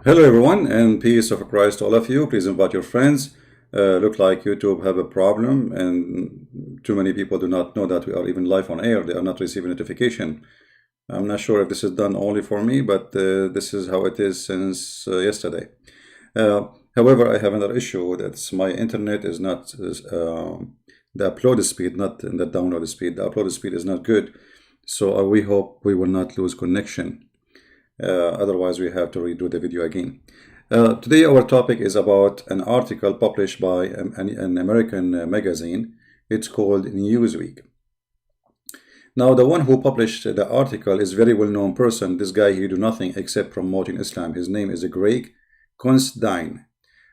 Hello everyone, and peace of Christ to all of you. Please invite your friends. Look like YouTube have a problem, and too many people do not know that we are even live on air. They are not receiving notification. I'm not sure if this is done only for me, but this is how it is since yesterday. However, I have another issue. That's my internet is not the upload speed, not the download speed. The upload speed is not good, so we hope we will not lose connection. Otherwise, we have to redo the video again. Today, our topic is about an article published by an American magazine. It's called Newsweek. Now, the one who published the article is a very well-known person. This guy, he do nothing except promoting Islam. His name is Greg Constantine.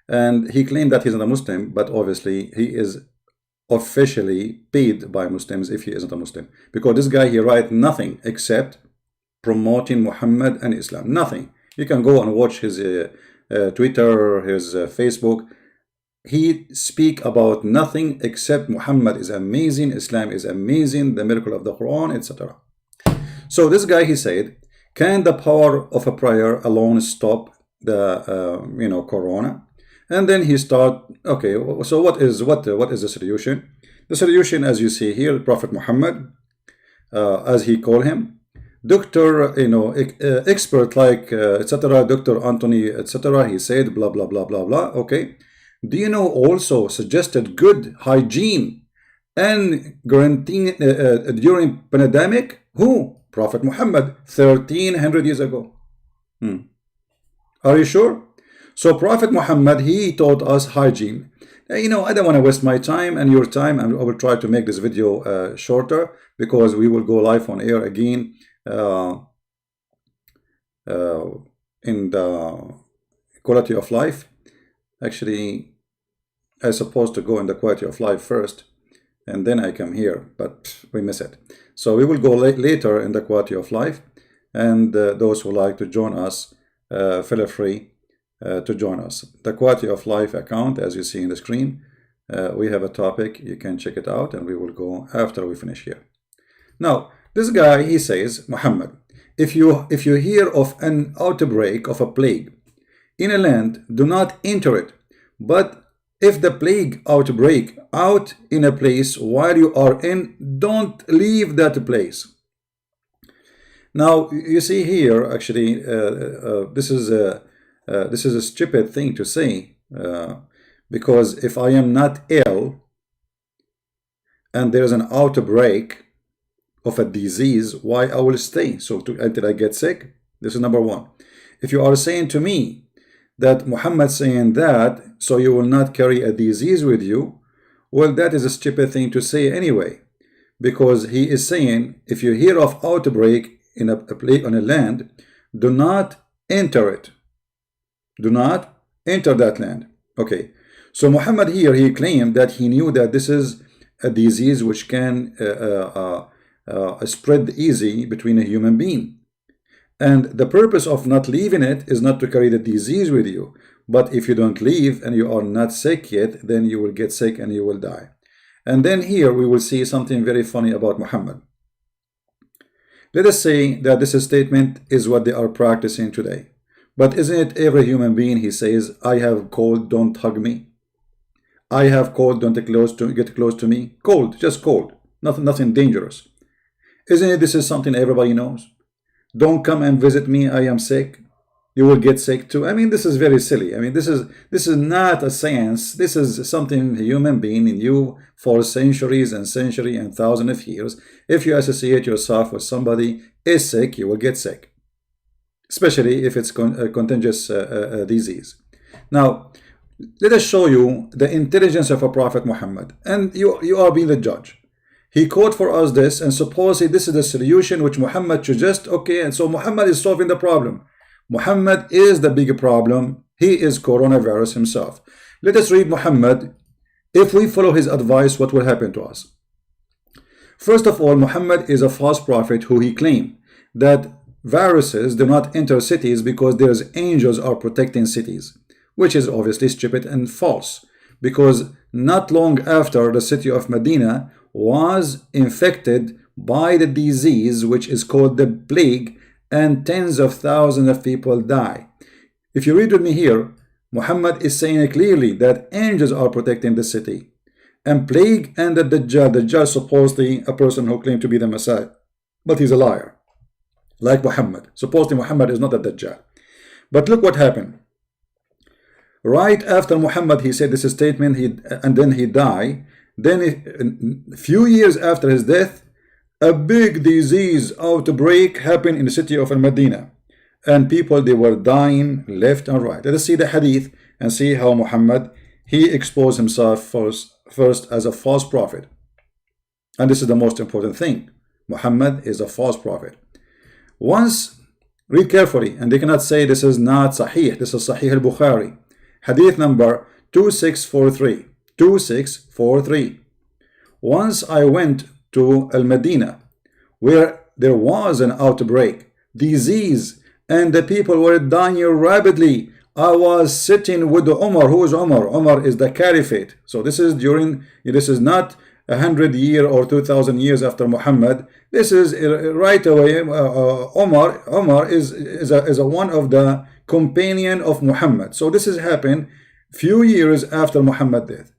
And he claimed that he's not a Muslim, but obviously he is officially paid by Muslims if he isn't a Muslim. Because this guy, he writes nothing except promoting Muhammad and Islam. Nothing. You can go and watch his Twitter, his Facebook. He speak about nothing except Muhammad is amazing, Islam is amazing, the miracle of the Quran, etc. So this guy, he said, can the power of a prayer alone stop the Corona? And then he start, okay, so what is the solution? The solution, as you see here, Prophet Muhammad, as he called him, doctor, expert like etc. Dr. Anthony, etc. He said blah blah blah blah blah. Okay, do you know also suggested good hygiene and quarantine during pandemic? Who? Prophet Muhammad, 1300 years ago. Are you sure? So Prophet Muhammad, he taught us hygiene. I don't want to waste my time and your time, and I will try to make this video shorter because we will go live on air again in the quality of life. Actually, I supposed to go in the quality of life first, and then I come here, but we miss it. So we will go later in the quality of life, and those who like to join us, feel free to join us. The quality of life account, as you see in the screen, we have a topic. You can check it out, and we will go after we finish here. Now, this guy, he says, Muhammad, if you hear of an outbreak of a plague in a land, do not enter it. But if the plague outbreak out in a place while you are in, don't leave that place. Now, you see here, actually, this is a stupid thing to say, because if I am not ill and there's an outbreak of a disease, why I will stay? So until I get sick? This is number one. If you are saying to me that Muhammad saying that so you will not carry a disease with you, well, that is a stupid thing to say anyway, because he is saying if you hear of outbreak in a place on a land, do not enter it. Do not enter that land. Okay, so Muhammad here, he claimed that he knew that this is a disease which can spread easy between a human being, and the purpose of not leaving it is not to carry the disease with you. But if you don't leave and you are not sick yet, then you will get sick and you will die. And then here we will see something very funny about Muhammad. Let us say that this statement is what they are practicing today. But isn't it every human being? He says, I have cold, don't hug me. I have cold, don't get close to me. Cold, just cold, nothing dangerous. Isn't it this is something everybody knows? Don't come and visit me, I am sick. You will get sick too. I mean, this is very silly. I mean, this is not a science. This is something a human being knew for centuries and centuries and thousands of years. If you associate yourself with somebody is sick, you will get sick, especially if it's a contagious disease. Now, let us show you the intelligence of a Prophet Muhammad, and you are being the judge. He quote for us this, and suppose this is the solution which Muhammad suggests. Okay, and so Muhammad is solving the problem. Muhammad is the big problem. He is coronavirus himself. Let us read Muhammad. If we follow his advice, what will happen to us? First of all, Muhammad is a false prophet who he claimed that viruses do not enter cities because there's angels are protecting cities, which is obviously stupid and false, because not long after the city of Medina was infected by the disease which is called the plague, and tens of thousands of people die. If you read with me here, Muhammad is saying clearly that angels are protecting the city, and plague and the Dajjal supposedly a person who claimed to be the Messiah, but he's a liar, like Muhammad. Supposedly Muhammad is not a Dajjal. But look what happened. Right after Muhammad, he said this statement, and then he died. Then a few years after his death, a big disease outbreak happened in the city of Al-Medina, and people, they were dying left and right. Let us see the hadith and see how Muhammad, he exposed himself first as a false prophet. And this is the most important thing. Muhammad is a false prophet. Once, read carefully, and they cannot say this is not Sahih. This is Sahih al-Bukhari. Hadith number 2643. 2643. Once I went to Al-Medina, where there was an outbreak, disease, and the people were dying rapidly. I was sitting with Umar. Who is Umar? Umar is the caliphate. So this is not 100 years or 2000 years after Muhammad. This is right away. Umar is one of the companion of Muhammad. So this has happened few years after Muhammad's death.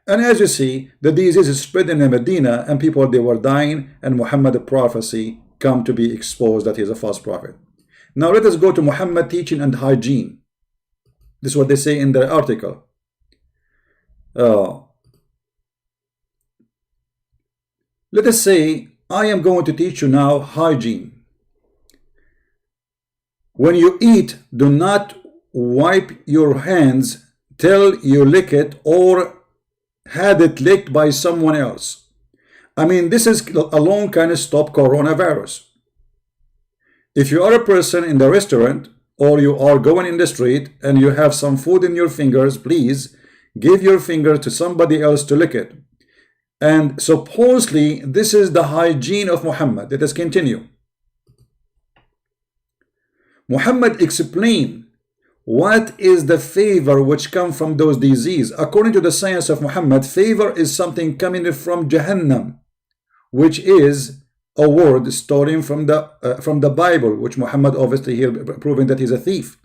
And as you see, the disease is spread in Medina, and people, they were dying, and Muhammad's prophecy come to be exposed that he is a false prophet. Now let us go to Muhammad teaching and hygiene. This is what they say in the article. Let us say I am going to teach you now hygiene. When you eat, do not wipe your hands till you lick it or had it licked by someone else. I mean, this is alone kind of stop coronavirus. If you are a person in the restaurant, or you are going in the street and you have some food in your fingers, please give your finger to somebody else to lick it. And supposedly this is the hygiene of Muhammad. Let us continue. Muhammad explained what is the favor which comes from those diseases. According to the science of Muhammad, favor is something coming from Jahannam, which is a word stolen from the Bible, which Muhammad obviously here proving that he's a thief.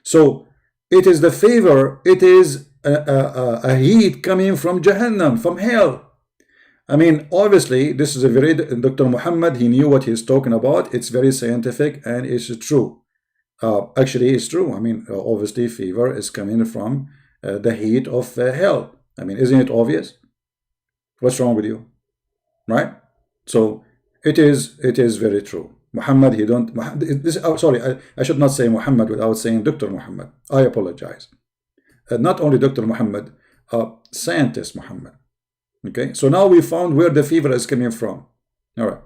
So it is the favor, it is a heat coming from Jahannam, from hell. I mean, obviously this is a very, Dr. Muhammad, he knew what he's talking about. It's very scientific and it's true. Actually, it's true. I mean, obviously fever is coming from the heat of hell. I mean, isn't it obvious? What's wrong with you? Right? So it is very true. Muhammad, he don't, sorry, I should not say Muhammad without saying Dr. Muhammad. I apologize. Not only Dr. Muhammad, scientist Muhammad. Okay, so now we found where the fever is coming from. All right.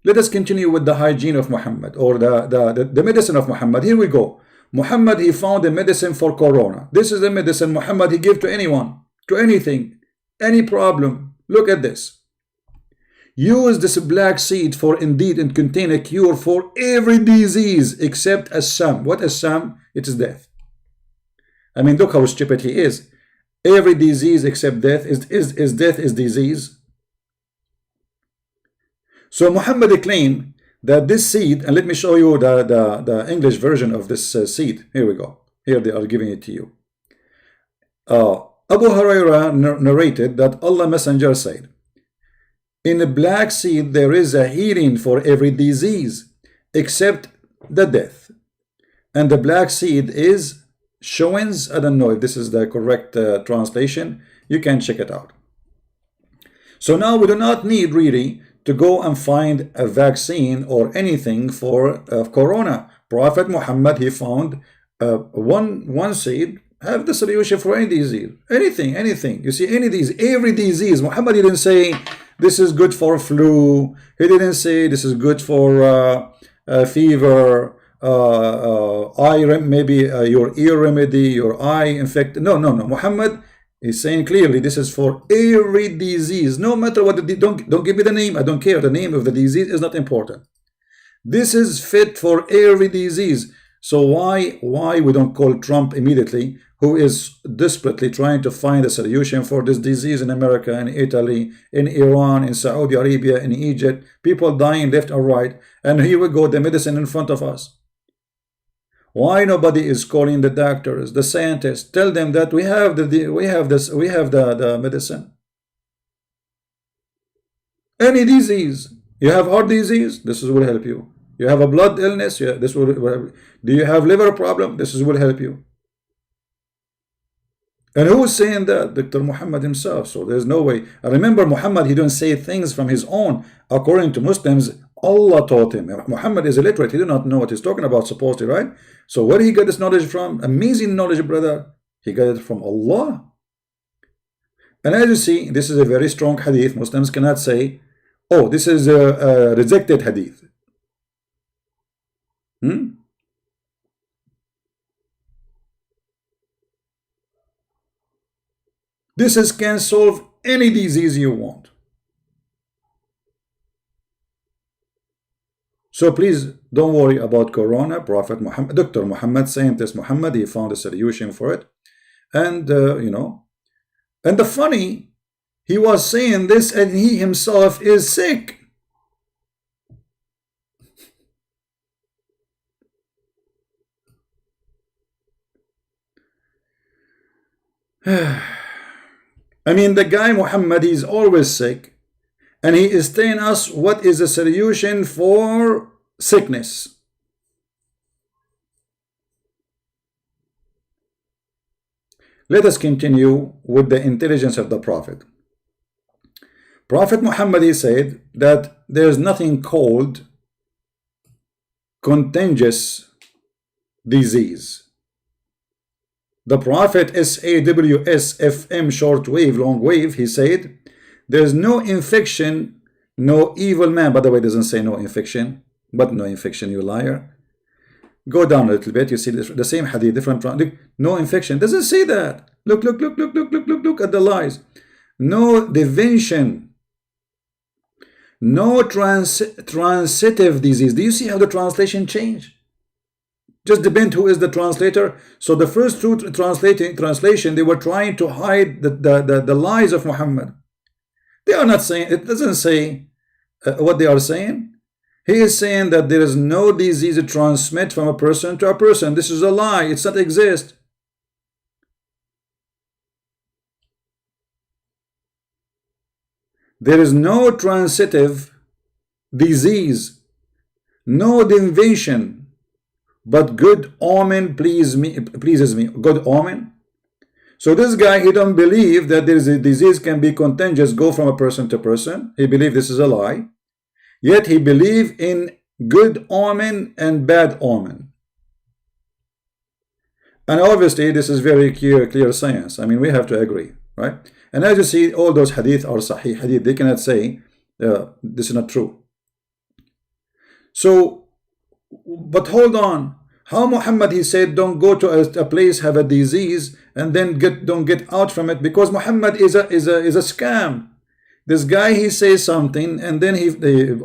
Let us continue with the hygiene of Muhammad, or the medicine of Muhammad. Here we go. Muhammad, he found a medicine for corona. This is the medicine Muhammad, he gave to anyone, to anything, any problem. Look at this. Use this black seed for indeed and contain a cure for every disease except Assam. What Assam? It is death. I mean, look how stupid he is. Every disease except death is death is disease. So Muhammad claimed that this seed, and let me show you the English version of this seed. Here we go. Here they are giving it to you. Abu Hurairah narrated that Allah Messenger said, in the black seed there is a healing for every disease except the death. And the black seed is Showens. I don't know if this is the correct translation. You can check it out. So now we do not need really to go and find a vaccine or anything for corona. Prophet Muhammad, he found one seed have the solution for any disease, anything. You see, any disease, every disease. Muhammad didn't say this is good for flu. He didn't say this is good for fever, maybe your ear remedy, your eye infected. No. Muhammad is saying clearly this is for every disease, no matter what. Don't give me the name. I don't care. The name of the disease is not important. This is fit for every disease. So why we don't call Trump immediately, who is desperately trying to find a solution for this disease in America, in Italy, in Iran, in Saudi Arabia, in Egypt, people dying left and right, and here we go, the medicine in front of us. Why nobody is calling the doctors, the scientists? Tell them that we have the medicine. Any disease. You have heart disease, this will help you. You have a blood illness, yeah, this will. Do you have liver problem? This will help you. And who is saying that? Dr. Muhammad himself. So there's no way. And remember, Muhammad, he don't say things from his own. According to Muslims, Allah taught him. Muhammad is illiterate. He do not know what he's talking about, supposedly, right? So where he got this knowledge from? Amazing knowledge, brother. He got it from Allah. And as you see, this is a very strong hadith. Muslims cannot say, oh, this is a rejected hadith. This can solve any disease you want. So please don't worry about Corona. Prophet Muhammad, Dr. Muhammad, scientist Muhammad, he found a solution for it. And, and the funny, he was saying this and he himself is sick. I mean, the guy Muhammad, he's always sick, and he is telling us what is the solution for sickness. Let us continue with the intelligence of the Prophet. Prophet Muhammad, he said that there is nothing called contagious disease. The Prophet SAWS-FM shortwave, long wave, he said, there's no infection, no evil man. By the way, it doesn't say no infection, but no infection, you liar. Go down a little bit, you see the same hadith, different. No infection, doesn't say that. Look at the lies. No divination, no transitive disease. Do you see how the translation changed? Just depend who is the translator. So the first two translation, they were trying to hide the lies of Muhammad. They are not saying, it doesn't say what they are saying. He is saying that there is no disease to transmit from a person to a person. This is a lie. It's not exist. There is no transitive disease, no divination, but good omen pleases me. Good omen. So this guy, he don't believe that there is a disease can be contagious, go from a person to person. He believes this is a lie. Yet he believes in good omen and bad omen. And obviously this is very clear science. I mean, we have to agree, right? And as you see, all those hadith are sahih hadith. They cannot say this is not true. So, but hold on. How Muhammad, he said, don't go to a place, have a disease, and then don't get out from it, because Muhammad is a scam. This guy, he says something, and then he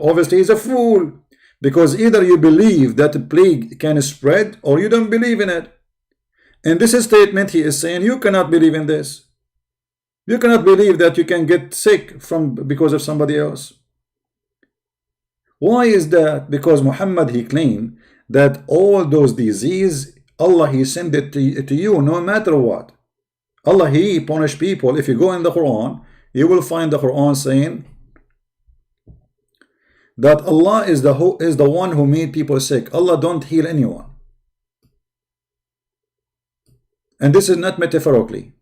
obviously is a fool, because either you believe that the plague can spread, or you don't believe in it. And this statement, he is saying, you cannot believe in this. You cannot believe that you can get sick because of somebody else. Why is that? Because Muhammad, he claimed that all those disease, Allah, he sent it to you no matter what. Allah, he punish people. If you go in the Quran, you will find the Quran saying that Allah is the one who made people sick. Allah don't heal anyone. And this is not metaphorically.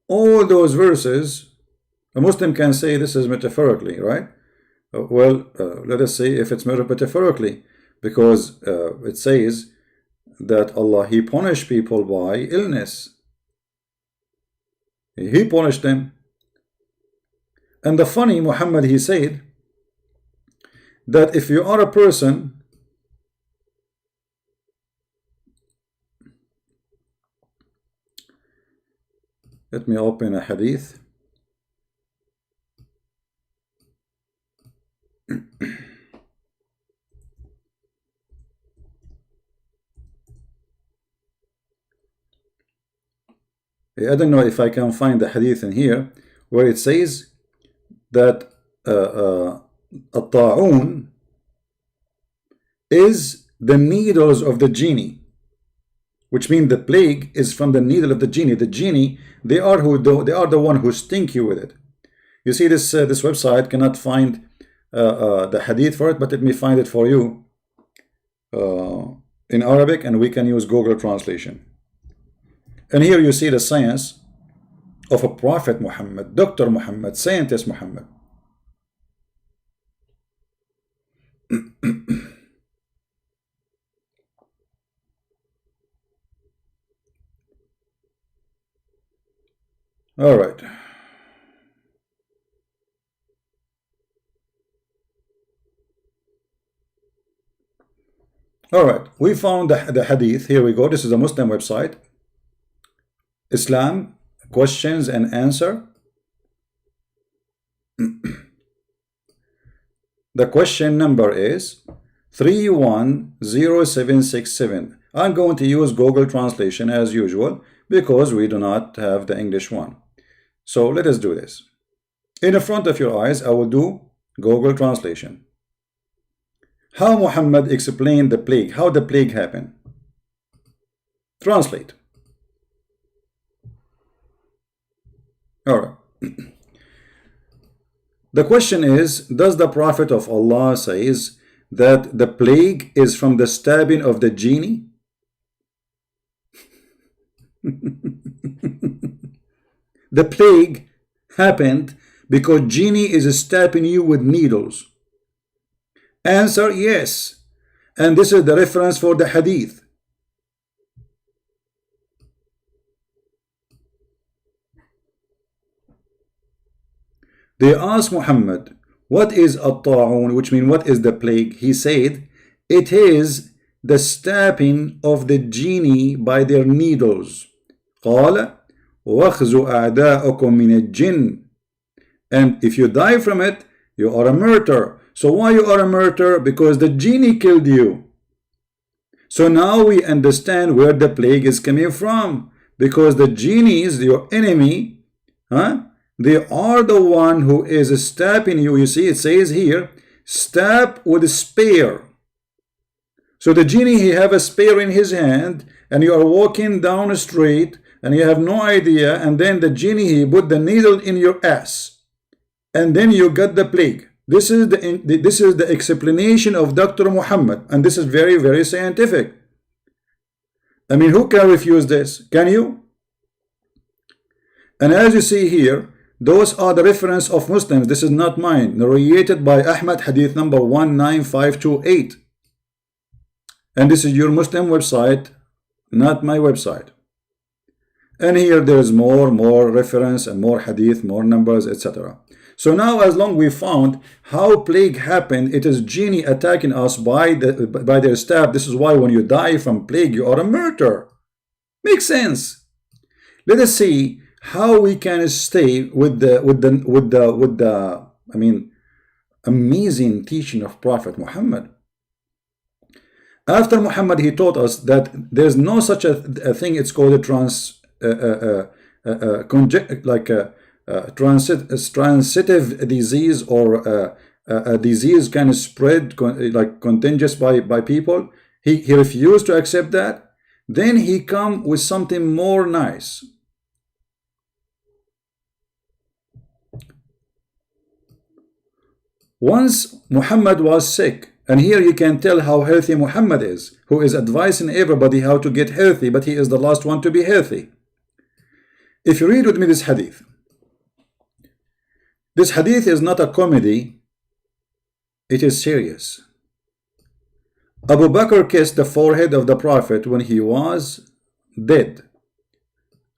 All those verses, a Muslim can say this is metaphorically, right? Well, let us say if it's metaphorically, because it says that Allah, he punished people by illness. He punished them. And the funny, Muhammad, he said that if you are a person let me open a hadith. I don't know if I can find the hadith in here where it says that الطاعون is the needles of the genie, which means the plague is from the needle of the genie. The genie, they are the one who stink you with it. You see, this website cannot find the hadith for it, but let me find it for you in Arabic, and we can use Google translation. And here you see the science of a Prophet Muhammad, Dr. Muhammad, scientist Muhammad. All right. All right, we found the hadith. Here we go. This is a Muslim website. Islam, questions and answer. The question number is 310767. I'm going to use Google translation as usual because we do not have the English one. So let us do this. In the front of your eyes, I will do Google translation. How Muhammad explained the plague, how the plague happened. Translate. All right. The question is, does the Prophet of Allah says that the plague is from the stabbing of the genie? The plague happened because genie is stabbing you with needles. Answer, yes. And this is the reference for the hadith. They asked Muhammad, what is at-ta'un, which means what is the plague? He said, it is the stabbing of the genie by their needles. قال وَخْزُ أَعْدَاءَكُمْ مِنَ الْجِنِّ. And if you die from it, you are a martyr. So why you are a martyr? Because the genie killed you. So now we understand where the plague is coming from. Because the genies, your enemy, they are the one who is stabbing you. You see, it says here, stab with a spear. So the genie, he have a spear in his hand, and you are walking down a street, and you have no idea, and then the genie, he put the needle in your ass, and then you got the plague. This is the explanation of Dr. Muhammad, and this is very, very scientific. I mean, who can refuse this? Can you? And as you see here, those are the reference of Muslims. This is not mine. Narrated by Ahmad, hadith number 19528. And this is your Muslim website, not my website. And here there is more reference and more hadith, more numbers, etc. So now, as long we found how plague happened, it is genie attacking us by their stab. This is why when you die from plague, you are a martyr. Makes sense. Let us see how we can stay with the I mean, amazing teaching of Prophet Muhammad. After Muhammad, he taught us that there's no such a thing. It's called a transitive disease, or a disease can spread like contagious by people. He refused to accept that. Then he come with something more nice. Once Muhammad was sick, and here you can tell how healthy Muhammad is, who is advising everybody how to get healthy, but he is the last one to be healthy. If you read with me this hadith is not a comedy, it is serious. Abu Bakr kissed the forehead of the Prophet when he was dead.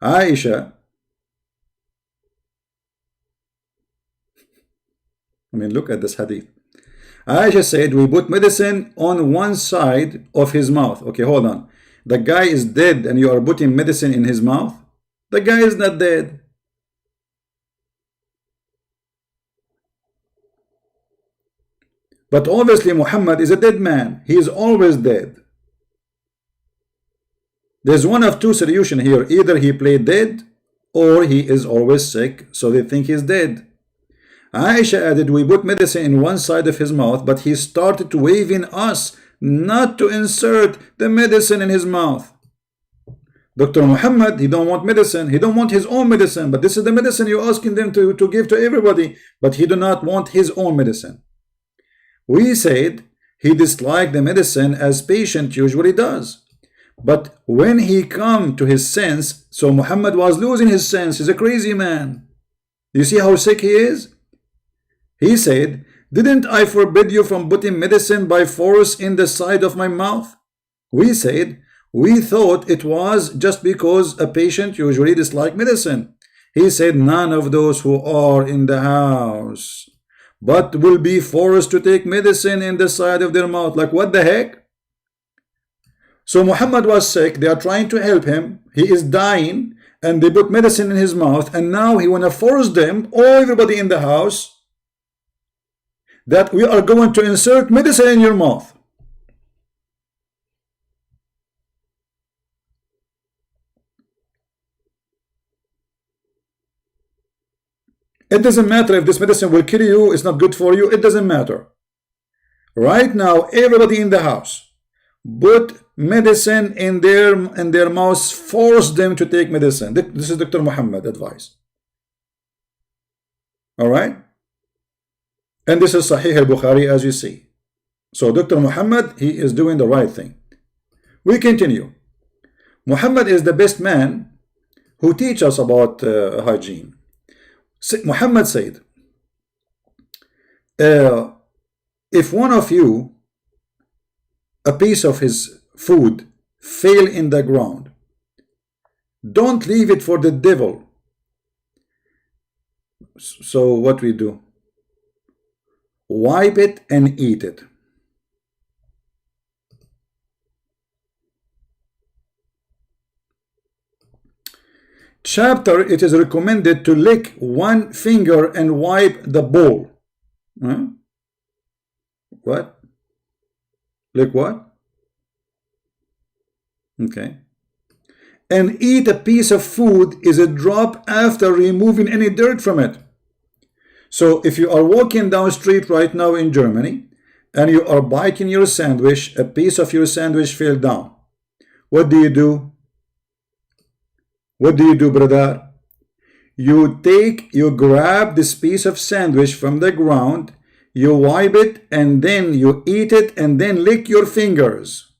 Aisha, I mean, look at this hadith. Aisha said, we put medicine on one side of his mouth. Okay, hold on. The guy is dead and you are putting medicine in his mouth? The guy is not dead. But obviously Muhammad is a dead man. He is always dead. There's one of two solutions here. Either he played dead or he is always sick, so they think he's dead. Aisha added, we put medicine in one side of his mouth, but he started waving us not to insert the medicine in his mouth. Dr. Muhammad, he don't want medicine. He don't want his own medicine, but this is the medicine you're asking them to give to everybody, but he do not want his own medicine. We said he disliked the medicine as patient usually does. But when he come to his sense, so Muhammad was losing his sense. He's a crazy man. You see how sick he is? He said, didn't I forbid you from putting medicine by force in the side of my mouth? We said, we thought it was just because a patient usually dislikes medicine. He said, none of those who are in the house but will be forced to take medicine in the side of their mouth. Like, what the heck? So Muhammad was sick. They are trying to help him. He is dying, and they put medicine in his mouth, and now he want to force them, or everybody in the house, that we are going to insert medicine in your mouth. It doesn't matter if this medicine will kill you, it's not good for you, it doesn't matter. Right now, everybody in the house put medicine in their mouths, force them to take medicine. This is Dr. Muhammad advice. All right? And this is Sahih al-Bukhari, as you see. So Dr. Muhammad, he is doing the right thing. We continue. Muhammad is the best man who teach us about hygiene. Muhammad said, if one of you, a piece of his food fell in the ground, don't leave it for the devil. So what we do? Wipe it and eat it. Chapter, it is recommended to lick one finger and wipe the bowl. Huh? What? Lick what? Okay. And eat a piece of food is a drop after removing any dirt from it. So if you are walking down the street right now in Germany and you are biting your sandwich, a piece of your sandwich fell down. What do you do? What do you do, brother? You grab this piece of sandwich from the ground, you wipe it, and then you eat it, and then lick your fingers.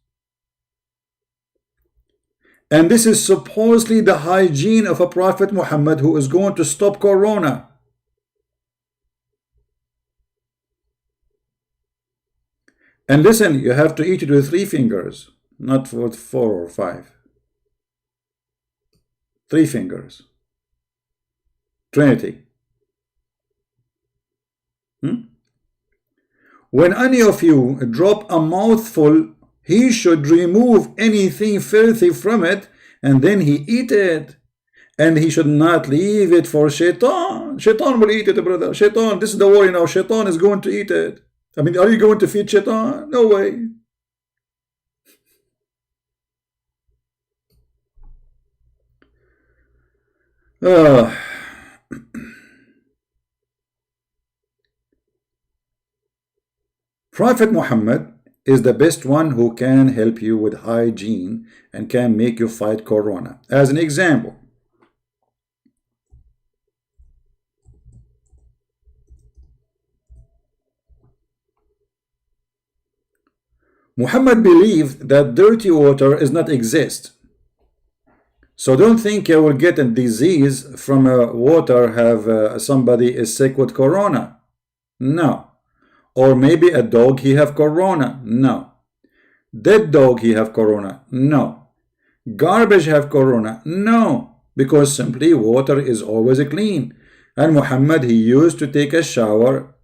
And this is supposedly the hygiene of a Prophet Muhammad who is going to stop Corona. And listen, you have to eat it with 3 fingers, not with 4 or 5. 3 fingers. Trinity. When any of you drop a mouthful, he should remove anything filthy from it, and then he eat it. And he should not leave it for shaitan. Shaitan will eat it, brother. Shaitan, this is the worry now. Shaitan is going to eat it. I mean, are you going to feed shaitan? No way. Prophet Muhammad is the best one who can help you with hygiene and can make you fight Corona. As an example, Muhammad believed that dirty water does not exist. So don't think you will get a disease from water, have somebody is sick with Corona. No. Or maybe a dog, he have Corona. No. Dead dog, he have Corona. No. Garbage have Corona. No. Because simply water is always clean. And Muhammad, he used to take a shower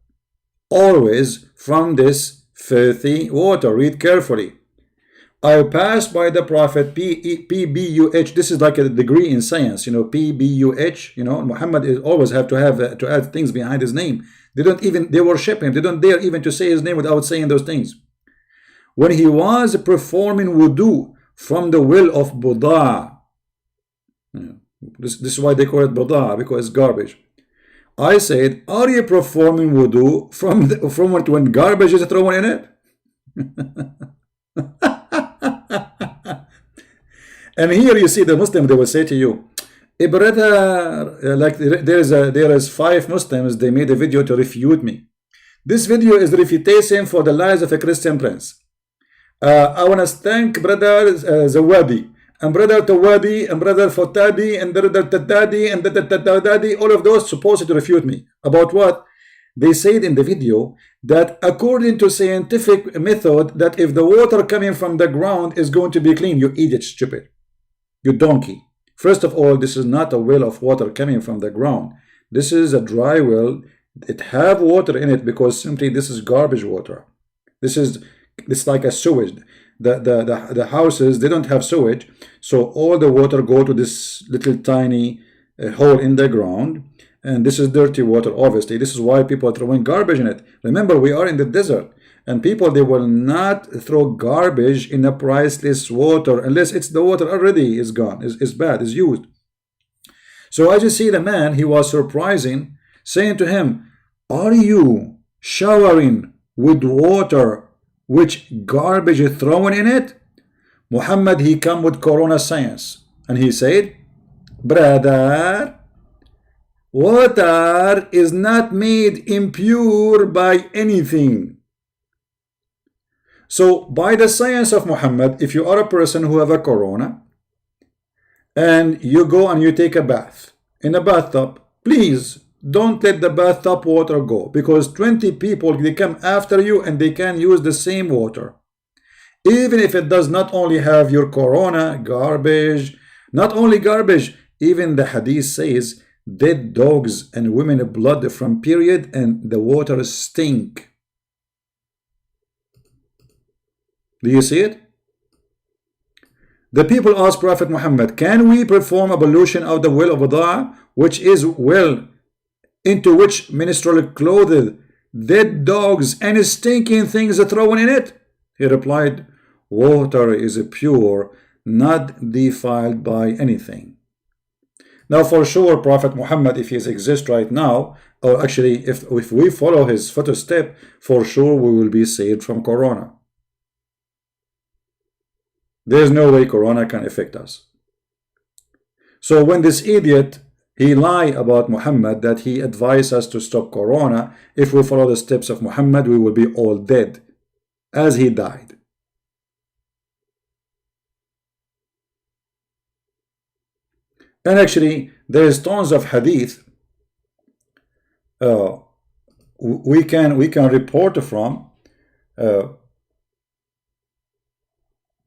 always from this filthy water. Read carefully. I passed by the Prophet, PBUH. This is like a degree in science, you know, PBUH. You know, Muhammad is always have to add things behind his name. They worship him. They don't dare even to say his name without saying those things. When he was performing wudu from the well of Buddha, This is why they call it badaa, because it's garbage. I said, are you performing wudu from when garbage is thrown in it? And here you see the Muslim, they will say to you, brother, like there is 5 Muslims, they made a video to refute me. This video is refutation for the lies of a Christian prince. I want to thank brother Zawadi, and brother Tawadi, and brother Fotadi, and brother Tadadi, and Tadadi, all of those supposed to refute me. About what? They said in the video that according to scientific method, that if the water coming from the ground is going to be clean. You idiot, stupid. You donkey. First of all, this is not a well of water coming from the ground. This is a dry well. It have water in it because simply this is garbage water. This like a sewage. The houses, they don't have sewage, so all the water go to this little tiny hole in the ground, and this is dirty water. Obviously, this is why people are throwing garbage in it. Remember, we are in the desert, and people, they will not throw garbage in a priceless water unless it's the water already is gone, is bad, is used. So as you see, the man, he was surprising, saying to him, are you showering with water which garbage is thrown in it? Muhammad, he come with Corona science, and he said, brother, water is not made impure by anything. So by the science of Muhammad, if you are a person who have a corona and you go and you take a bath in a bathtub, please don't let the bathtub water go, because 20 people, they come after you and they can use the same water. Even if it does not only have your corona garbage, not only garbage, even the hadith says dead dogs and women blood from period, and the water stink. Do you see it? The people asked Prophet Muhammad, can we perform ablution of the well of Badaa, which is well into which menstrual clothed dead dogs and stinking things are thrown in it? He replied, water is pure, not defiled by anything. Now for sure, Prophet Muhammad, if he exists right now, or actually if we follow his footstep, for sure we will be saved from Corona. There's no way Corona can affect us. So when this idiot, he lied about Muhammad, that he advised us to stop Corona, if we follow the steps of Muhammad, we will be all dead, as he died. And actually, there is tons of hadith we can report from,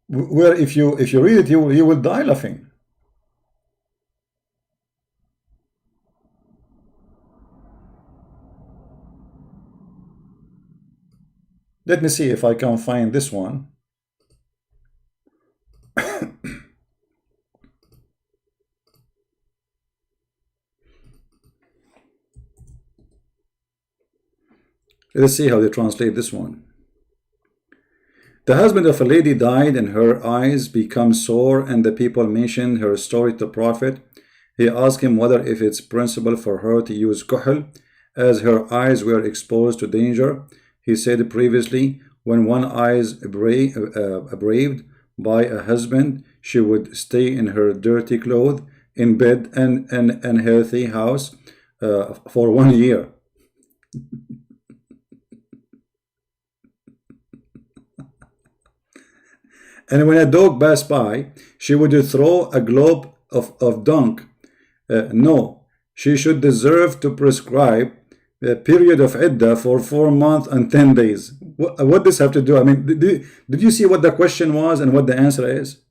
where if you read it, you will die laughing. Let me see if I can find this one. Let's see how they translate this one. The husband of a lady died, and her eyes become sore, and the people mentioned her story to the Prophet. He asked him whether if it's permissible for her to use kuhl, as her eyes were exposed to danger. He said previously, when one eye is braved by a husband, she would stay in her dirty clothes, in bed, and unhealthy house for 1 year. And when a dog passed by, she would throw a globe of dung. No, she should deserve to prescribe a period of iddah for 4 months and 10 days. What does this have to do? I mean, did you see what the question was and what the answer is?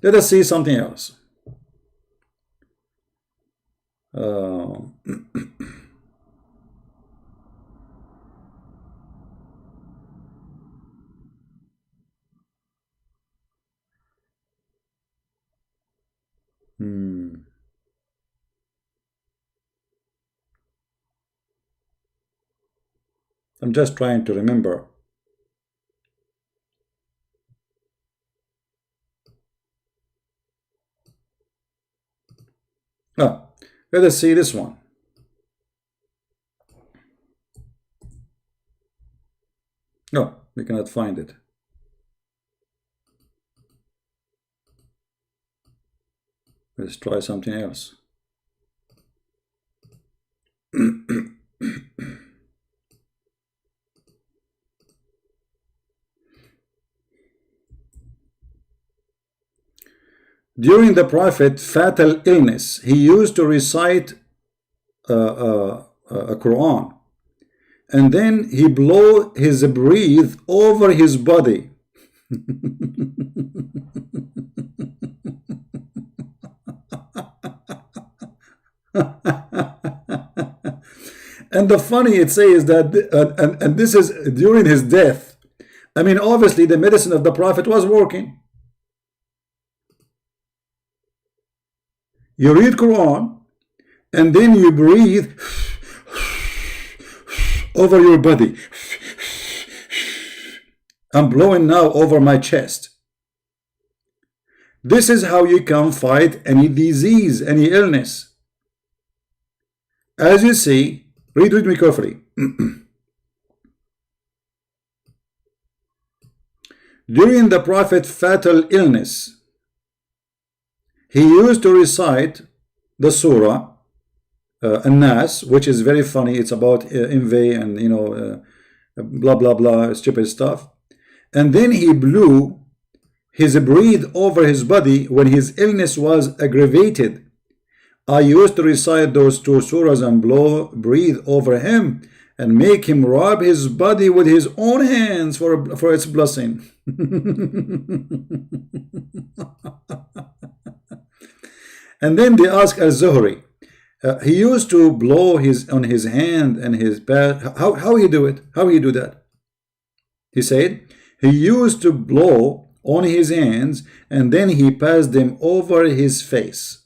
Let us see something else. I'm just trying to remember. Ah, let us see this one. No, we cannot find it. Let's try something else. During the Prophet fatal illness, he used to recite a Quran, and then he blow his breath over his body. And the funny it says that, and this is during his death. I mean, obviously the medicine of the Prophet was working. You read Quran, and then you breathe over your body. I'm blowing now over my chest. This is how you can fight any disease, any illness. As you see, read me carefully. During the Prophet's fatal illness, he used to recite the surah, An-Nas, which is very funny. It's about envy and, you know, blah, blah, blah, stupid stuff. And then he blew his breath over his body when his illness was aggravated. I used to recite those two surahs and breathe over him and make him rub his body with his own hands for its blessing. And then they ask Al-Zuhri. He used to blow on his hand and his back. How he do it? How he do that? He said he used to blow on his hands and then he passed them over his face.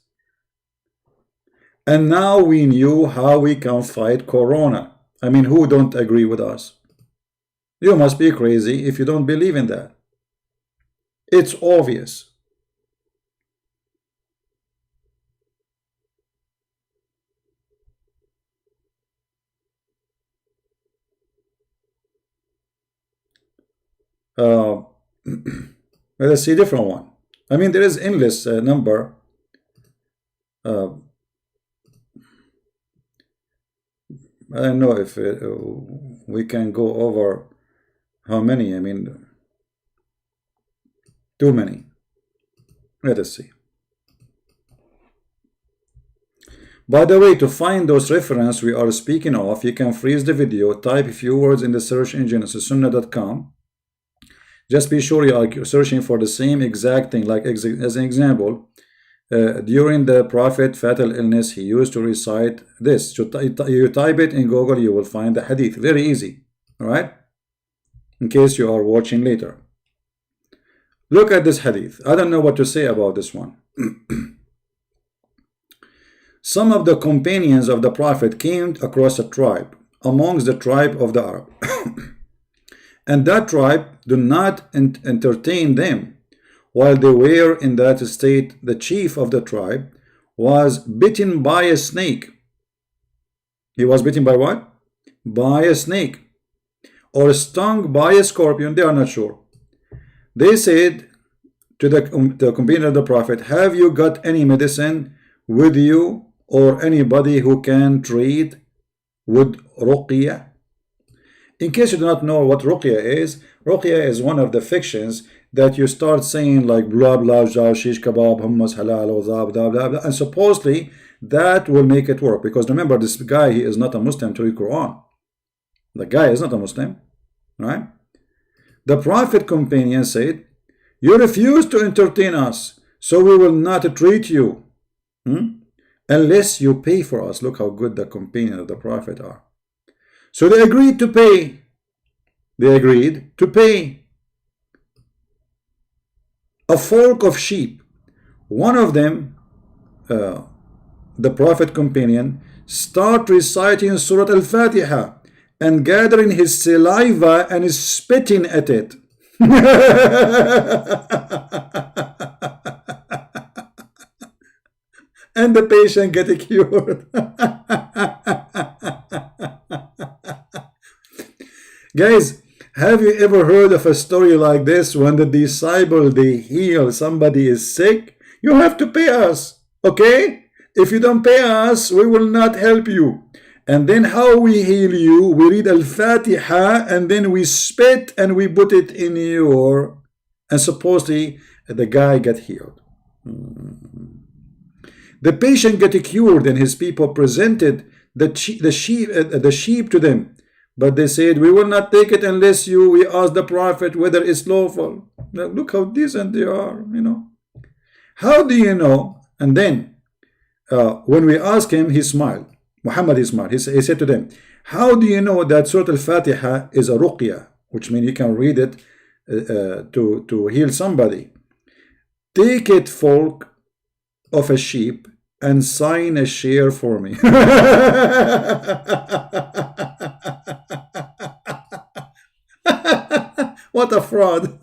And now we knew how we can fight Corona. I mean, who don't agree with us? You must be crazy if you don't believe in that. It's obvious. Let's see a different one. I mean, there is endless number. I don't know if we can go over how many. I mean, too many. Let us see. By the way, to find those references we are speaking of, you can freeze the video, type a few words in the search engine, sunnah.com. Just be sure you are searching for the same exact thing. Like as an example, during the Prophet fatal illness, he used to recite this. You type it in Google, you will find the hadith. Very easy, all right? In case you are watching later. Look at this hadith. I don't know what to say about this one. Some of the companions of the Prophet came across a tribe amongst the tribe of the Arab. And that tribe did not entertain them. While they were in that state, the chief of the tribe was bitten by a snake. He was bitten by what? By a snake. Or stung by a scorpion, they are not sure. They said to the companion of the Prophet, have you got any medicine with you or anybody who can treat with ruqyah? In case you do not know what ruqyah is one of the fictions that you start saying like blah blah blah shish kebab hummus halal blah blah blah, and supposedly that will make it work, because remember, this guy, he is not a Muslim to read Quran. The guy is not a Muslim, right? The Prophet companion said, you refuse to entertain us, so we will not treat you unless you pay for us. Look how good the companion of the Prophet are. So they agreed to pay. They agreed to pay. A flock of sheep. One of them, the Prophet companion, start reciting Surah Al-Fatiha and gathering his saliva and spitting at it. and the patient get cured. Guys, have you ever heard of a story like this? When the disciple, they heal somebody is sick, you have to pay us, okay? If you don't pay us, we will not help you. And then how we heal you? We read Al-Fatiha and then we spit and we put it in your, and supposedly the guy got healed. The patient got cured and his people presented the sheep to them. But they said, we will not take it unless we ask the Prophet whether it's lawful. Now, look how decent they are, you know. How do you know? And then when we asked him, he smiled. Muhammad, he smiled. He said to them, how do you know that Surah Al-Fatiha is a ruqya, which means you can read it to heal somebody? Take it, folk of a sheep, and sign a share for me. What a fraud.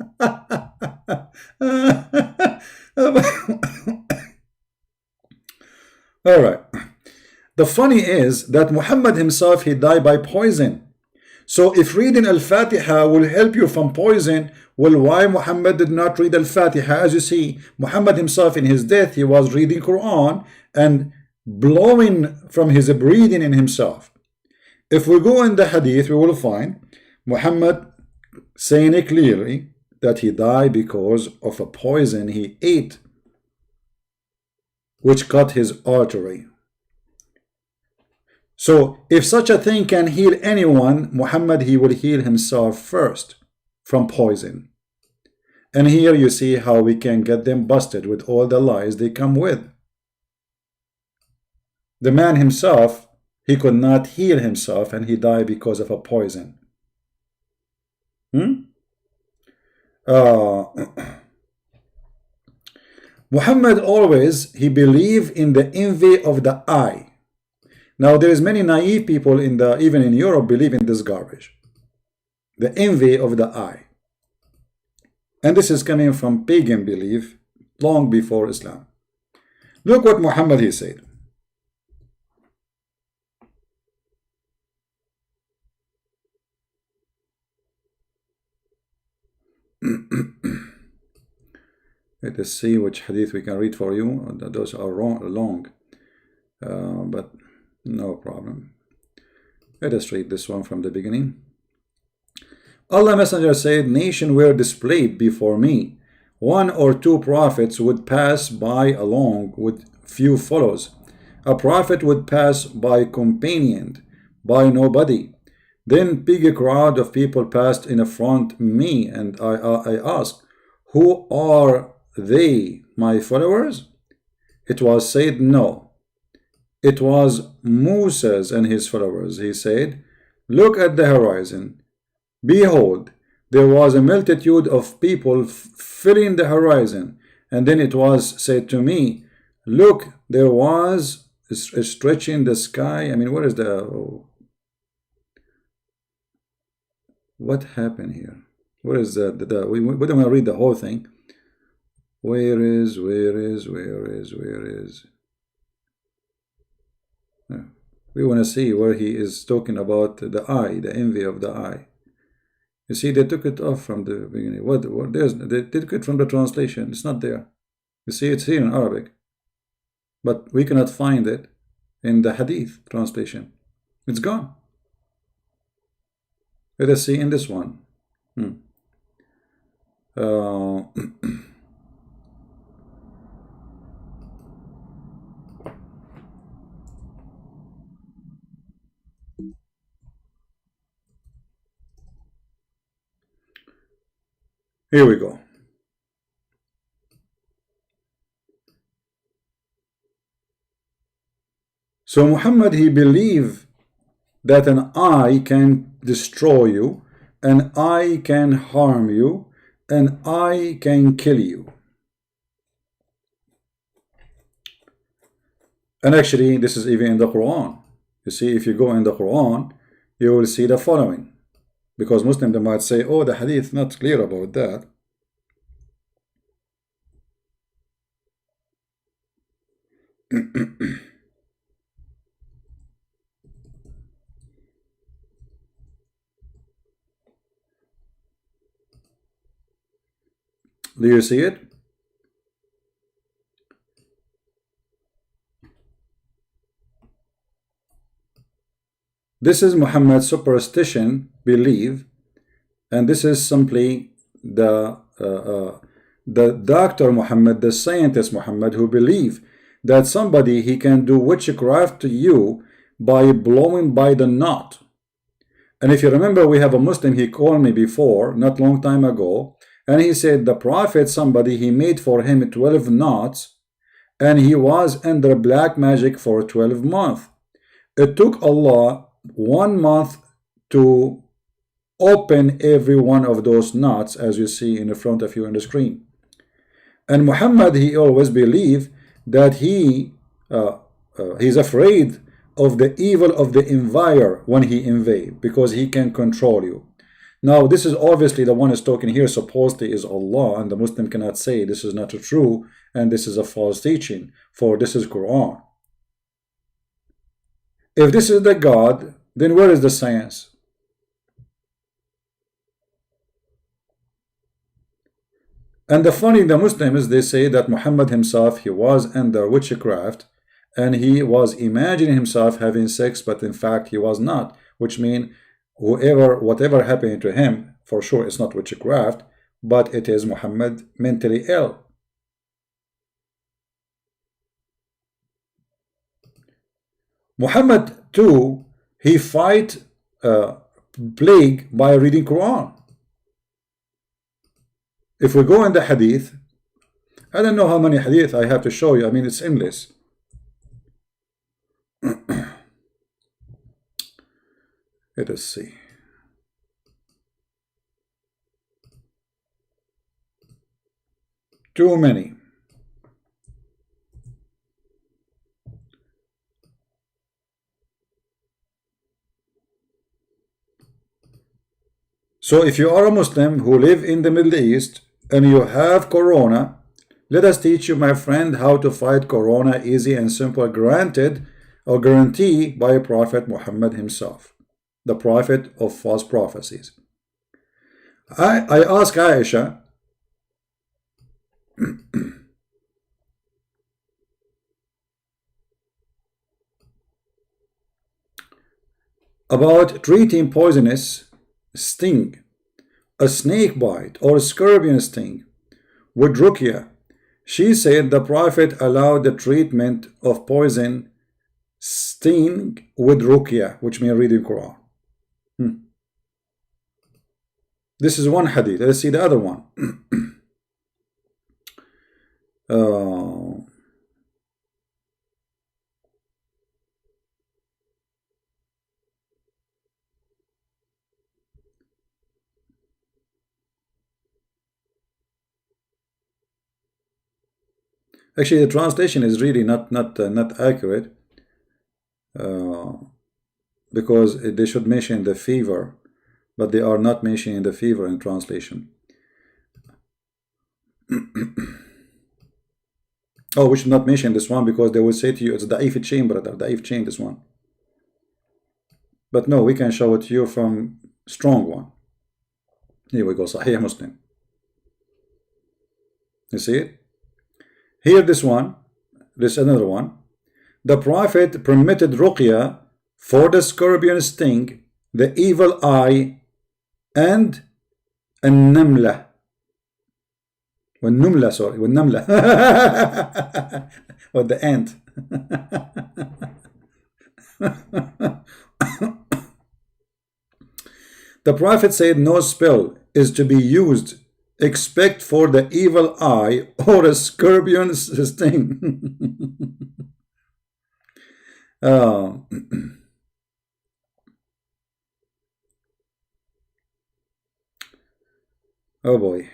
All right. The funny is that Muhammad himself, he died by poison. So if reading Al-Fatiha will help you from poison, well, why Muhammad did not read Al-Fatiha? As you see, Muhammad himself in his death, he was reading Quran and blowing from his breathing in himself. If we go in the hadith, we will find Muhammad saying it clearly that he died because of a poison he ate, which cut his artery. So if such a thing can heal anyone, Muhammad, he will heal himself first from poison. And here you see how we can get them busted with all the lies they come with. The man himself, he could not heal himself and he died because of a poison. Muhammad always, he believed in the envy of the eye. Now there is many naive people even in Europe believe in this garbage. The envy of the eye. And this is coming from pagan belief long before Islam. Look what Muhammad, he said. Let us see which hadith we can read for you. Those are long, but no problem. Let us read this one from the beginning. Allah Messenger said, nations were displayed before me. One or two prophets would pass by along with few followers. A prophet would pass by companioned by nobody. Then big crowd of people passed in front of me, and I asked, who are they, my followers? It was said, no. It was Moses and his followers. He said, look at the horizon. Behold, there was a multitude of people filling the horizon. And then it was said to me, look, there was a stretch in the sky. I mean, where is what happened here? Where is we don't want to read the whole thing. Where is? We want to see where he is talking about the eye, the envy of the eye. You see, they took it off from the beginning. They took it from the translation. It's not there. You see, it's here in Arabic. But we cannot find it in the Hadith translation. It's gone. Let us see in this one. Here we go. So Muhammad, he believed that an eye can destroy you, an eye can harm you, an eye can kill you. And actually, this is even in the Quran. You see, if you go in the Quran, you will see the following. Because Muslims, they might say, oh, the hadith not clear about that. Do you see it? This is Muhammad's superstition, belief, and this is simply the doctor Muhammad, the scientist Muhammad, who believe that somebody he can do witchcraft to you by blowing by the knot. And if you remember, we have a Muslim, he called me before, not long time ago, and he said the prophet, somebody, he made for him 12 knots, and he was under black magic for 12 months. It took Allah 1 month to open every one of those knots, as you see in the front of you on the screen. And Muhammad, he always believed that he's afraid of the evil of the invader when he invade, because he can control you. Now, this is obviously the one is talking here supposedly is Allah, and the Muslim cannot say this is not true and this is a false teaching, for this is Quran. If this is the God, then where is the science? And the funny, the Muslims, they say that Muhammad himself, he was under witchcraft and he was imagining himself having sex, but in fact he was not, which means whatever happened to him, for sure it's not witchcraft, but it is Muhammad mentally ill. Muhammad too, he fight plague by reading Quran. If we go in the hadith, I don't know how many hadith I have to show you. I mean, it's endless. Let us see. Too many. So if you are a Muslim who live in the Middle East and you have Corona, let us teach you, my friend, how to fight Corona easy and simple, granted or guarantee by Prophet Muhammad himself, the prophet of false prophecies. I ask Aisha, about treating poisonous sting, a snake bite or a scorpion sting with ruqya. She said the Prophet allowed the treatment of poison sting with ruqya, which means reading Quran. This is one hadith. Let's see the other one. Actually, the translation is really not accurate, because they should mention the fever, but they are not mentioning the fever in translation. Oh, we should not mention this one because they will say to you it's da'if chain, brother, da'if chain, this one. But no, we can show it to you from strong one. Here we go, Sahih Muslim. You see it? Here, this one, this another one. The Prophet permitted ruqya for the scorpion sting, the evil eye, and النملة. والنملة, sorry, والنملة. Or the ant. The Prophet said no spell is to be used except for the evil eye or a scorpion sting. Oh boy.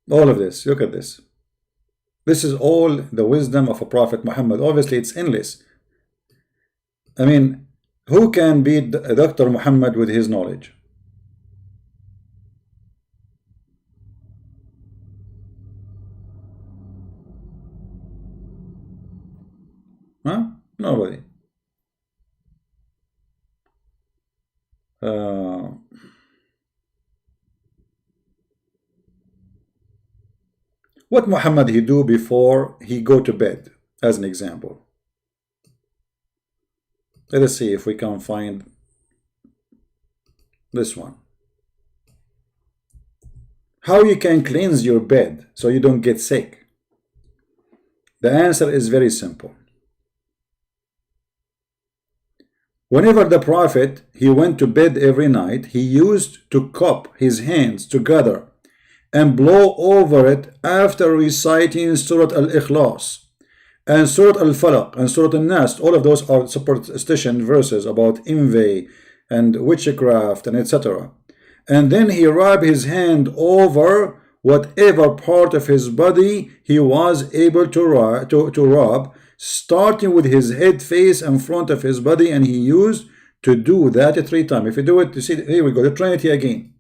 All of this, look at this. This is all the wisdom of a Prophet Muhammad. Obviously, it's endless. I mean, who can beat Dr. Muhammad with his knowledge? Huh? Nobody. Uh, what Muhammad he do before he go to bed, as an example? Let us see if we can find this one. How you can cleanse your bed so you don't get sick? The answer is very simple. Whenever the Prophet he went to bed every night, he used to cup his hands together and blow over it after reciting Surah Al-Ikhlas and Surah Al-Falaq and Surah Al-Nas. All of those are superstition verses about envy and witchcraft and etc. And then he rubbed his hand over whatever part of his body he was able to rub, starting with his head, face, and front of his body, and he used to do that 3 times. If you do it, you see, here we go, the Trinity again.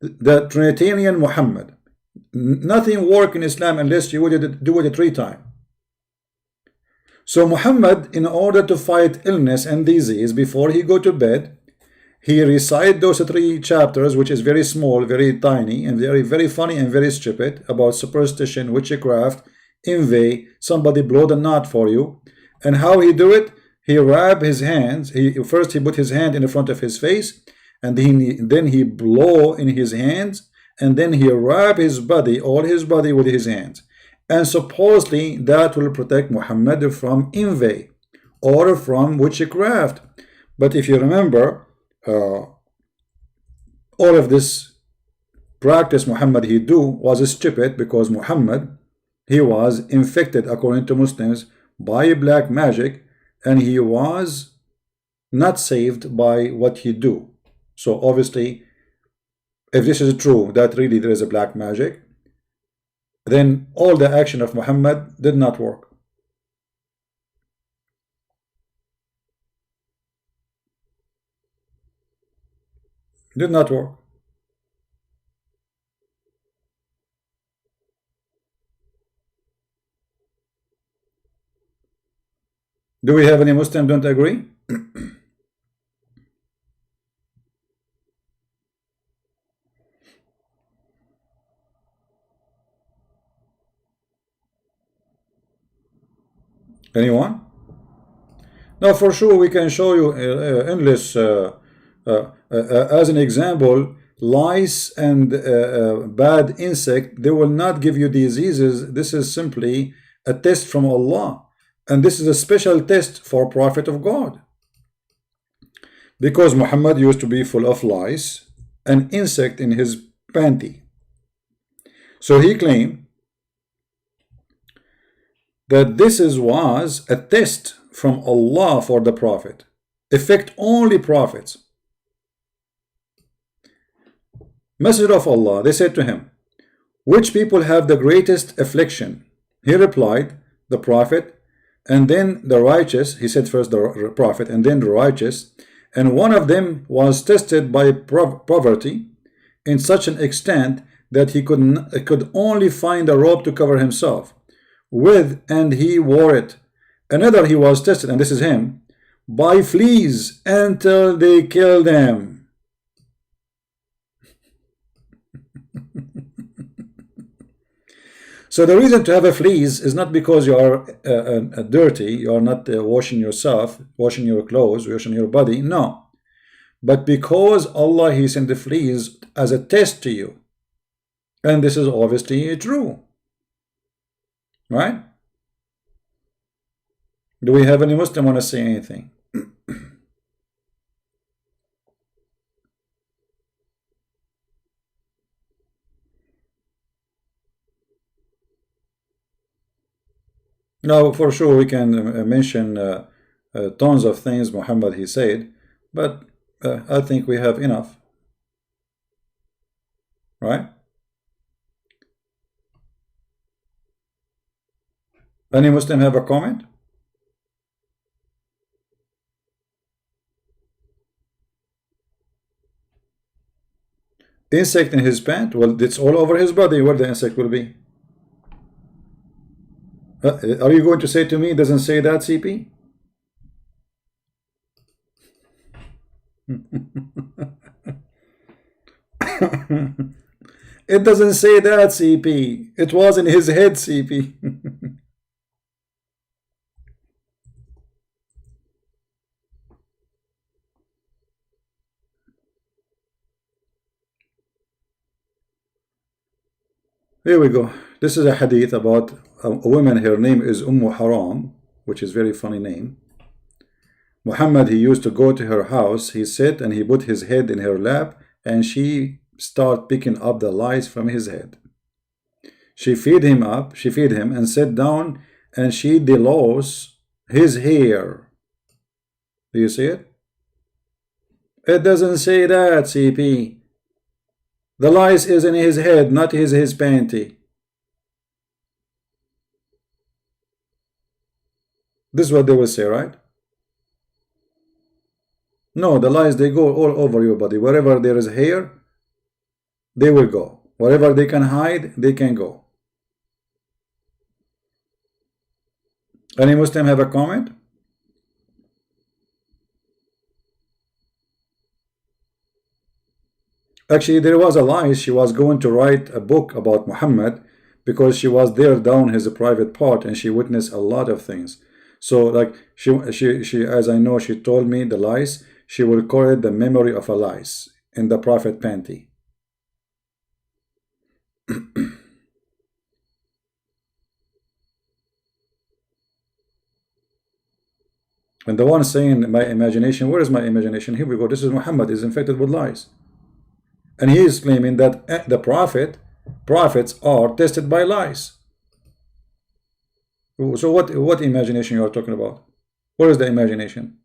The Trinitarian Muhammad. Nothing works in Islam unless you would do it 3 times. So Muhammad, in order to fight illness and disease before he go to bed, he recite those 3 chapters, which is very small, very tiny, and very funny and very stupid, about superstition, witchcraft, envy, somebody blow the knot for you. And how he do it? He rub his hands. First he put his hand in the front of his face, and then he blow in his hands, and then he rub his body, all his body, with his hands. And supposedly that will protect Muhammad from envy or from witchcraft. But if you remember, all of this practice Muhammad he do was stupid, because Muhammad he was infected, according to Muslims, by black magic, and he was not saved by what he do. So obviously, if this is true, that really there is a black magic, then all the action of Muhammad did not work. Did not work. Do we have any Muslim don't agree? Anyone? Now, for sure, we can show you endless, as an example, lice and bad insect. They will not give you diseases. This is simply a test from Allah. And this is a special test for Prophet of God. Because Muhammad used to be full of lice and insect in his panty. So he claimed that this was a test from Allah for the Prophet. Affect only prophets. Messenger of Allah, they said to him, which people have the greatest affliction? He replied, the Prophet, and then the righteous. He said first the Prophet and then the righteous. And one of them was tested by poverty in such an extent that he could only find a robe to cover himself with, and he wore it. Another, he was tested, and this is him, by fleas until they killed him. So the reason to have a fleas is not because you are dirty, you are not washing yourself, washing your clothes, washing your body, no. But because Allah, he sent the fleas as a test to you. And this is obviously true. Right? Do we have any Muslim want to say anything? Now, for sure, we can mention tons of things Muhammad he said, but I think we have enough. Right? Any Muslim have a comment? Insect in his pant? Well, it's all over his body where the insect will be. Are you going to say to me it doesn't say that, CP? It doesn't say that, CP. It was in his head, CP. Here we go. This is a hadith about a woman. Her name is Haram, which is a very funny name. Muhammad, he used to go to her house. He sit and he put his head in her lap, and she start picking up the lice from his head. She feed him and sit down, and she delouse his hair. Do you see it? It doesn't say that, CP. The lice is in his head, not his panty. This is what they will say, right? No, the lice, they go all over your body. Wherever there is hair, they will go. Wherever they can hide, they can go. Any Muslim have a comment? Actually, there was a lie. She was going to write a book about Muhammad because she was there down his private part and she witnessed a lot of things. So, like she, as I know, she told me the lies. She will call it the memory of a lice in the prophet panty. And the one saying my imagination, where is my imagination? Here we go. This is Muhammad is infected with lies. And he is claiming that the prophets are tested by lies. So what imagination you are talking about? Where is the imagination?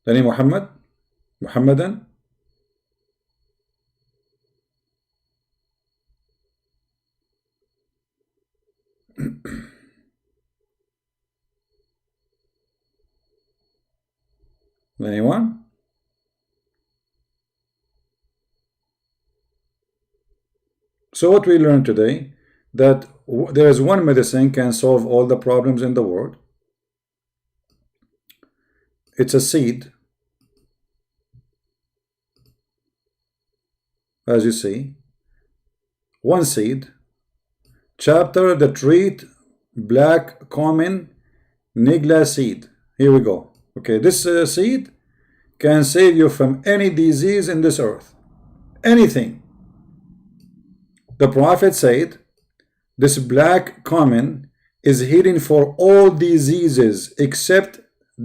Any Muhammadan? Anyone? So what we learned today, that there is one medicine can solve all the problems in the world. It's a seed, as you see, one seed. Chapter the treat black common nigla seed. Here we go. Okay, this seed can save you from any disease in this earth. Anything. The prophet said this black common is healing for all diseases except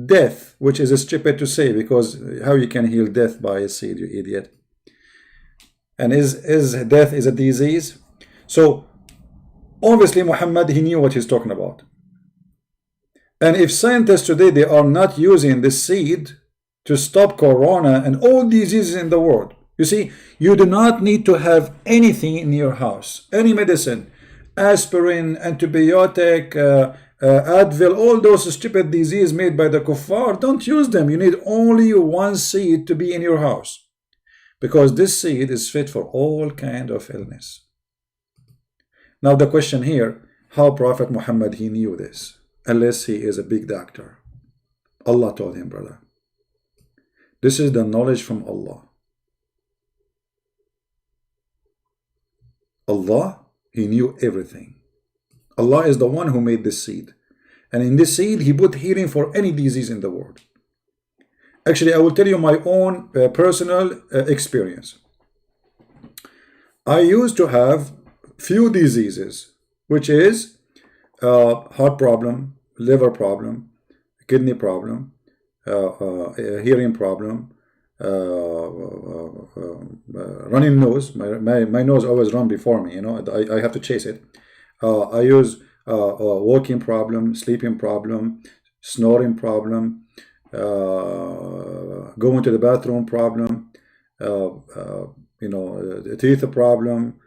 death, which is stupid to say, because how you can heal death by a seed, you idiot. And is death is a disease? So obviously Muhammad, he knew what he's talking about. And if scientists today, they are not using this seed to stop corona and all diseases in the world. You see, you do not need to have anything in your house, any medicine, aspirin, antibiotic, Advil, all those stupid diseases made by the kuffar. Don't use them. You need only one seed to be in your house, because this seed is fit for all kind of illness. Now the question here, how Prophet Muhammad, he knew this? Unless he is a big doctor. Allah told him, brother. This is the knowledge from Allah. Allah, he knew everything. Allah is the one who made this seed. And in this seed, he put healing for any disease in the world. Actually, I will tell you my own personal experience. I used to have few diseases, which is heart problem, liver problem, kidney problem, hearing problem, running nose. My nose always run before me, you know, I have to chase it. I use walking problem, sleeping problem, snoring problem, going to the bathroom problem, teeth problem,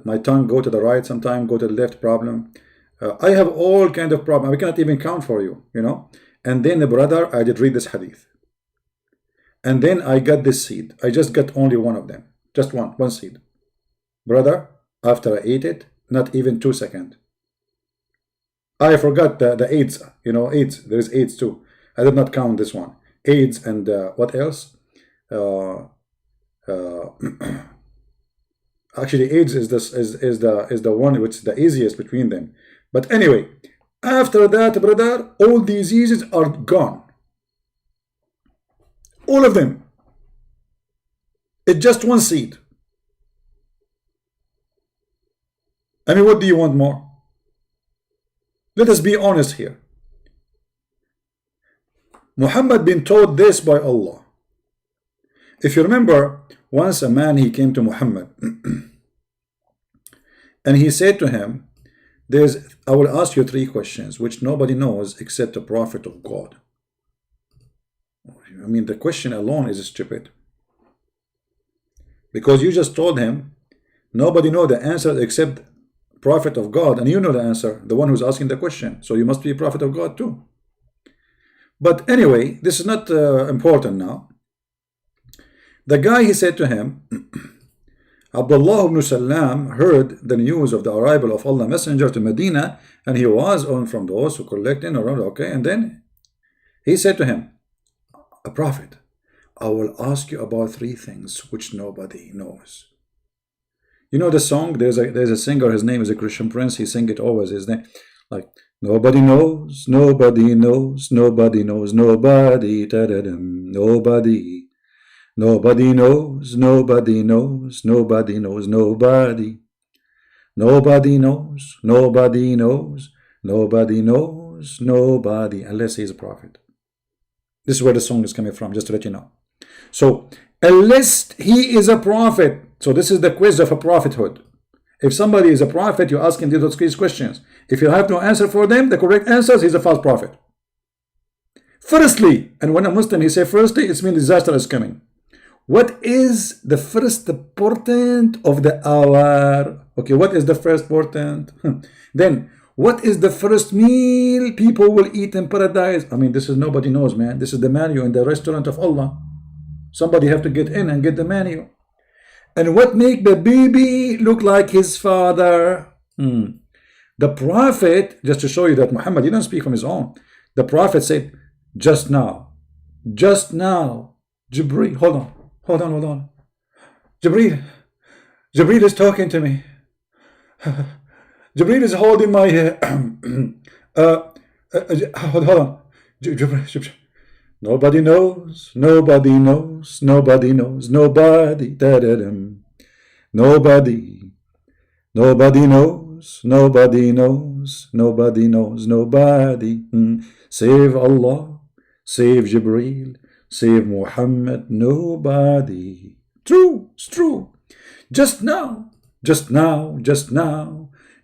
my tongue go to the right sometime, go to the left problem, I have all kind of problem. I cannot even count for you, you know. And then, brother, I did read this hadith. And then I got this seed. I just got only one of them. Just one seed. Brother, after I ate it, not even 2 seconds. I forgot the AIDS, you know, AIDS. There is AIDS too. I did not count this one. AIDS and what else? Actually, AIDS is the one which is the easiest between them. But anyway, after that, brother, all diseases are gone. All of them. It's just one seed. I mean, what do you want more? Let us be honest here. Muhammad been taught this by Allah. If you remember, once a man, he came to Muhammad and he said to him, I will ask you 3 questions which nobody knows except the Prophet of God. I mean, the question alone is stupid. Because you just told him, nobody knows the answer except Prophet of God, and you know the answer, the one who's asking the question. So you must be a Prophet of God too. But anyway, this is not important now. The guy, he said to him, Abdullah ibn Salam heard the news of the arrival of Allah Messenger to Medina, and he was on from those who collected around. Okay, and then he said to him, a prophet, I will ask you about 3 things which nobody knows. You know the song? There's a singer. His name is a Christian Prince. He sing it always. His name, like, nobody knows, nobody knows, nobody knows, nobody, nobody. Nobody knows, nobody knows, nobody knows, nobody. Nobody knows, nobody knows, nobody knows, nobody, unless he's a prophet. This is where the song is coming from, just to let you know. So, unless he is a prophet, so this is the quiz of a prophethood. If somebody is a prophet, you ask him these questions. If you have no answer for them, the correct answer is he's a false prophet. Firstly, and when a Muslim, he say firstly, it means disaster is coming. What is the first portent of the hour? Okay, what is the first portent? Then, what is the first meal people will eat in paradise? I mean, this is nobody knows, man. This is the menu in the restaurant of Allah. Somebody have to get in and get the menu. And what make the baby look like his father? The prophet, just to show you that Muhammad didn't speak from his own. The prophet said, just now, Jibreel, hold on. Jibreel is talking to me. Jibreel is holding my hold on. Jibreel. Nobody knows, nobody knows, nobody knows, nobody. Nobody. Nobody knows, nobody knows, nobody knows, nobody. Save Allah, save Jibreel, save Muhammad, nobody. True, it's true. Just now,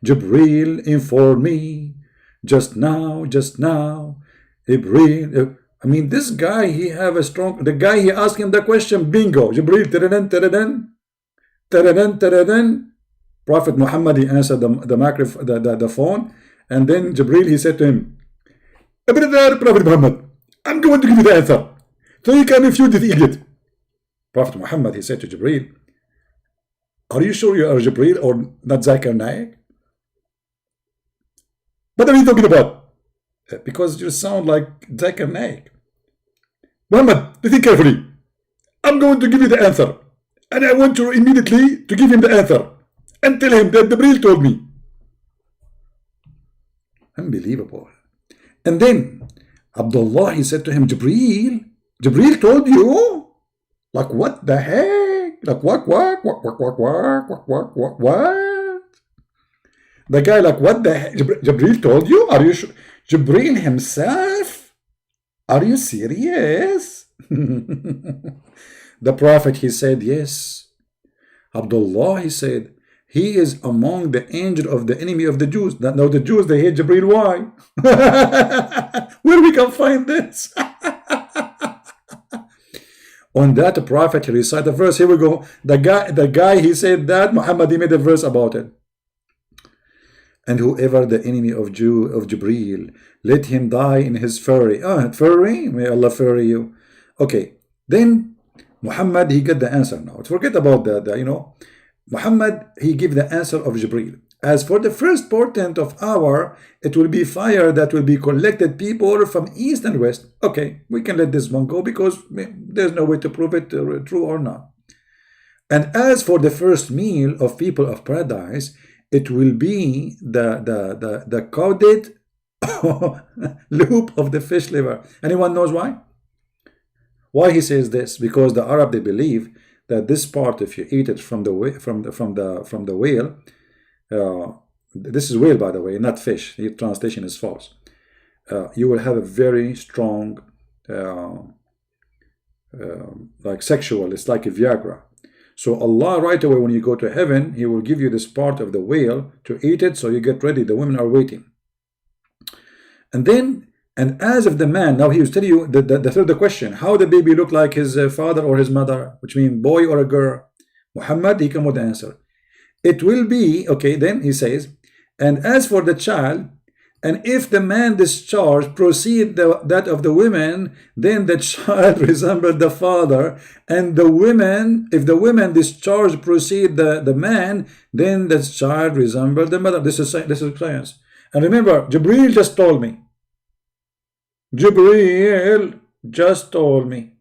Jibreel informed me. Just now, Jibreel. I mean, this guy, he have a strong, the guy, he asked him the question, bingo, Jibreel, Prophet Muhammad, he answered the phone, and then Jibreel, he said to him, Prophet Muhammad, I'm going to give you the answer, so you can refute this idiot. Prophet Muhammad, he said to Jibreel, are you sure you are Jibreel or not Zakir Naik? What are you talking about? Because you sound like Zakir Naik. Muhammad, listen carefully. I'm going to give you the answer. And I want you immediately to give him the answer. And tell him that Jibreel told me. Unbelievable. And then Abdullah, he said to him, Jibreel told you? Like what the heck? Like what? The guy like, what the heck? Jibreel told you? Are you sure? Jibreel himself? Are you serious? The Prophet, he said, yes. Abdullah, he said, he is among the angel of the enemy of the Jews. Now the Jews, they hate Jibreel. Why? Where we can find this? On that, the Prophet, he recited the verse. Here we go. The guy, he said that. Muhammad, he made a verse about it. And whoever the enemy of Jibreel, let him die in his furry. Furry? May Allah furry you. Okay, then Muhammad, he get the answer now. Forget about that, Muhammad, he give the answer of Jibreel. As for the first portent of hour, it will be fire that will be collected people from east and west. Okay, we can let this one go because there's no way to prove it true or not. And as for the first meal of people of paradise, it will be the coated loop of the fish liver. Anyone knows why? Why he says this? Because the Arab, they believe that this part, if you eat it from the whale, this is whale, by the way, not fish. The translation is false. You will have a very strong, like sexual. It's like a Viagra. So Allah, right away when you go to heaven, He will give you this part of the whale to eat it. So you get ready. The women are waiting. And as of the man, now he was telling you the third question: how the baby look like his father or his mother, which means boy or a girl. Muhammad, he come with the answer. It will be, okay, then he says, and as for the child, and if the man discharge proceed that of the women, then the child resembled the father, and the women, if the women discharge proceed the man, then the child resembled the mother. This is science. And remember, Jibreel just told me. Jibreel just told me.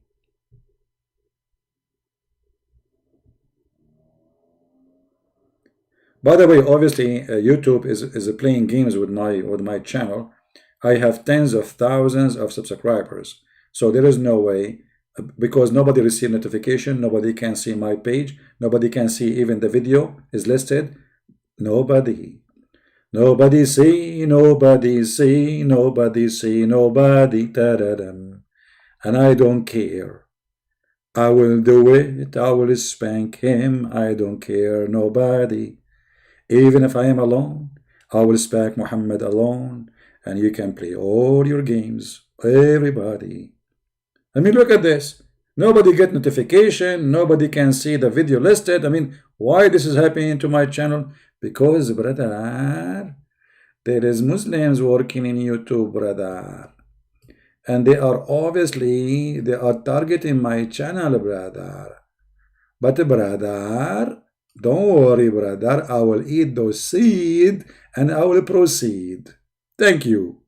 By the way, obviously, YouTube is playing games with my channel. I have tens of thousands of subscribers, so there is no way, because nobody received notification, nobody can see my page, nobody can see even the video is listed. Nobody see, nobody see, nobody see, nobody. Ta-da-dum. And I don't care. I will do it. I will spank him. I don't care. Nobody. Even if I am alone, I will spank Muhammad alone. And you can play all your games. Everybody. I mean, look at this. Nobody get notification. Nobody can see the video listed. I mean, why this is happening to my channel? Because, brother, there is Muslims working in YouTube, brother. And they are targeting my channel, brother. But, brother, don't worry, brother. I will eat those seeds and I will proceed. Thank you.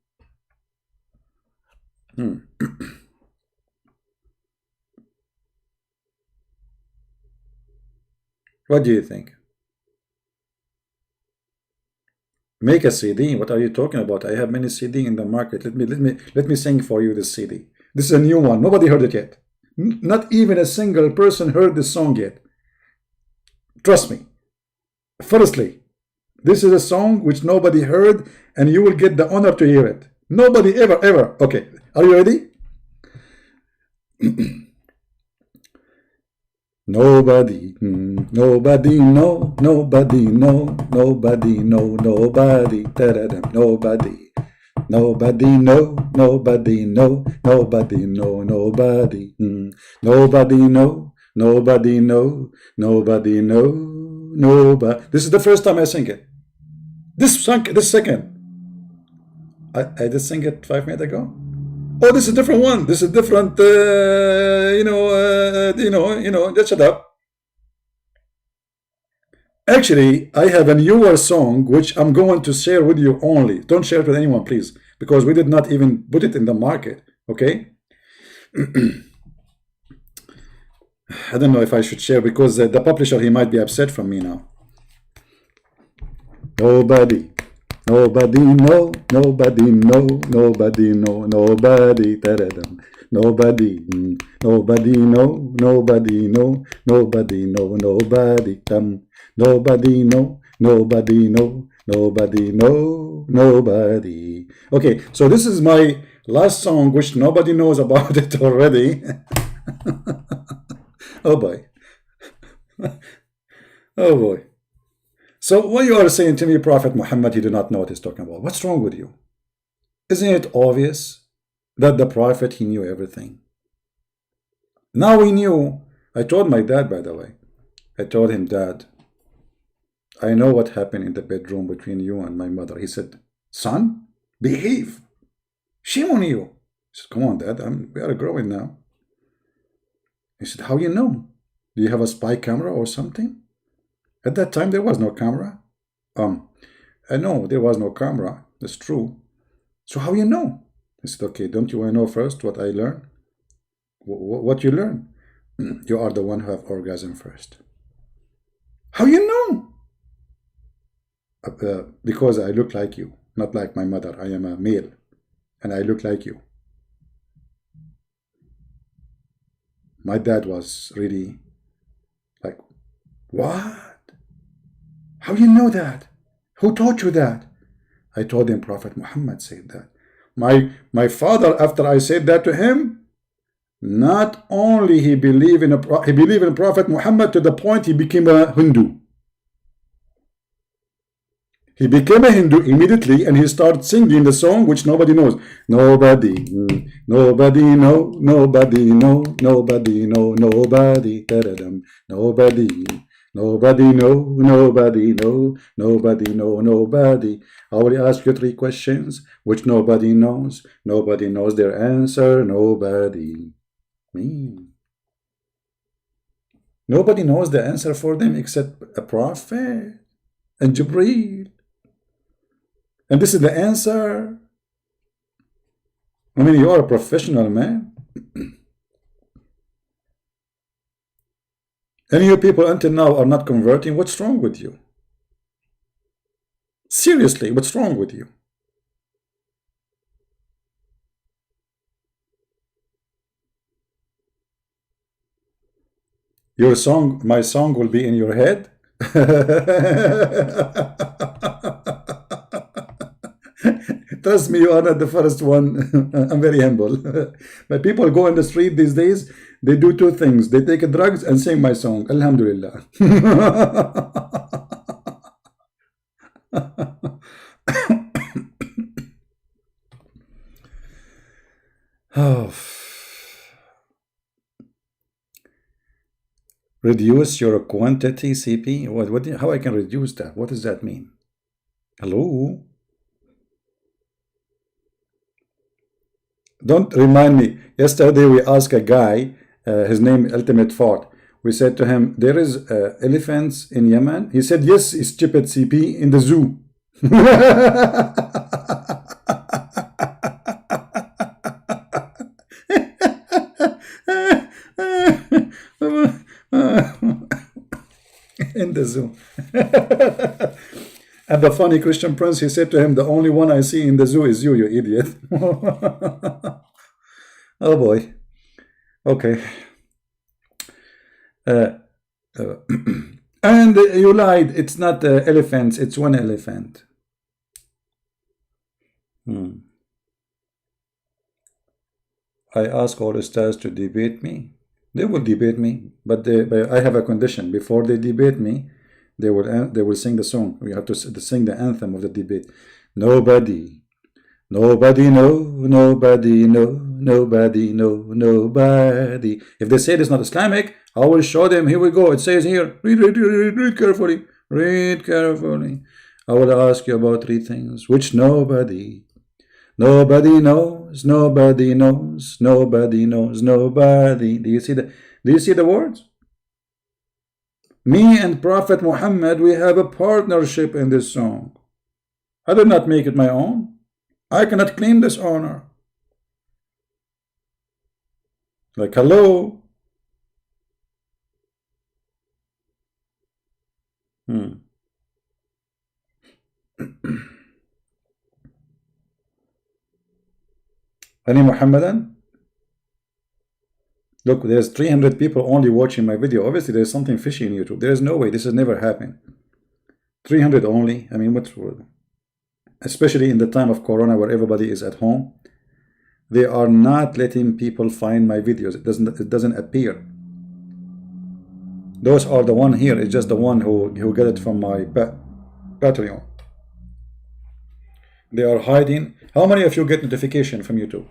What do you think? Make a CD. What are you talking about? I have many CD in the market. Let me sing for you this CD. This is a new one. Nobody heard it yet. Not even a single person heard this song yet. Trust me. Firstly, this is a song which nobody heard, and you will get the honor to hear it. Nobody ever. Okay, are you ready? Nobody know, nobody know, nobody know, nobody, ta-da-da, nobody know, nobody know, nobody know, nobody, nobody know, nobody know, nobody. This is the first time I sing it. This second. I just sang it 5 minutes ago. Oh, this is a different one. This is different. Just shut up. Actually, I have a newer song which I'm going to share with you only. Don't share it with anyone, please, because we did not even put it in the market. Okay. I don't know if I should share because the publisher, he might be upset from me now. Nobody know, nobody know, nobody know, nobody, ta-da-dum. Nobody know, nobody know, nobody know, nobody come. Nobody know, nobody know, nobody know, nobody. Okay, so this is my last song, which nobody knows about it already. Oh boy. Oh boy. So what you are saying to me, Prophet Muhammad, he did not know what he's talking about. What's wrong with you? Isn't it obvious that the Prophet, he knew everything? Now he knew. I told my dad, by the way. I told him, Dad, I know what happened in the bedroom between you and my mother. He said, son, behave. Shame on you. I said, come on, Dad, we are growing now. He said, how you know? Do you have a spy camera or something? At that time, there was no camera. No, there was no camera. That's true. So how you know? I said, okay, don't you want to know first what I learned? What you learn? You are the one who have orgasm first. How you know? Because I look like you, not like my mother. I am a male, and I look like you. My dad was really like, what? How you know that? Who taught you that? I told him Prophet Muhammad said that. My father, after I said that to him, not only he believed in Prophet Muhammad to the point he became a Hindu. He became a Hindu immediately, and he started singing the song which nobody knows. Nobody, nobody know, nobody know, nobody know, nobody, nobody, nobody know, nobody know, nobody know, nobody. I will ask you 3 questions which nobody knows. Nobody knows their answer. Nobody. Me. Nobody knows the answer for them except a prophet and Jibreel. And this is the answer. I mean, you are a professional, man. And you people until now are not converting. What's wrong with you? Seriously, what's wrong with you? Your song, my song will be in your head? Trust me, you are not the first one. I'm very humble. But people go in the street these days, they do 2 things. They take drugs and sing my song. Alhamdulillah. Oh. Reduce your quantity, CP? How I can reduce that? What does that mean? Hello? Don't remind me. Yesterday we asked a guy, his name Ultimate Fort. We said to him, there is elephants in Yemen. He said, yes, stupid CP, in the zoo. In the zoo. And the funny Christian prince, he said to him, the only one I see in the zoo is you, you idiot. Oh boy. Okay. And you lied. It's not elephants. It's one elephant. I ask all stars to debate me. They will debate me, but I have a condition. Before they debate me, they will sing the song. We have to sing the anthem of the debate. Nobody know, nobody know, nobody know, nobody. If they say it's not Islamic, I will show them. Here we go. It says here, read carefully. Read carefully. I will ask you about 3 things, which nobody knows, nobody knows, nobody knows, nobody. Do you see the words? Me and Prophet Muhammad, we have a partnership in this song. I did not make it my own. I cannot claim this honor. Like, hello? Any Muhammadan? Look, there's 300 people only watching my video. Obviously, there's something fishy in YouTube. There's no way. This has never happened. 300 only. I mean, what's wrong? Especially in the time of Corona where everybody is at home. They are not letting people find my videos. It doesn't appear. Those are the one here. It's just the one who get it from my Patreon. They are hiding. How many of you get notification from YouTube?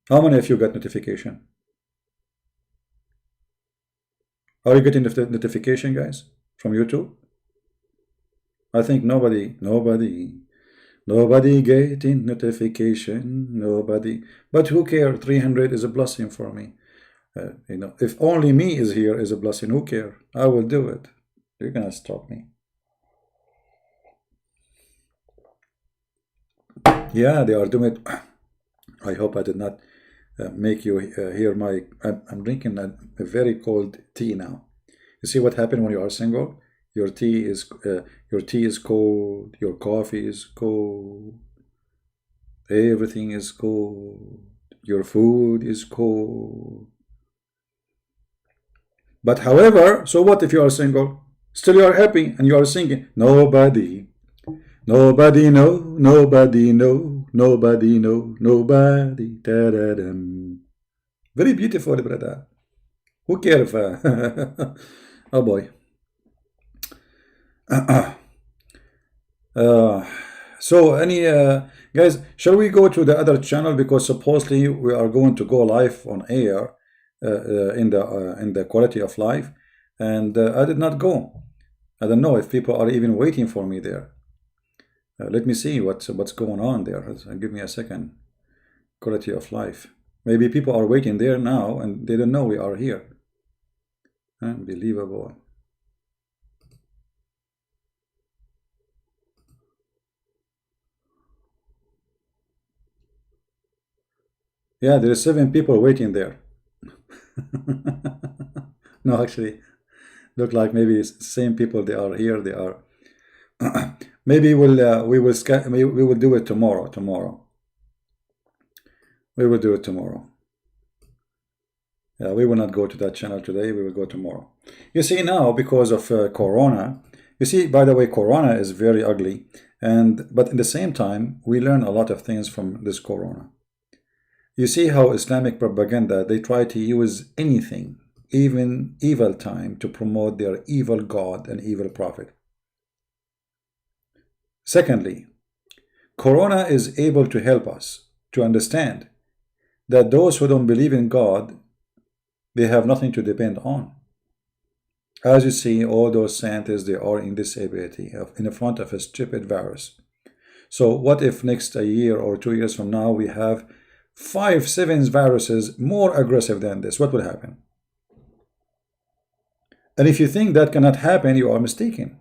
How many of you got notification? Are you getting the notification, guys, from YouTube? I think nobody getting notification, nobody. But who care? 300 is a blessing for me. If only me is here is a blessing, who care? I will do it. You're gonna stop me. Yeah, they are doing it. I hope I did not make you hear my. I'm drinking a very cold tea now. You see what happened when you are single? Your tea is cold. Your coffee is cold. Everything is cold. Your food is cold. But however, so what if you are single? Still you are happy and you are singing. Nobody know, nobody know, nobody know, nobody. Da -da -dum. Very beautiful, brother. Who cares if oh boy. So any guys, shall we go to the other channel, because supposedly we are going to go live on air in the quality of life, and I did not go. I don't know if people are even waiting for me there. Let me see what's going on there. Give me a second. Quality of life. Maybe people are waiting there now and they don't know we are here. Unbelievable. Yeah, there are 7 people waiting there. No, actually, look like maybe it's the same people. They are here. They are. Maybe we will do it tomorrow. We will do it tomorrow. Yeah, we will not go to that channel today. We will go tomorrow. You see, now because of Corona. You see, by the way, Corona is very ugly, but at the same time, we learn a lot of things from this Corona. You see how Islamic propaganda, they try to use anything, even evil time, to promote their evil God and evil prophet. Secondly, Corona is able to help us to understand that those who don't believe in God, they have nothing to depend on. As you see, all those scientists, they are in disability in front of a stupid virus. So what if next a year or 2 years from now we have 5, 7 viruses more aggressive than this? What will happen? And if you think that cannot happen, you are mistaken.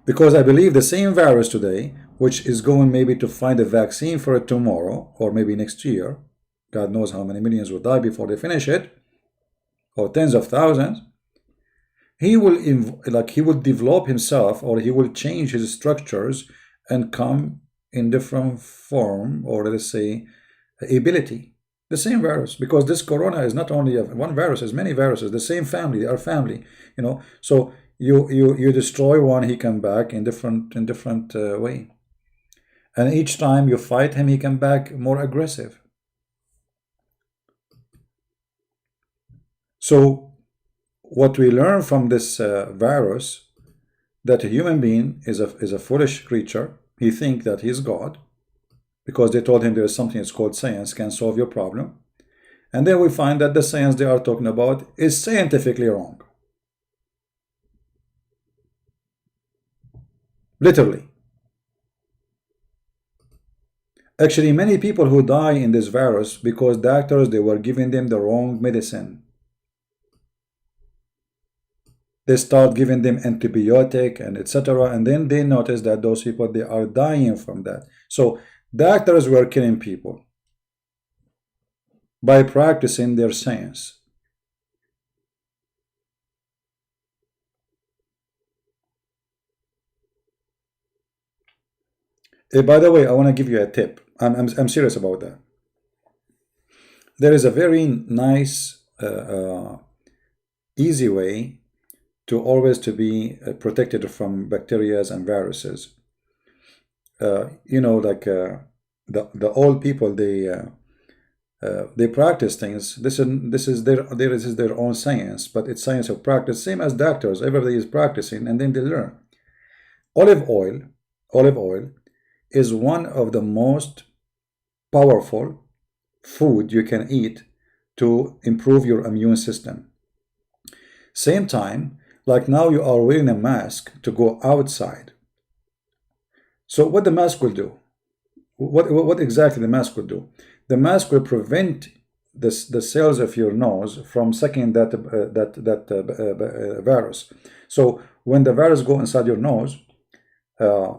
Because I believe the same virus today, which is going maybe to find a vaccine for it tomorrow or maybe next year, God knows how many millions will die before they finish it, or tens of thousands, he will develop himself, or he will change his structures and come in different form, or let's say ability. The same virus, because this Corona is not only one virus, it's many viruses, the same family, they are family, so you destroy one, he come back in different way, and each time you fight him, he come back more aggressive. So what we learn from this virus, that a human being is a foolish creature. He thinks that he's God, because they told him there is something that's called science can solve your problem. And then we find that the science they are talking about is scientifically wrong. Literally. Actually, many people who die in this virus because doctors, they were giving them the wrong medicine. They start giving them antibiotic and etc. And then they notice that those people, they are dying from that. So doctors were killing people by practicing their science. By the way, I want to give you a tip. I'm serious about that. There is a very nice, easy way to always to be protected from bacteria and viruses. The old people, they practice things. This is their own science, but it's science of practice, same as doctors. Everybody is practicing and then they learn. Olive oil is one of the most powerful food you can eat to improve your immune system. Same time, Like now you are wearing a mask to go outside. So what the mask will do? What exactly the mask will do? The mask will prevent the cells of your nose from sucking that virus. So when the virus go inside your nose, uh,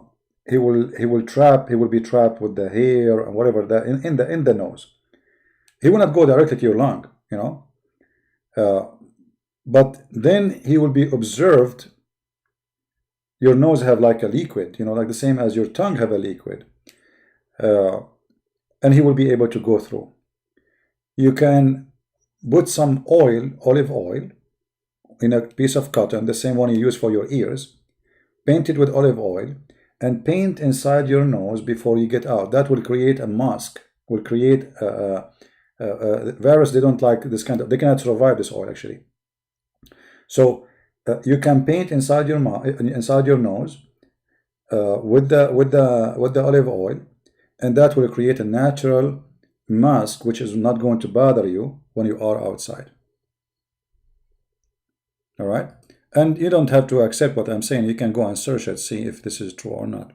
he will be trapped with the hair and whatever that in the nose. He will not go directly to your lung, you know. But then he will be observed. Your nose have like a liquid, you know, like the same as your tongue have a liquid. And he will be able to go through. You can put some oil, olive oil, in a piece of cotton, the same one you use for your ears, paint it with olive oil, and paint inside your nose before you get out. That will create a mask, will create a virus. They don't like this kind of, they cannot survive this oil actually. So you can paint inside your nose with the olive oil, and that will create a natural mask which is not going to bother you when you are outside. All right, and you don't have to accept what I'm saying. You can go and search it, see if this is true or not.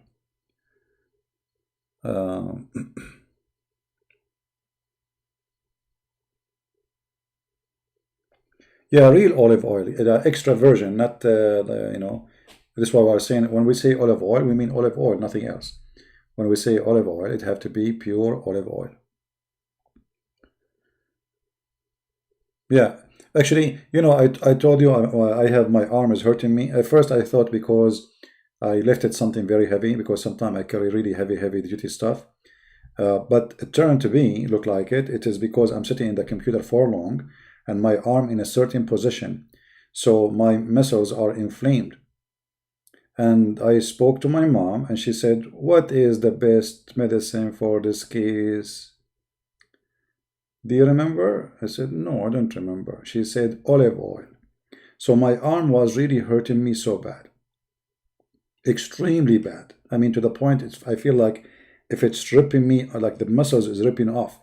Yeah, real olive oil, the extra virgin, not you know. This is what I was saying. When we say olive oil, we mean olive oil, nothing else. When we say olive oil, it have to be pure olive oil. Yeah, actually, you know, I told you I have my arm is hurting me. At first, I thought because I lifted something very heavy, because sometimes I carry really heavy duty stuff. But it turned to be, look like it is because I'm sitting in the computer for long and my arm in a certain position. So my muscles are inflamed. And I spoke to my mom and she said, what is the best medicine for this case? Do you remember? I said, no, I don't remember. She said, olive oil. So my arm was really hurting me so bad. Extremely bad. I mean, to the point, I feel like if it's ripping me, like the muscles is ripping off.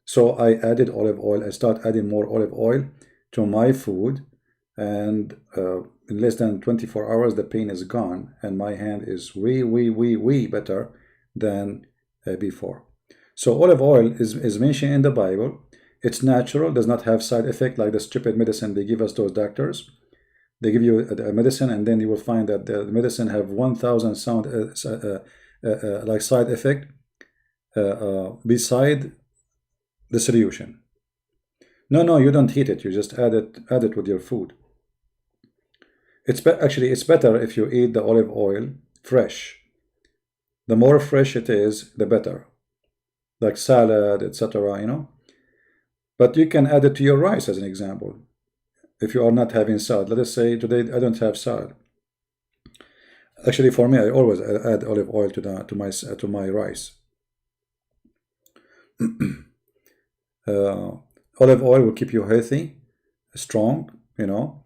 So I added olive oil. I start adding more olive oil to my food. And in less than 24 hours, the pain is gone. And my hand is way better than before. So olive oil is mentioned in the Bible. It's natural, does not have side effect like the stupid medicine they give us, those doctors. They give you a medicine and then you will find that the medicine have 1,000 sound like side effect beside the solution. No, you don't heat it. You just add it with your food. Actually, it's better if you eat the olive oil fresh. The more fresh it is, the better. Like salad, etc., you know. But you can add it to your rice as an example. If you are not having salad, let us say today I don't have salad. Actually, for me, I always add olive oil to my rice. Olive oil will keep you healthy, strong, you know,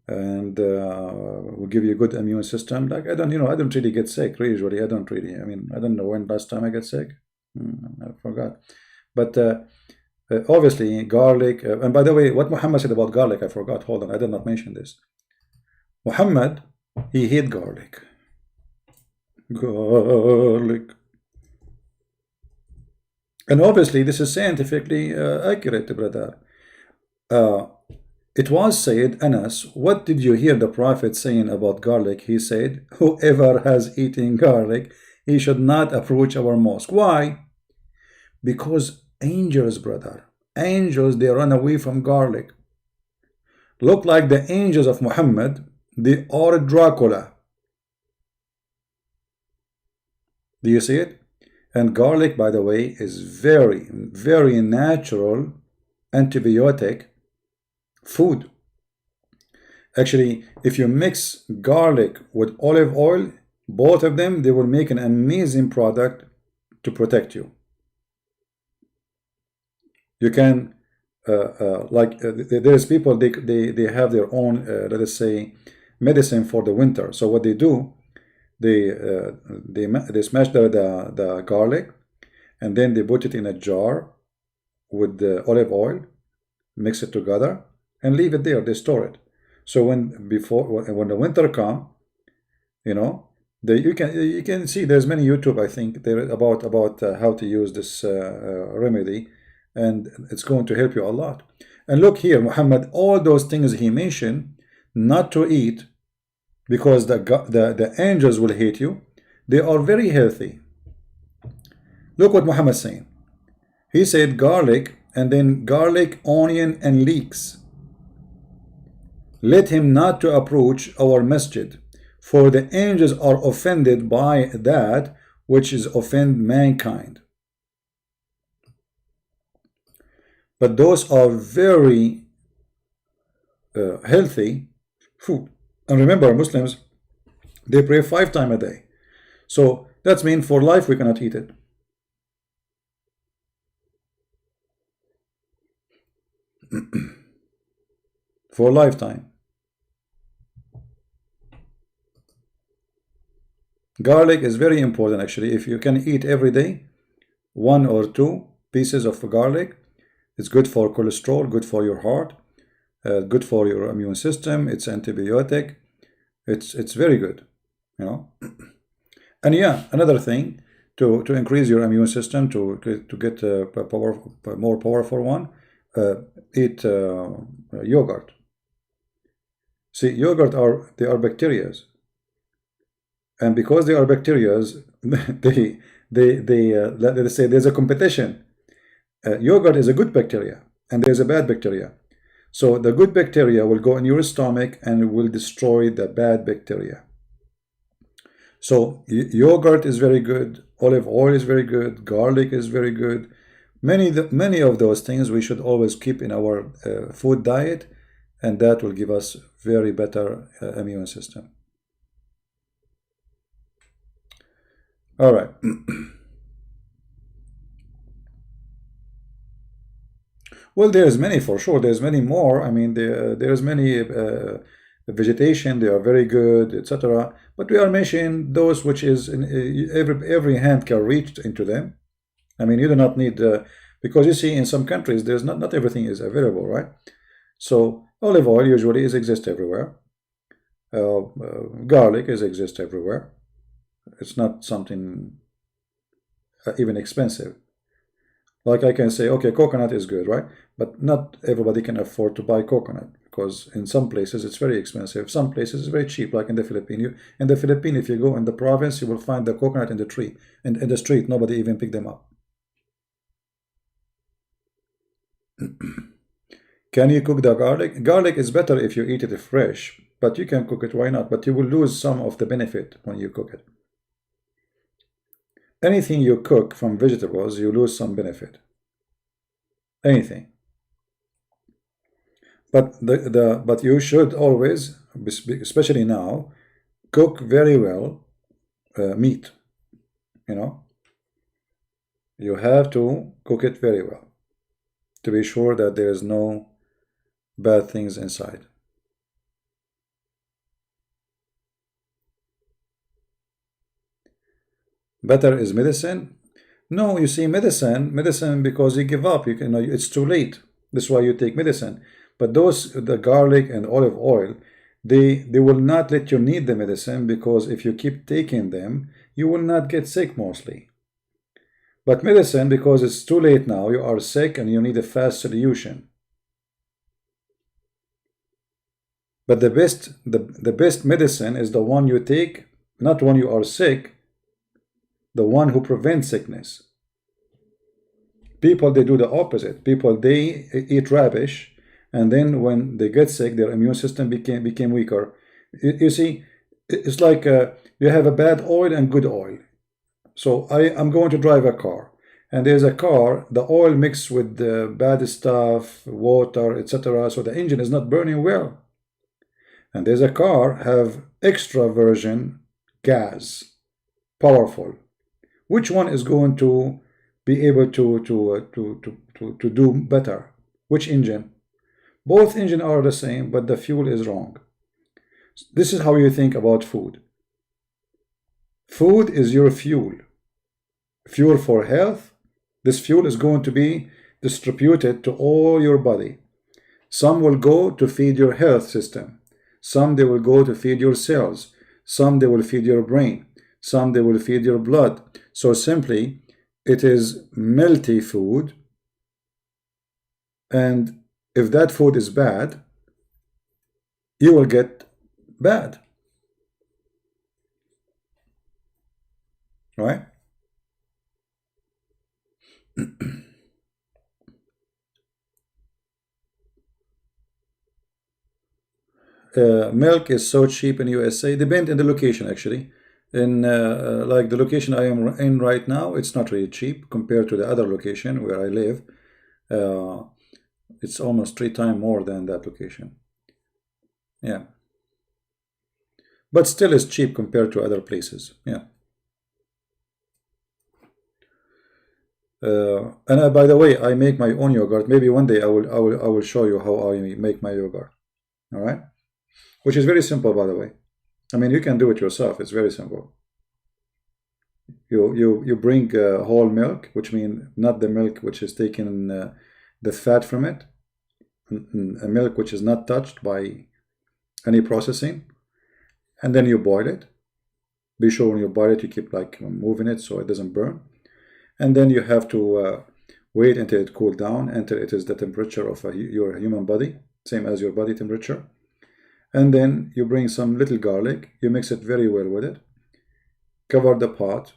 and will give you a good immune system. Like I don't really get sick. Usually, I don't really. I mean, I don't know when last time I got sick. I forgot. But obviously, garlic. And by the way, what Muhammad said about garlic, I forgot. Hold on, I did not mention this. Muhammad, he hate garlic. Garlic. And obviously, this is scientifically accurate, brother. It was said, Anas, what did you hear the Prophet saying about garlic? He said, whoever has eaten garlic, he should not approach our mosque. Why? Because angels, brother, angels, they run away from garlic. Look like the angels of Muhammad, they are Dracula. Do you see it? And garlic, by the way, is very natural antibiotic food. Actually, if you mix garlic with olive oil, both of them, they will make an amazing product to protect you. You can there's people they have their own let us say medicine for the winter. So what they do, they smash the garlic and then they put it in a jar with the olive oil, mix it together and leave it there. They store it. So when the winter come, you know, you can see there's many YouTube, I think, there about how to use this remedy, and it's going to help you a lot. And look here, Muhammad, all those things he mentioned not to eat because the angels will hate you, they are very healthy. Look what Muhammad's saying. He said garlic, and then garlic, onion, and leeks. Let him not to approach our masjid, for the angels are offended by that which is offend mankind. But those are very healthy food. And remember, Muslims, they pray 5 times a day. So that's mean for life we cannot eat it. For a lifetime. Garlic is very important actually. If you can eat every day 1 or 2 pieces of garlic, it's good for cholesterol, good for your heart, good for your immune system. It's antibiotic. It's very good, you know. And yeah, another thing to increase your immune system, to get a more powerful one, eat yogurt. See, yogurt they are bacteria, and because they are bacteria, let's say there's a competition. Yogurt is a good bacteria, and there's a bad bacteria. So the good bacteria will go in your stomach and will destroy the bad bacteria. So yogurt is very good, olive oil is very good, garlic is very good. Many of those things we should always keep in our food diet, and that will give us very better immune system. All right. Well, there's many for sure. There's many more. I mean, there's many vegetation. They are very good, etc. But we are mentioning those which is in, every hand can reach into them. I mean, you do not need because you see in some countries there's not everything is available, right? So olive oil usually exists everywhere. Garlic exists everywhere. It's not something even expensive. Like I can say, okay, coconut is good, right? But not everybody can afford to buy coconut because in some places it's very expensive. Some places it's very cheap, like in the Philippines. In the Philippines, if you go in the province, you will find the coconut in the tree, in the street. Nobody even pick them up. Can you cook the garlic? Garlic is better if you eat it fresh, but you can cook it, why not? But you will lose some of the benefit when you cook it. Anything you cook from vegetables, you lose some benefit. Anything. But but you should always, especially now, cook very well meat. You know, you have to cook it very well to be sure that there is no bad things inside. Better is medicine. No, you see, medicine because you give up. You know, it's too late. That's why you take medicine. But the garlic and olive oil, they will not let you need the medicine because if you keep taking them, you will not get sick mostly. But medicine, because it's too late now, you are sick and you need a fast solution. But the best medicine is the one you take, not when you are sick, the one who prevents sickness. People, they do the opposite. People, they eat rubbish, and then when they get sick, their immune system became weaker. You see, it's like you have a bad oil and good oil. So I'm going to drive a car, and there's a car, the oil mixed with the bad stuff, water, etc. So the engine is not burning well. And there's a car have extra virgin gas, powerful. Which one is going to be able to do better? Which engine? Both engines are the same, but the fuel is wrong. This is how you think about food. Food is your fuel. Fuel for health. This fuel is going to be distributed to all your body. Some will go to feed your health system. Some they will go to feed your cells. Some they will feed your brain. Some they will feed your blood. So simply, it is melty food. And if that food is bad, you will get bad. Right? Milk is so cheap in USA. Depend on the location, actually. In like the location I am in right now, it's not really cheap compared to the other location where I live. It's almost 3 times more than that location. Yeah, but still is cheap compared to other places. Yeah. And by the way, I make my own yogurt. Maybe one day I will show you how I make my yogurt. All right, which is very simple, by the way. I mean, you can do it yourself. It's very simple. You bring whole milk, which means not the milk which is taken the fat from it, a milk which is not touched by any processing, and then you boil it. Be sure when you boil it, you keep like moving it so it doesn't burn. And then you have to wait until it cools down, until it is the temperature of your human body, same as your body temperature. And then you bring some little garlic, you mix it very well with it, cover the pot,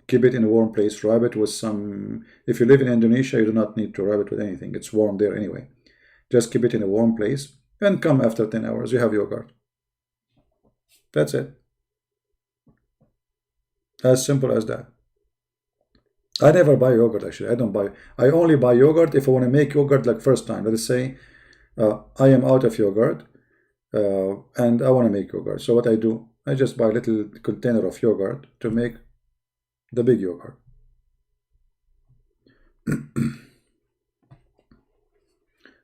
keep it in a warm place, wrap it with some, if you live in Indonesia, you do not need to wrap it with anything, it's warm there anyway. Just keep it in a warm place, and come after 10 hours, you have yogurt. That's it. As simple as that. I never buy yogurt, actually. I only buy yogurt if I want to make yogurt like first time. Let us say I am out of yogurt and I want to make yogurt. So what I do, I just buy a little container of yogurt to make the big yogurt.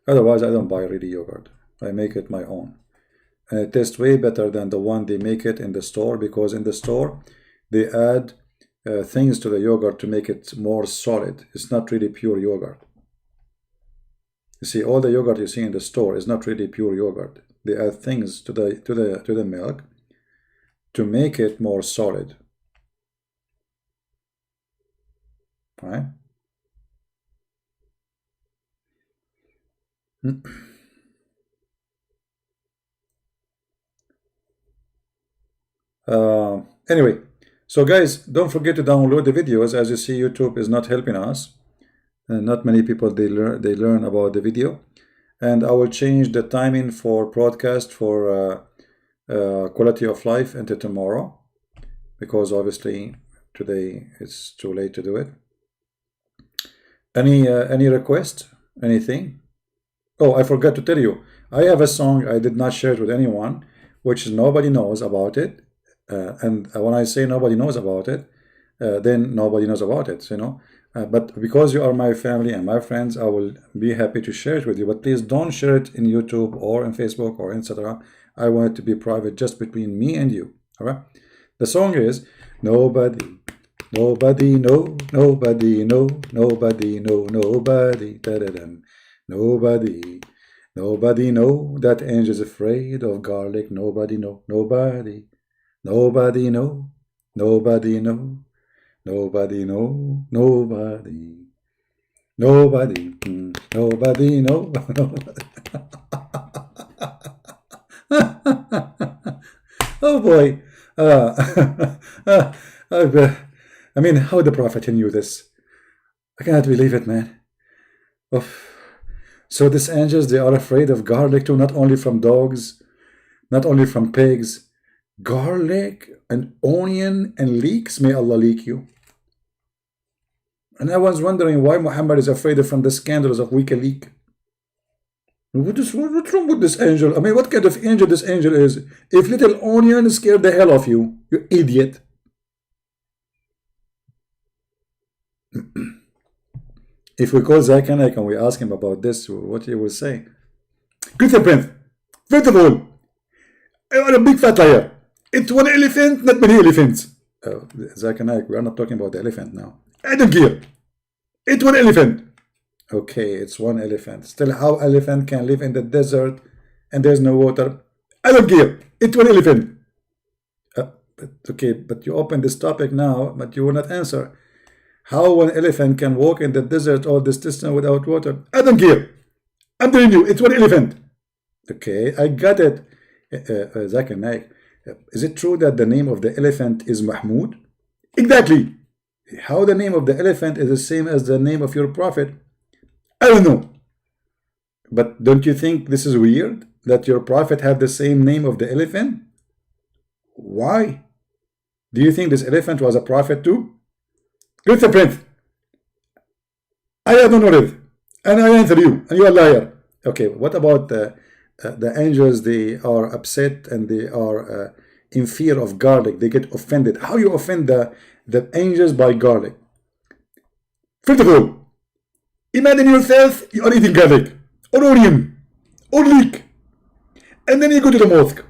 Otherwise, I don't buy really yogurt. I make it my own. And it tastes way better than the one they make it in the store, because in the store, they add things to the yogurt to make it more solid. It's not really pure yogurt. You see, all the yogurt you see in the store is not really pure yogurt. They add things to the milk to make it more solid. Right? Anyway, so guys, don't forget to download the videos. As you see, YouTube is not helping us, and not many people they learn about the video. And I will change the timing for broadcast for quality of life into tomorrow, because obviously today it's too late to do it. Any request? Anything? Oh, I forgot to tell you, I have a song I did not share it with anyone, which nobody knows about it. And when I say nobody knows about it, then nobody knows about it, you know. But because you are my family and my friends, I will be happy to share it with you. But please don't share it in YouTube or in Facebook or etc. I want it to be private, just between me and you. All right. The song is nobody, nobody, no, nobody, no, nobody, no, nobody, da-da-dum. Nobody, nobody know that angel's afraid of garlic. Nobody know, nobody. Nobody know, nobody know, nobody know, nobody, nobody, nobody know, nobody. Oh boy. I mean, how the prophet knew this? I cannot believe it, man. Oh. So these angels, they are afraid of garlic too, not only from dogs, not only from pigs. Garlic and onion and leeks, may Allah leak you. And I was wondering why Muhammad is afraid from the scandals of WikiLeaks. What's wrong with this angel? I mean, what kind of angel this angel is? If little onion scared the hell of you, you idiot. If we call Zakanak and we ask him about this, what he will say? Christian Prince, first of all, you are a big fat liar. It's one elephant, not many elephants. Zakanak, we are not talking about the elephant now. I don't care. It's one elephant. Okay, it's one elephant. Still, how elephant can live in the desert and there's no water? I don't care. It's one elephant. Okay, but you open this topic now, but you will not answer. How an elephant can walk in the desert all this distance without water? I don't care. I'm telling you, it's one elephant. Okay, I got it. Zakir Naik, is it true that the name of the elephant is Mahmoud? Exactly. How the name of the elephant is the same as the name of your prophet? I don't know. But don't you think this is weird that your prophet had the same name of the elephant? Why? Do you think this elephant was a prophet too? Good Prince, I don't know it, and I answer you, and you're a liar. Okay, what about the angels? They are upset and they are in fear of garlic. They get offended. How you offend the angels by garlic? First of all, imagine yourself you are eating garlic or onion or leek, and then you go to the mosque.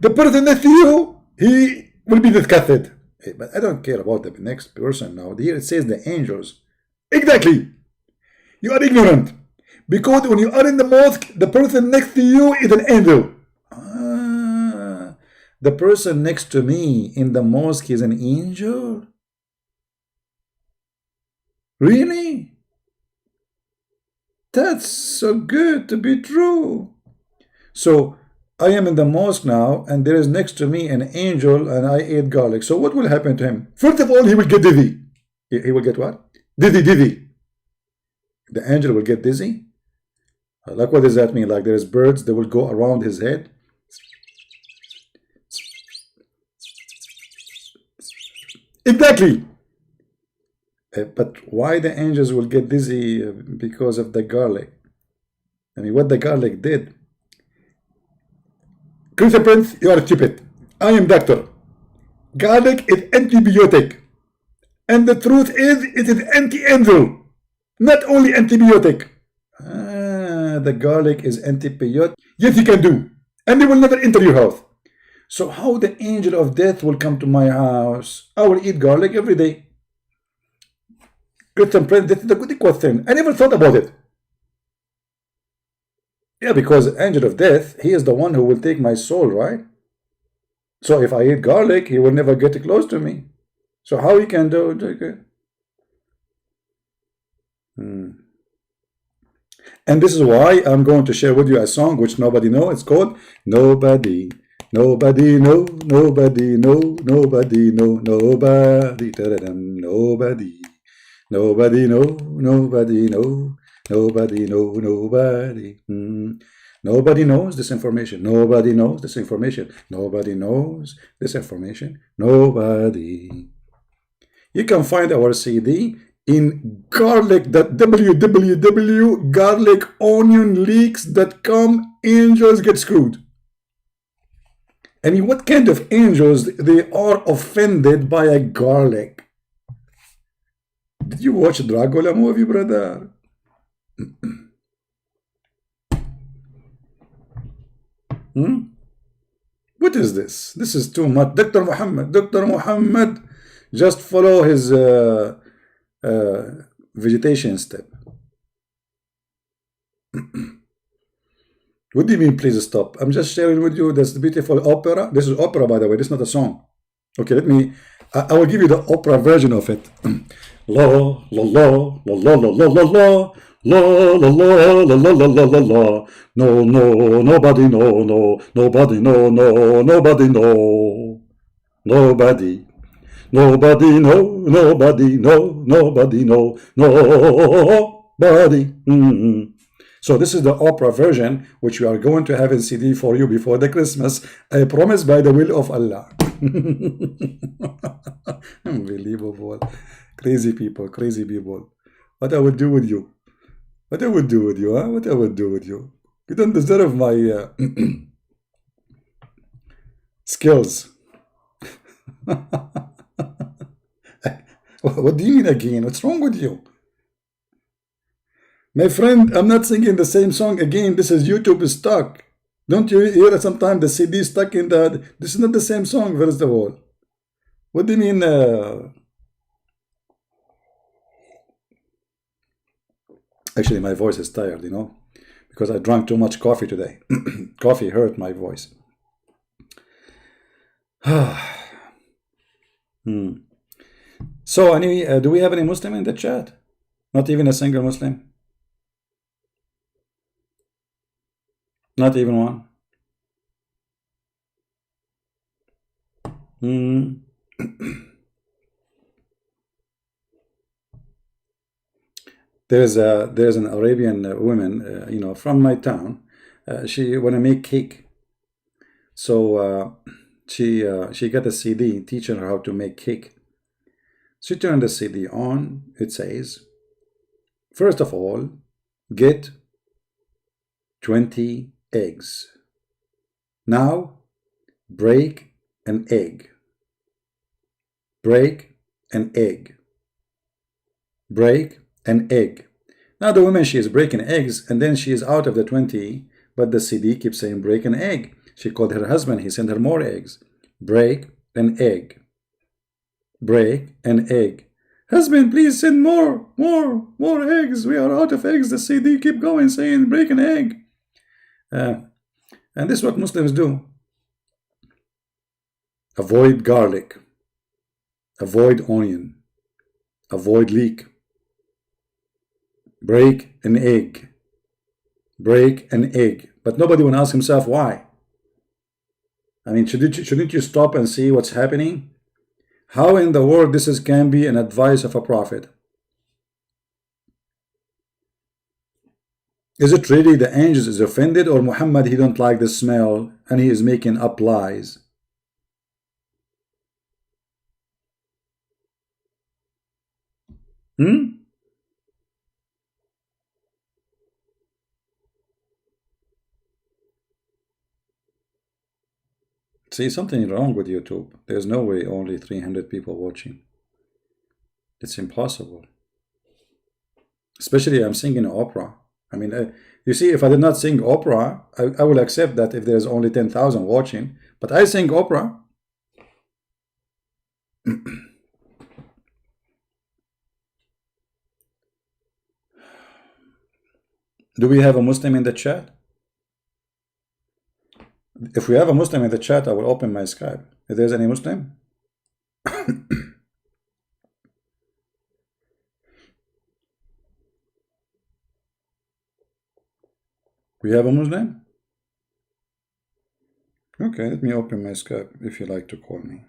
The person next to you, he will be disgusted. But I don't care about the next person now. Here it says the angels. Exactly. You are ignorant. Because when you are in the mosque, the person next to you is an angel. The person next to me in the mosque is an angel? Really? That's so good to be true. So I am in the mosque now, and there is next to me an angel, and I ate garlic. So what will happen to him? First of all, he will get dizzy. He will get what? Dizzy. The angel will get dizzy? Like, what does that mean? Like, there's birds that will go around his head? Exactly. But why the angels will get dizzy because of the garlic? I mean, what the garlic did? Christian Prince, you are stupid. I am doctor. Garlic is antibiotic. And the truth is, it is anti-angel. Not only antibiotic. The garlic is antibiotic. Yes, you can do. And they will never enter your house. So how the angel of death will come to my house? I will eat garlic every day. Christian Prince, this is a good question. I never thought about it. Yeah, because angel of death, he is the one who will take my soul, right? So if I eat garlic, he will never get close to me. So how he can do it? And this is why I'm going to share with you a song which nobody knows. It's called Nobody. Nobody know, nobody know, nobody know, nobody. Nobody. Nobody know, nobody know. Nobody know, nobody. Nobody knows this information. Nobody knows this information. Nobody knows this information. Nobody. You can find our CD in garlic.www.garliconionleaks.com. Angels get screwed. I mean, what kind of angels they are offended by a garlic? Did you watch Dracula movie, brother? What is this? This is too much. Dr. Muhammad, just follow his vegetation step. What do you mean, please stop? I'm just sharing with you this beautiful opera. This is opera, by the way. This is not a song. Okay, I will give you the opera version of it. La la la la la la la la la. La la la la la la la la la. No, nobody no, nobody no, nobody no. Nobody. Nobody no, nobody no, nobody no, nobody. So this is the opera version, which we are going to have in CD for you before the Christmas. I promise, by the will of Allah. Unbelievable. Crazy people, crazy people. What I would do with you? What I would do with you, huh? What I would do with you? You don't deserve my skills. What do you mean again? What's wrong with you? My friend, I'm not singing the same song again. This is YouTube is stuck. Don't you hear sometimes the CD is stuck in the... This is not the same song, first of all. What do you mean? Actually, my voice is tired, you know, because I drank too much coffee today. Coffee hurt my voice. Hmm. So, do we have any Muslim in the chat? Not even a single Muslim? Not even one? Hmm. There's an Arabian woman, from my town. She wanna make cake, so she got a CD teaching her how to make cake. She turned the CD on. It says, first of all, get 20 eggs. Now, break an egg. Break an egg. Break an egg. Now the woman, she is breaking eggs, and then she is out of the 20, but the CD keeps saying break an egg. She called her husband. He sent her more eggs. Break an egg. Break an egg. Husband, please send more eggs. We are out of eggs. The CD keep going saying break an egg. And this is what Muslims do. Avoid garlic. Avoid onion. Avoid leek. Break an egg. Break an egg. But nobody will ask himself why. I mean, shouldn't you stop and see what's happening? How in the world can be an advice of a prophet? Is it really the angels is offended, or Muhammad, he don't like the smell and he is making up lies? See, something wrong with YouTube. There's no way only 300 people watching. It's impossible. Especially I'm singing opera. I mean, you see, if I did not sing opera, I will accept that if there's only 10,000 watching. But I sing opera. Do we have a Muslim in the chat? If we have a Muslim in the chat, I will open my Skype. If there's any Muslim? We have a Muslim? Okay, let me open my Skype if you like to call me.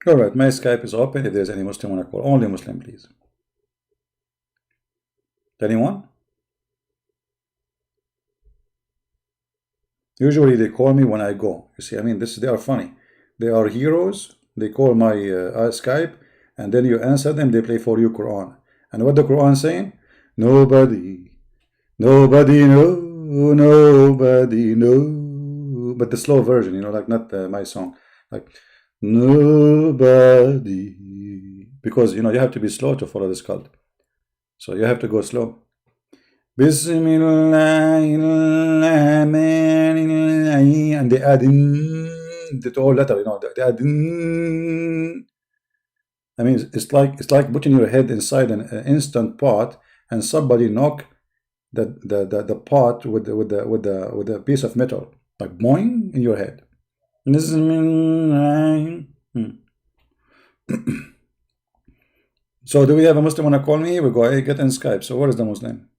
All right, my Skype is open. If there's any Muslim want to call, only Muslim, please. Anyone? Usually they call me when I go. You see, I mean, they are funny. They are heroes. They call my Skype, and then you answer them. They play for you Quran. And what the Quran saying? Nobody know, nobody know. But the slow version, like not my song. Like, nobody. Because, you have to be slow to follow this cult. So you have to go slow. Bismillahirrahmanirrahim. And they add in the whole letter, they add in. I mean, it's like putting your head inside an instant pot and somebody knock the pot with a piece of metal, like boing in your head. So do we have a Muslim want to call me? We go, hey, get in Skype. So where is the Muslim?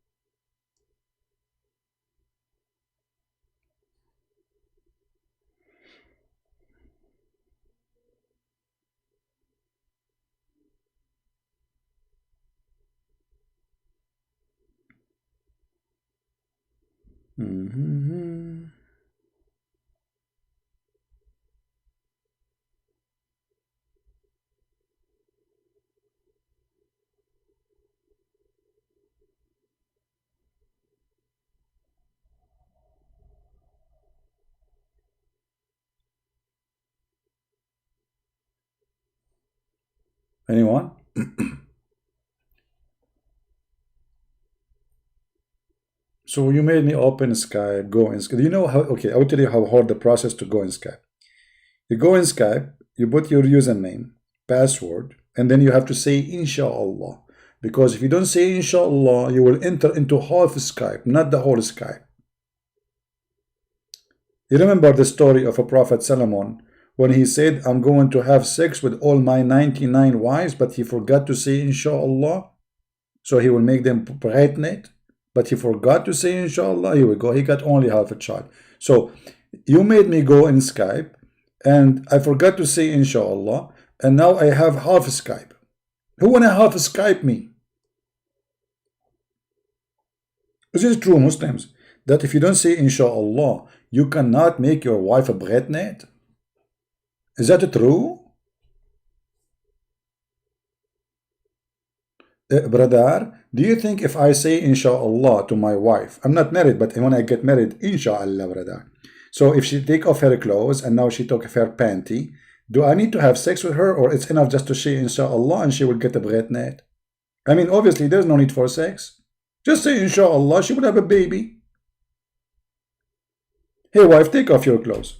Anyone? So you made me open Skype, go in Skype. You know how, okay, I will tell you how hard the process to go in Skype. You go in Skype, you put your username, password, and then you have to say inshallah. Because if you don't say inshallah, you will enter into half Skype, not the whole Skype. You remember the story of a Prophet Solomon when he said, I'm going to have sex with all my 99 wives, but he forgot to say inshallah, so he will make them pregnant. But he forgot to say inshallah. Here we go, he got only half a child. So you made me go in Skype, and I forgot to say inshallah, and now I have half Skype. Who wanna half Skype me? Is it true, Muslims, that if you don't say inshallah, you cannot make your wife a pregnant? Is that true? Brother, do you think if I say inshallah to my wife, I'm not married, but when I get married, inshallah, brother. So if she take off her clothes and now she took off her panty, do I need to have sex with her, or it's enough just to say inshallah and she will get a pregnant? I mean, obviously there's no need for sex. Just say inshallah, she will have a baby. Hey wife, take off your clothes.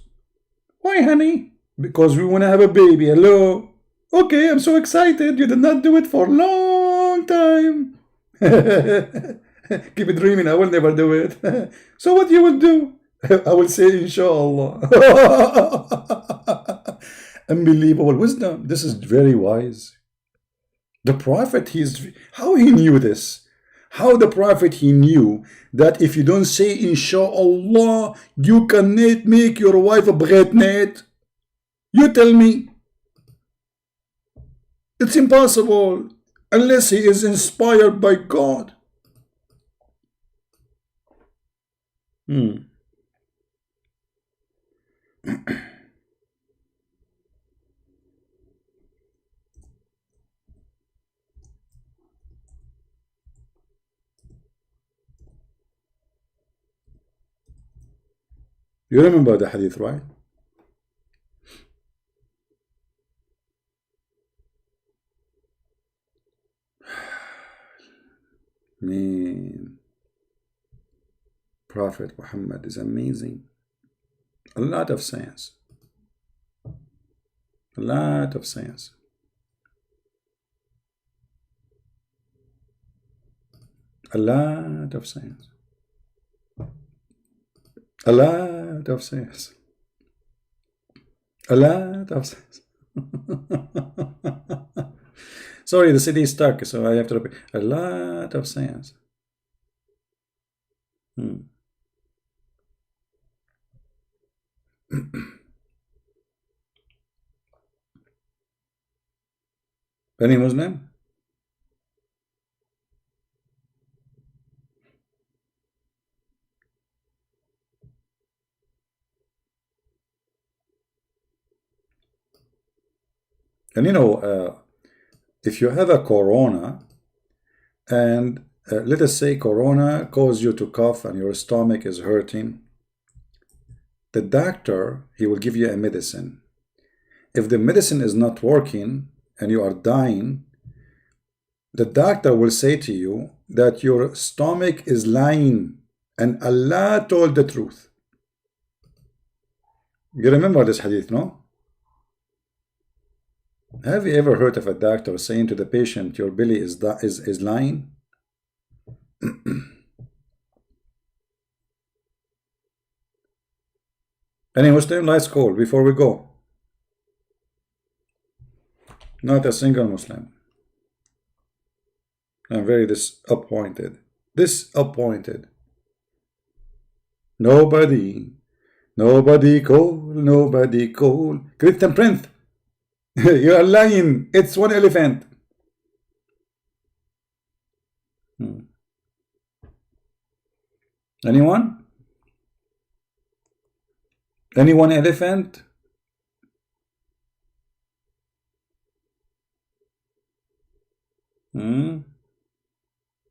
Why, honey? Because we want to have a baby. Hello? Okay, I'm so excited. You did not do it for a long time. Keep it dreaming, I will never do it. So what you will do? I will say inshallah. Unbelievable wisdom. This is very wise. The Prophet, how he knew this? How the Prophet, he knew that if you don't say inshallah, you cannot make your wife a pregnant? You tell me. It's impossible unless he is inspired by God. You remember the hadith, right? Man, Prophet Muhammad is amazing. A lot of science. A lot of science. A lot of science. A lot of science. A lot of science. Sorry, the city is stuck, so I have to repeat. A lot of science. Any Muslim? And you know, if you have a corona, and let us say corona caused you to cough and your stomach is hurting, the doctor, he will give you a medicine. If the medicine is not working and you are dying, the doctor will say to you that your stomach is lying and Allah told the truth. You remember this hadith, no? Have you ever heard of a doctor saying to the patient, your belly is lying? Any Muslim? Let's call before we go. Not a single Muslim. I'm very disappointed. Disappointed. Nobody call. Christian Prince. You are lying. It's one elephant. Anyone? Anyone elephant?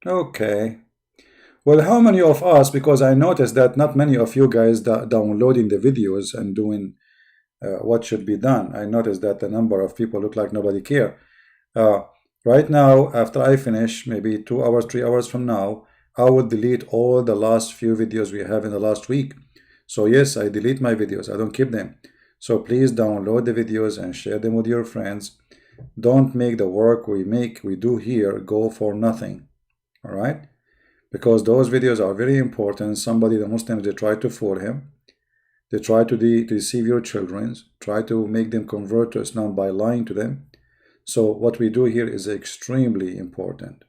Okay. Well, how many of us, because I noticed that not many of you guys downloading the videos and doing what should be done. I noticed that the number of people look like nobody care. Uh, right now, after I finish, maybe 2 hours, 3 hours from now, I will delete all the last few videos we have in the last week. So yes, I delete my videos. I don't keep them. So please download the videos and share them with your friends. Don't make the work we do here go for nothing. All right? Because those videos are very important. Somebody, the Muslims, they try to fool him. They try to deceive your children, try to make them convert to Islam by lying to them. So what we do here is extremely important.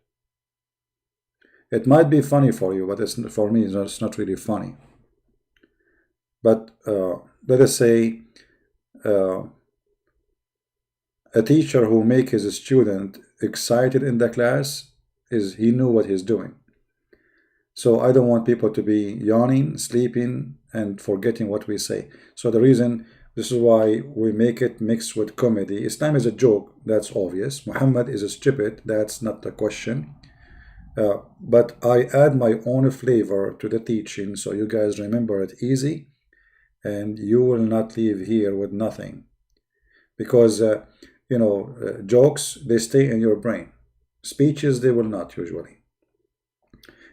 It might be funny for you, but for me, it's not really funny. But let us say a teacher who make his student excited in the class he knew what he's doing. So I don't want people to be yawning, sleeping, and forgetting what we say. So this is why we make it mixed with comedy. Islam is a joke, that's obvious. Muhammad is a stupid, that's not the question. But I add my own flavor to the teaching so you guys remember it easy and you will not leave here with nothing. Because, jokes, they stay in your brain. Speeches, they will not usually.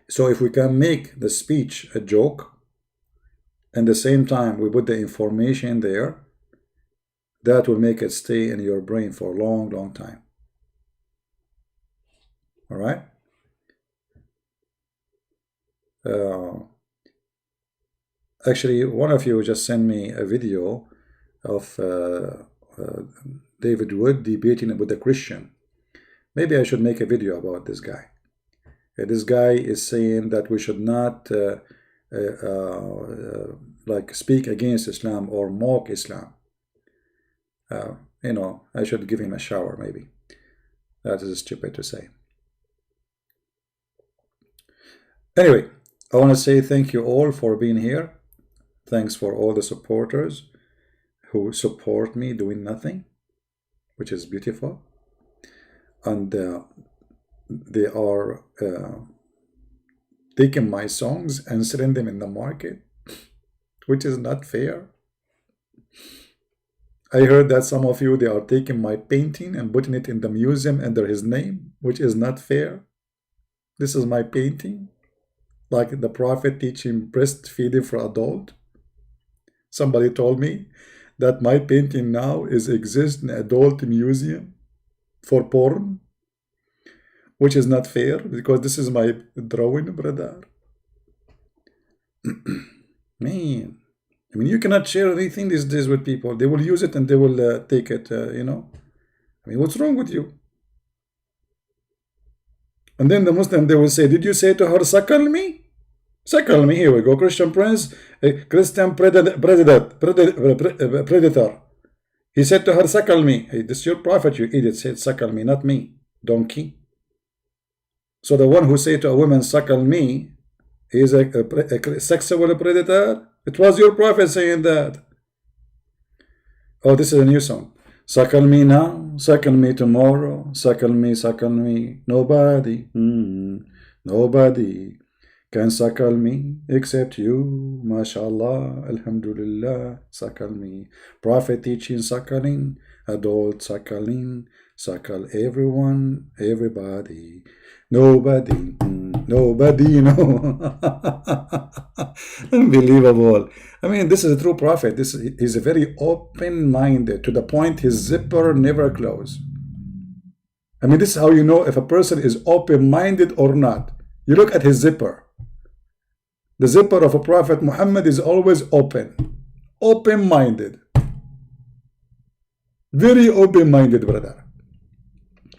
So if we can make the speech a joke, and at the same time we put the information there, that will make it stay in your brain for a long, long time. All right? Actually, one of you just sent me a video of David Wood debating with a Christian. Maybe I should make a video about this guy. This guy is saying that we should not like speak against Islam or mock Islam. I should give him a shower maybe. That is stupid to say. Anyway, I want to say thank you all for being here. Thanks for all the supporters who support me doing nothing, which is beautiful. And they are taking my songs and selling them in the market, which is not fair. I heard that some of you, they are taking my painting and putting it in the museum under his name, which is not fair. This is my painting, like the Prophet teaching breastfeeding for adult. Somebody told me that my painting now exists in an adult museum for porn, which is not fair because this is my drawing, brother. Man, I mean, you cannot share anything these days with people. They will use it and they will take it, I mean, what's wrong with you? And then the Muslim, they will say, did you say to her, suckle me? Suckle me, here we go, Christian prince, Christian predator. He said to her, suckle me. Hey, this is your prophet, you idiot, said suckle me, not me, donkey. So the one who said to a woman, suckle me, he is a sexual predator. It was your prophet saying that. Oh, this is a new song. Suckle me now, suckle me tomorrow, suckle me. Nobody, nobody can suckle me except you. MashaAllah, Alhamdulillah, suckle me. Prophet teaching suckling, adult suckling, suckle everyone, everybody. Nobody, nobody, Unbelievable. I mean, this is a true prophet. He's a very open-minded to the point his zipper never closes. I mean, this is how you know if a person is open-minded or not. You look at his zipper. The zipper of a Prophet Muhammad is always open. Open-minded. Very open-minded, brother.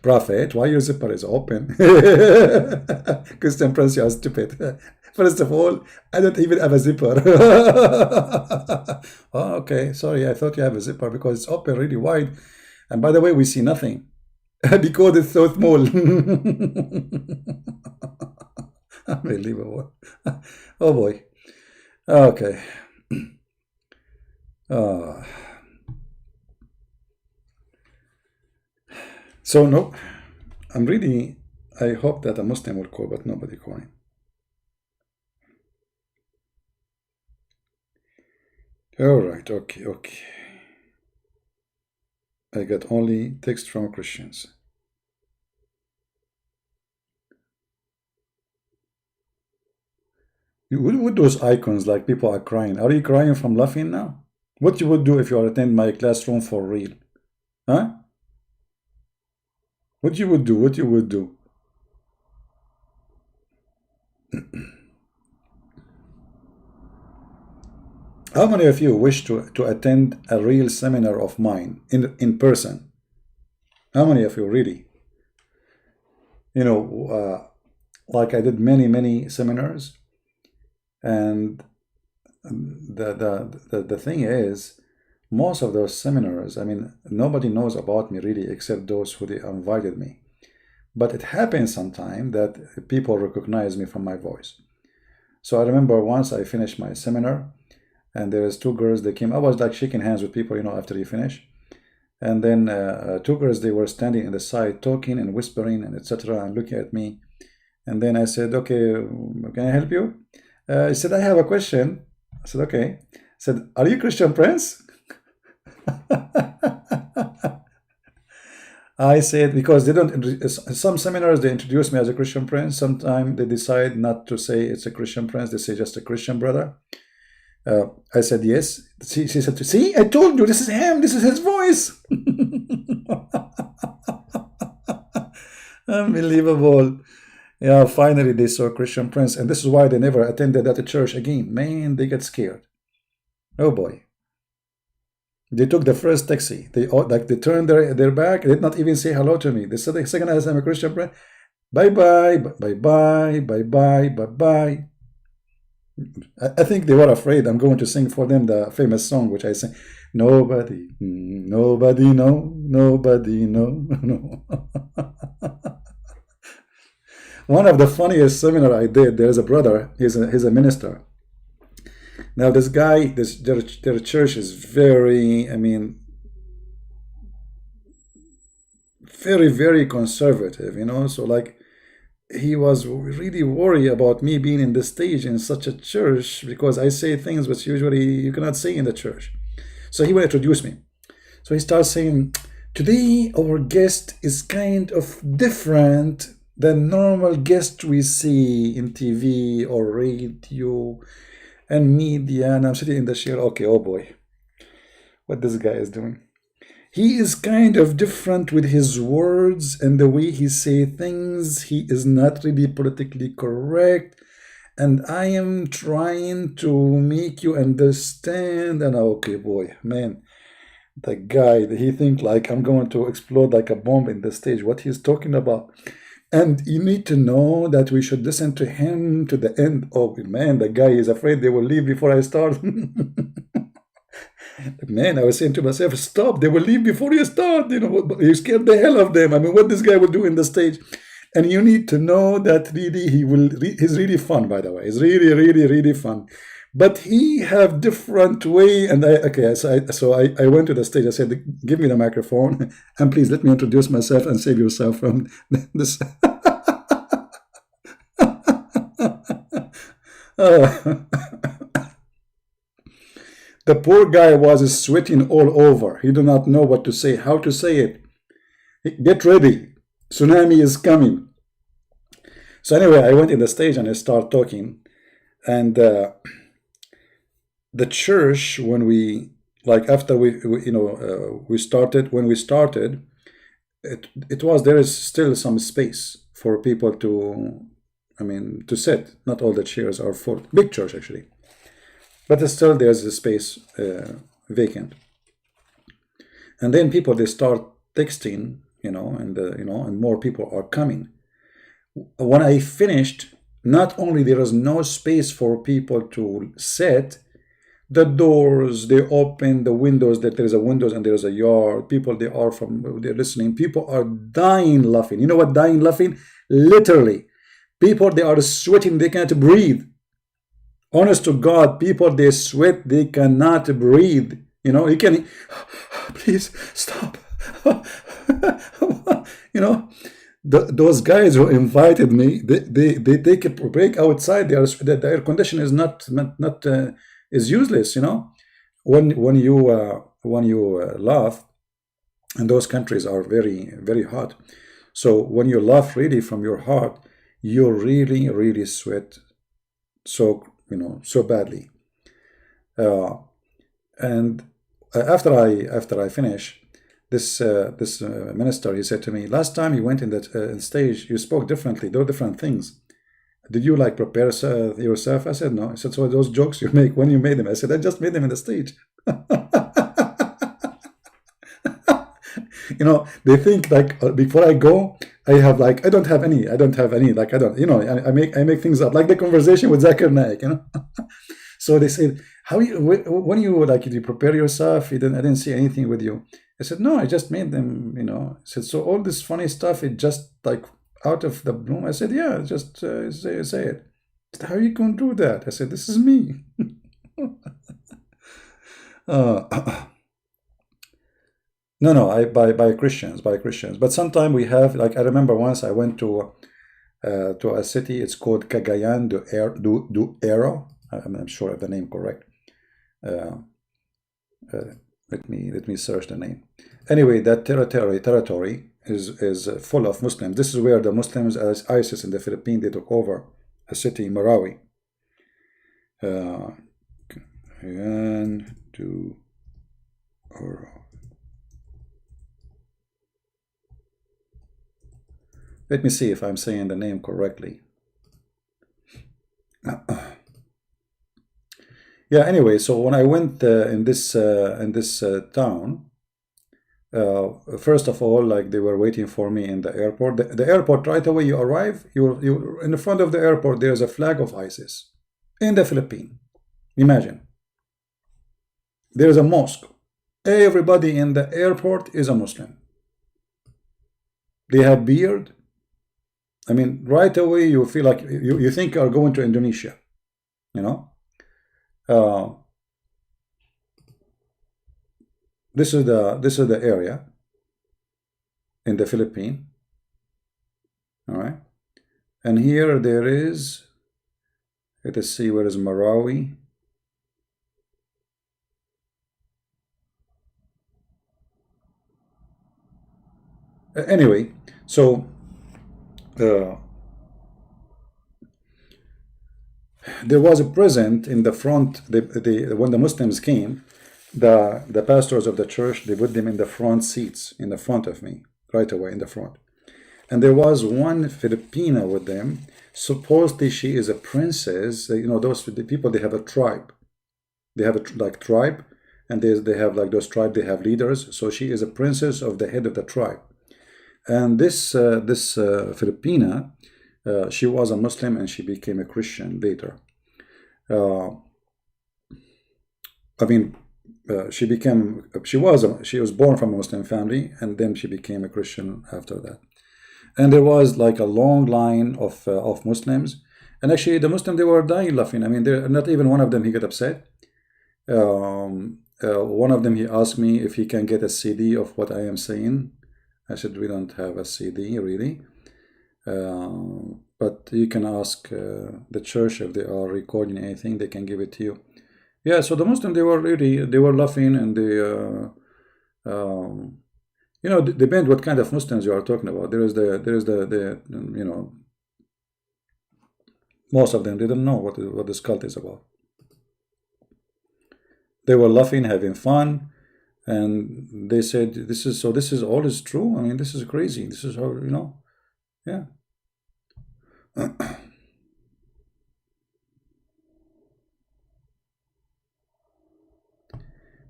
Prophet, why your zipper is open? Christian Prince, you are stupid. First of all, I don't even have a zipper. Oh, okay, sorry, I thought you have a zipper because it's open really wide. And by the way, we see nothing because it's so small. Unbelievable. Oh boy. Okay. So no, I hope that a Muslim will call, but nobody calling. All right, okay. I got only text from Christians. With those icons, like people are crying. Are you crying from laughing now? What you would do if you attend my classroom for real? Huh? What you would do? What you would do? How many of you wish to attend a real seminar of mine in person? How many of you really? You know, like I did many seminars, and the thing is, most of those seminars, I mean, nobody knows about me really except those who they invited me. But it happens sometime that people recognize me from my voice. So I remember once I finished my seminar, and there was two girls. They came. I was like shaking hands with people, after you finish. And then two girls, they were standing in the side talking and whispering and etc. and looking at me. And then I said, "Okay, can I help you?" He said, "I have a question." I said, "Okay." I said, "Are you Christian Prince?" I said, because they don't, some seminars, they introduce me as a Christian Prince. Sometimes they decide not to say it's a Christian Prince. They say just a Christian brother. I said, yes. She said, see, I told you, this is him. This is his voice. Unbelievable. Yeah, finally they saw Christian Prince. And this is why they never attended that church again. Man, they get scared. Oh boy. They took the first taxi. They turned their back. They did not even say hello to me. They said, the second I am a Christian Prince, bye-bye, bye-bye, bye-bye, bye-bye. I think they were afraid I'm going to sing for them the famous song which I sing. Nobody, nobody, no, nobody, no, no. One of the funniest seminar I did, there's a brother, he's a minister. Now this guy, their church is very, I mean, very conservative, so like, he was really worried about me being in the stage in such a church because I say things which usually you cannot say in the church. So he will introduce me. So he starts saying, today our guest is kind of different than normal guests we see in TV or radio and media. And I'm sitting in the chair, okay, oh boy, what this guy is doing. He is kind of different with his words and the way he say things. He is not really politically correct. And I am trying to make you understand. And okay, boy, man, the guy, he think like I'm going to explode like a bomb in the stage. What he's talking about. And you need to know that we should listen to him to the end. Oh, man, the guy is afraid they will leave before I start. Man, I was saying to myself, stop, they will leave before you start. You scared the hell of them. I mean, what this guy will do in the stage. And you need to know that really he's really fun, by the way. He's really fun. But he have different way. And so I went to the stage. I said, give me the microphone and please let me introduce myself and save yourself from this. The poor guy was sweating all over. He did not know what to say, how to say it. Get ready. Tsunami is coming. So anyway, I went in the stage and I started talking. And the church, when we, like after we started, when we started, there is still some space for people to sit. Not all the chairs are full. Big church, actually. But still there's a space vacant. And then people, they start texting, and more people are coming. When I finished, not only there is no space for people to sit, the doors, they open, the windows, that there is a windows and there is a yard. People, they're listening. People are dying laughing. You know what dying laughing? Literally. People, they are sweating, they can't breathe. Honest to God, people, they sweat, they cannot breathe. You can, please stop. Those guys who invited me, they take a break outside. The air condition is not is useless. When you laugh, and those countries are very hot. So when you laugh really from your heart, you really sweat. So so badly. Uh, and after I finish, this minister, he said to me, last time you went in that stage, you spoke differently. There were different things. Did you like prepare yourself? I said no. I said, so those jokes you make, when you made them? I said, I just made them in the stage. They think like before I go, I don't have any, like I don't, I make things up, like the conversation with Zakir Naik. So they said, how you when you like, did you prepare yourself? I didn't see anything with you. I said, no, I just made them. I said, so all this funny stuff, it just like out of the bloom. I said, yeah, just say it. Said, how you gonna do that? I said, this is me. No, by Christians, But sometimes we have, like, I remember once I went to a city. It's called Cagayan do Ero. I'm sure I have the name correct. Uh, uh, let me search the name. Anyway, that territory is full of Muslims. This is where the Muslims, as ISIS in the Philippines, they took over a city in Marawi. Cagayan do Oro. Let me see if I'm saying the name correctly. Yeah, anyway, so when I went in this town, first of all, like, they were waiting for me in the airport. The airport, right away you arrive, you in the front of the airport, there's a flag of ISIS in the Philippines. Imagine. There's a mosque. Everybody in the airport is a Muslim. They have beard. I mean, right away you feel like you think you're going to Indonesia, This is the area in the Philippines. All right, and here there is. Let us see, where is Marawi? Anyway, so. There was a present in the front. When the Muslims came, the pastors of the church, they put them in the front seats, in the front of me, right away in the front. And there was one Filipina with them. Supposedly she is a princess. Those the people, they have a tribe. They have a tribe, and they have like those tribe. They have leaders. So she is a princess of the head of the tribe. And this Filipina, she was a Muslim and she became a Christian later. She was born from a Muslim family, and then she became a Christian after that. And there was like a long line of Muslims, and actually the Muslims, they were dying laughing. I mean, not even one of them he got upset. One of them, he asked me if he can get a CD of what I am saying. I said, we don't have a CD really, but you can ask the church if they are recording anything. They can give it to you. Yeah, so the Muslims, they were laughing, and depend what kind of Muslims you are talking about. There is the most of them, they don't know what this cult is about. They were laughing, having fun. And they said, this is all is true. I mean, this is crazy. This is how, yeah.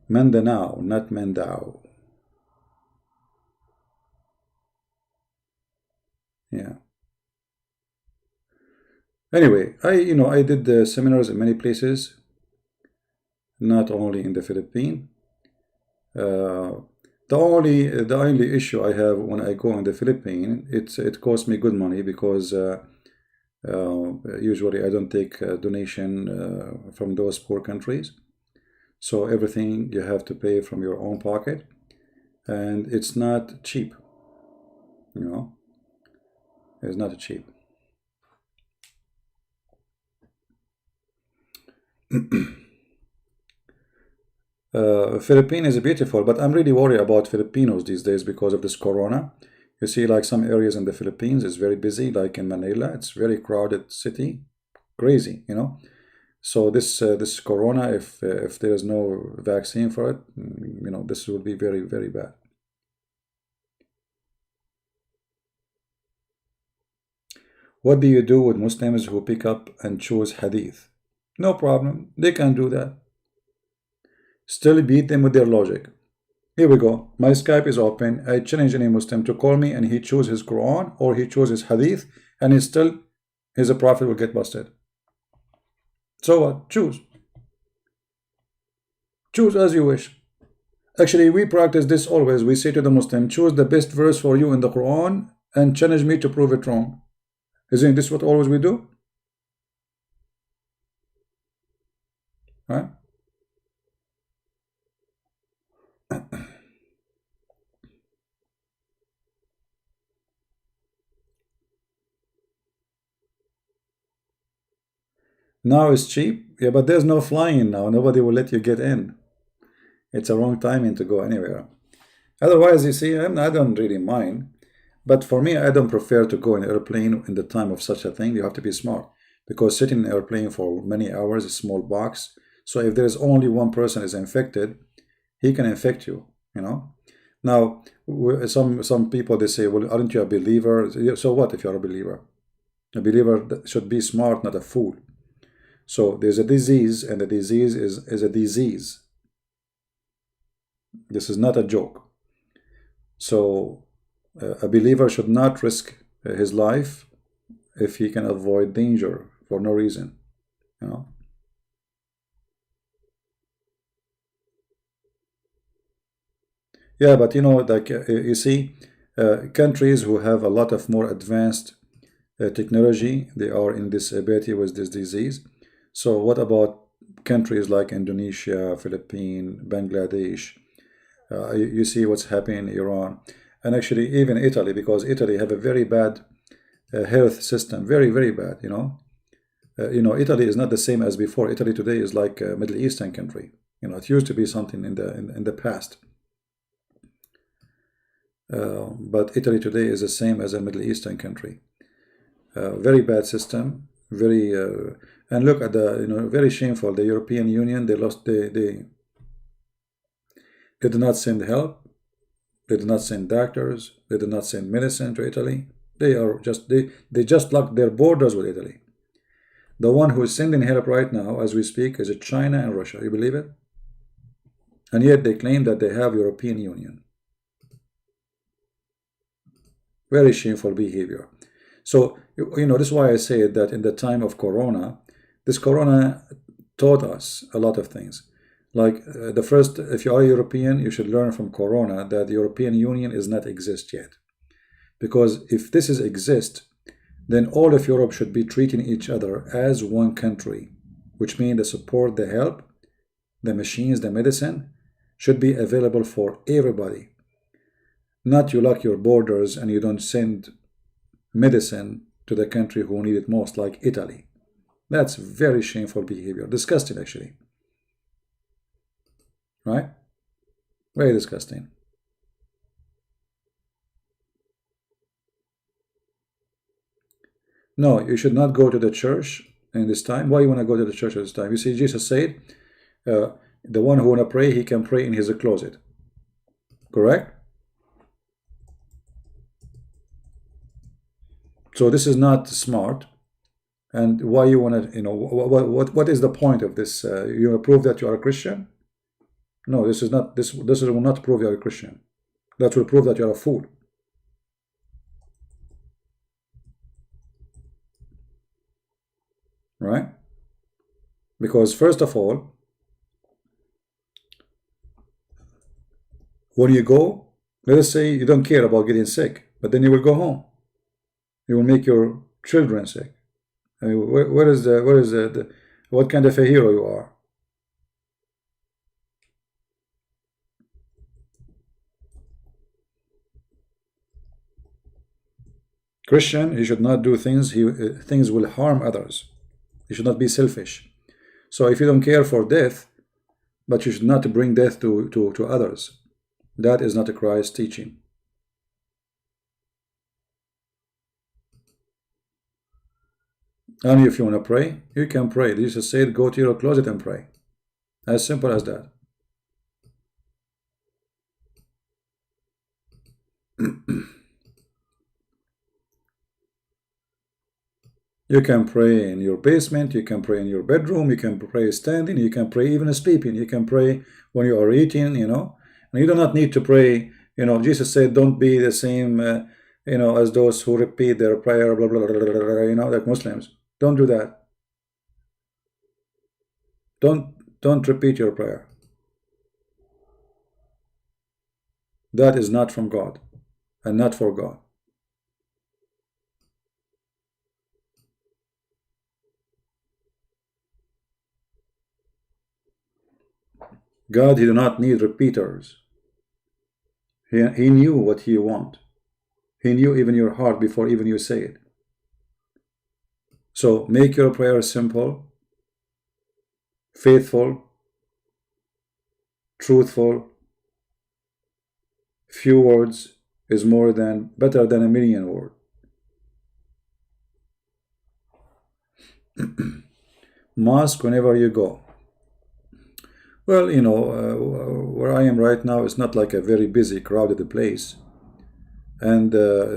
Mindanao, not Mendao. Yeah. Anyway, I did seminars in many places, not only in the Philippines. The only issue I have when I go in the Philippines, it costs me good money, because usually I don't take a donation from those poor countries. So everything you have to pay from your own pocket, and it's not cheap. It's not cheap. Philippines is beautiful, but I'm really worried about Filipinos these days because of this corona. You see, like, some areas in the Philippines is very busy, like in Manila. It's very crowded city, crazy, So this corona, if there is no vaccine for it, this will be very, very bad. What do you do with Muslims who pick up and choose hadith? No problem, they can do that. Still beat them with their logic. Here we go. My Skype is open. I challenge any Muslim to call me and he choose his Quran or he chooses hadith, and he still, he's a prophet, will get busted. So what? Choose. Choose as you wish. Actually, we practice this always. We say to the Muslim, choose the best verse for you in the Quran and challenge me to prove it wrong. Isn't this what always we do? Right? Now it's cheap. Yeah, but there's no flying now. Nobody will let you get in. It's a wrong timing to go anywhere. Otherwise, you see, I don't really mind. But for me, I don't prefer to go in an airplane in the time of such a thing. You have to be smart. Because sitting in an airplane for many hours, a small box. So if there's only one person is infected, he can infect you, Now, some people, they say, well, aren't you a believer? So what if you're a believer? A believer should be smart, not a fool. So there's a disease, and the disease is a disease. This is not a joke. So a believer should not risk his life if he can avoid danger for no reason, Yeah, but like you see, countries who have a lot of more advanced technology, they are in this ability with this disease. So what about countries like Indonesia, Philippines, Bangladesh? You see what's happening in Iran, and actually even Italy, because Italy have a very bad health system, very, very bad. Italy is not the same as before. Italy today is like a Middle Eastern country. It used to be something in the past. But Italy today is the same as a Middle Eastern country. Very bad system, very and look at the very shameful. The European Union, they did not send help, they did not send doctors, they did not send medicine to Italy. They just locked their borders with Italy. The one who is sending help right now as we speak is China and Russia. You believe it? And yet they claim that they have European Union. Very shameful behavior. So, this is why I say that in the time of Corona, this Corona taught us a lot of things. Like the first, if you are a European, you should learn from Corona that the European Union is not exist yet. Because if this is exist, then all of Europe should be treating each other as one country, which means the support, the help, the machines, the medicine should be available for everybody. Not you lock your borders and you don't send medicine to the country who need it most, like Italy. That's very shameful behavior. Disgusting, actually. Right? Very disgusting. No, you should not go to the church in this time. Why you want to go to the church at this time? You see, Jesus said, the one who want to pray, he can pray in his closet. Correct? So this is not smart. And why you want to, what is the point of this? You want to prove that you are a Christian? No, this is not, this will not prove you are a Christian. That will prove that you are a fool. Right? Because first of all, when you go, let us say you don't care about getting sick, but then you will go home. You will make your children sick. I mean, what kind of a hero you are? Christian, he should not do things. Things will harm others. You should not be selfish. So if you don't care for death, but you should not bring death to others, that is not a Christ teaching. And if you want to pray, you can pray. Jesus said, go to your closet and pray. As simple as that. You can pray in your basement, you can pray in your bedroom, you can pray standing, you can pray even sleeping, you can pray when you are eating, you know. And you do not need to pray, you know, Jesus said, don't be the same, you know, as those who repeat their prayer, blah, blah, blah, blah, blah, you know, like Muslims. Don't do that. Don't repeat your prayer. That is not from God and not for God. God, he do not need repeaters. He knew what he want. He knew even your heart before even you say it. So make your prayer simple, faithful, truthful. Few words is better than a million words. Mosque whenever you go. Well, you know, where I am right now is not like a very busy, crowded place. And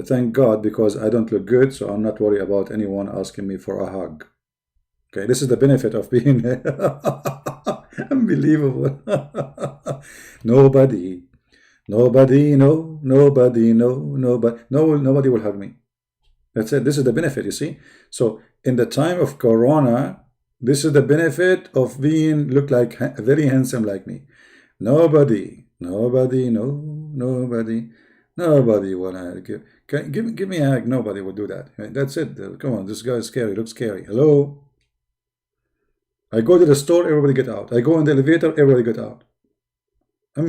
thank God, because I don't look good, so I'm not worried about anyone asking me for a hug. Okay, this is the benefit of being unbelievable. Nobody, nobody will hug me. That's it. This is the benefit, you see. So in the time of Corona, this is the benefit of look like very handsome like me. Nobody will give me a hug. Nobody will do that. That's it. Come on, this guy is scary. Looks scary. Hello. I go to the store, everybody get out. I go in the elevator, everybody get out. I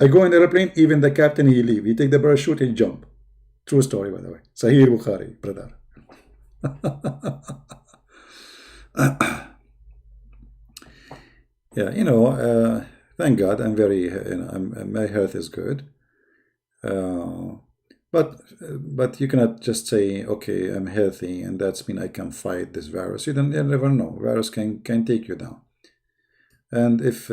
go in the airplane, even the captain, he leave. He take the parachute, he jump. True story, by the way. Sahih Bukhari, brother. Yeah, you know, thank God, I'm very, you know, my health is good. But you cannot just say, okay, I'm healthy, and that's mean I can fight this virus. You never know. Virus can take you down. And if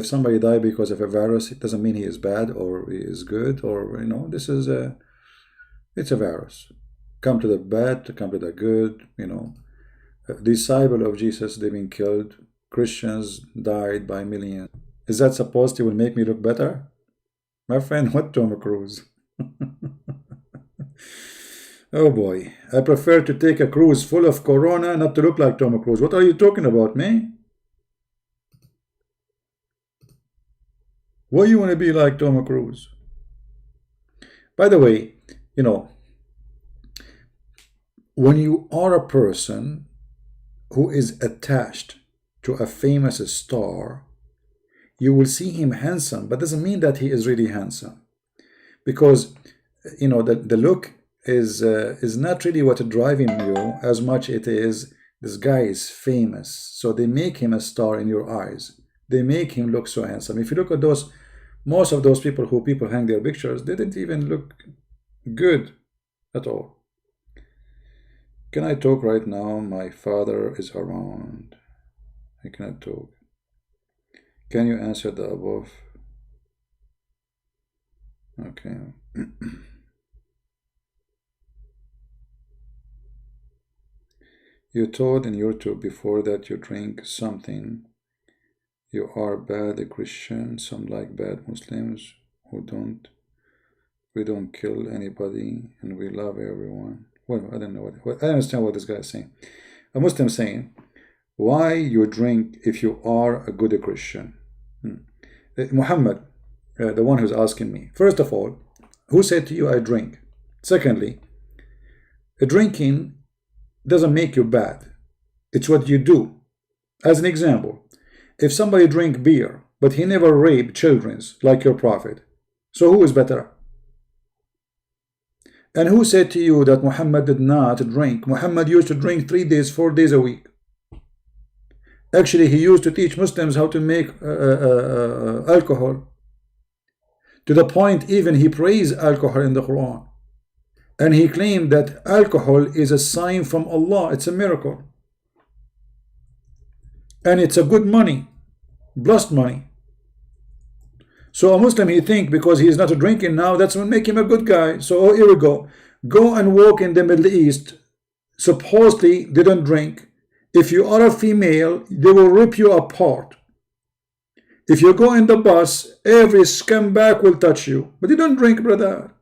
somebody die because of a virus, it doesn't mean he is bad or he is good, or you know, this is it's a virus. Come to the bad, to come to the good. You know, disciple of Jesus, they've been killed. Christians died by millions. Is that supposed to will make me look better? My friend, what Tom Cruise? Oh boy, I prefer to take a cruise full of corona not to look like Tom Cruise. What are you talking about, man? Why you want to be like Tom Cruise? By the way, you know, when you are a person who is attached to a famous star, you will see him handsome, but doesn't mean that he is really handsome. Because, you know, the look is not really what driving you as much it is this guy is famous, so they make him a star in your eyes. They make him look so handsome. If you look at most of those people who people hang their pictures, they didn't even look good at all. Can I talk right now? My father is around. I cannot talk. Can you answer the above? Okay. You told in YouTube before that you drink something. You are bad Christian, some like bad Muslims who we don't kill anybody and we love everyone. Well, I don't know what I understand what this guy is saying. A Muslim saying, why you drink if you are a good Christian? Muhammad, the one who's asking me. First of all, who said to you I drink? Secondly, drinking doesn't make you bad. It's what you do. As an example, if somebody drink beer, but he never raped children like your prophet, so who is better? And who said to you that Muhammad did not drink? Muhammad used to drink 3 days, 4 days a week. Actually, he used to teach Muslims how to make alcohol. To the point even he praised alcohol in the Quran. and he claimed that alcohol is a sign from Allah. It's a miracle. And it's a good money, blessed money. So a Muslim, he think because he is not drinking now, that's what make him a good guy. So here we go. Go and walk in the Middle East. Supposedly they don't drink. If you are a female, they will rip you apart. If you go in the bus, every scumbag will touch you. But you don't drink, brother.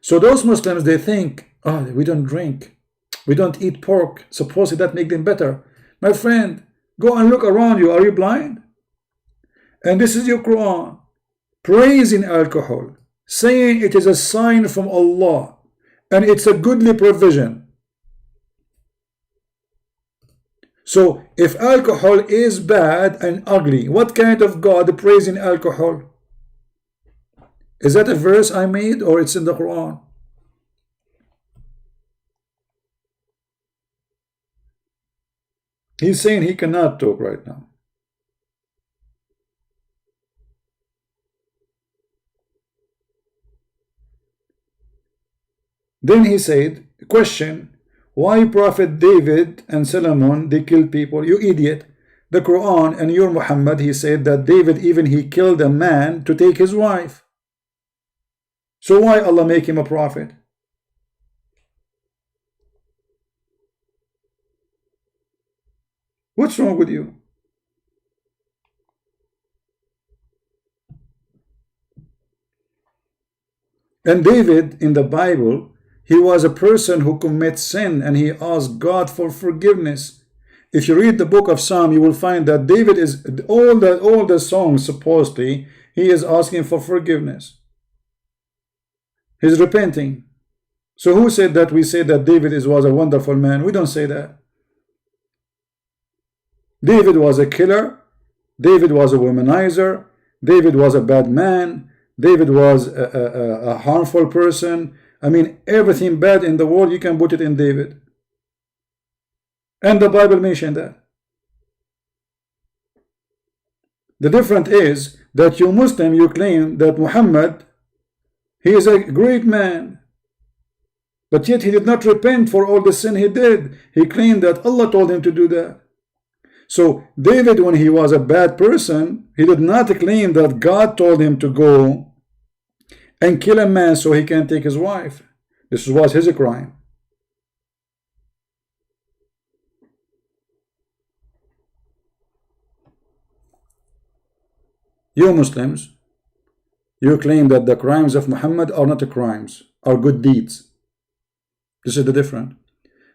So those Muslims, they think, oh, we don't drink. We don't eat pork. Supposedly that make them better. My friend, go and look around you. Are you blind? And this is your Quran. Praising alcohol. Saying it is a sign from Allah. And it's a goodly provision. So if alcohol is bad and ugly, what kind of God praising alcohol? Is that a verse I made or it's in the Quran? He's saying he cannot talk right now. Then he said, question, why Prophet David and Solomon, they killed people? You idiot. The Quran and your Muhammad, he said that David even he killed a man to take his wife. So why Allah make him a prophet? What's wrong with you? And David in the Bible, he was a person who commits sin and he asked God for forgiveness. If you read the book of Psalm, you will find that David is all the songs supposedly he is asking for forgiveness. He's repenting. So who said that we say that David was a wonderful man? We don't say that. David was a killer. David was a womanizer. David was a bad man. David was a harmful person. I mean, everything bad in the world, you can put it in David. And the Bible mentioned that. The difference is that you Muslim, you claim that Muhammad, he is a great man. But yet he did not repent for all the sin he did. He claimed that Allah told him to do that. So David, when he was a bad person, he did not claim that God told him to go and kill a man so he can take his wife. This was his crime. You Muslims, you claim that the crimes of Muhammad are not crimes, are good deeds. This is the difference.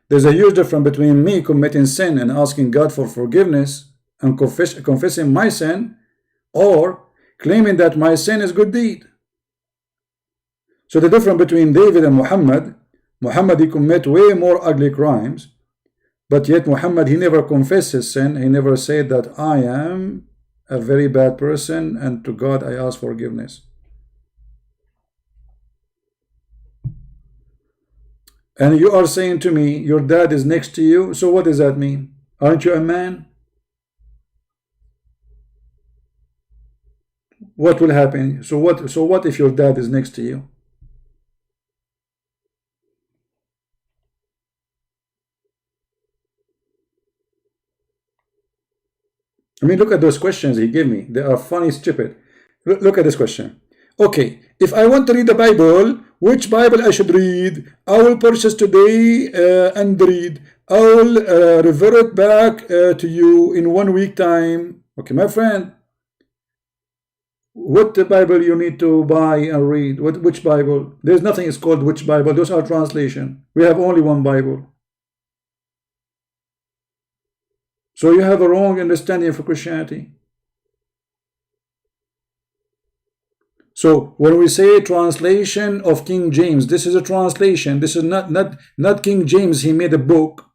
There's a huge difference between me committing sin and asking God for forgiveness and confessing my sin, or claiming that my sin is good deed. So the difference between David and Muhammad, Muhammad, he commit way more ugly crimes, but yet Muhammad, he never confessed his sin. He never said that I am a very bad person and to God I ask forgiveness. And you are saying to me, your dad is next to you. So what does that mean? Aren't you a man? What will happen? So what if your dad is next to you? I mean, look at those questions he gave me. They are funny, stupid. Look at this question. Okay, if I want to read the Bible, which Bible I should read? I will purchase today and read. I will revert back to you in 1 week time. Okay, my friend, what the Bible you need to buy and read? Which Bible? There's nothing is called which Bible. Those are translation. We have only one Bible. So you have a wrong understanding of Christianity. So when we say translation of King James, this is a translation. This is not King James. He made a book.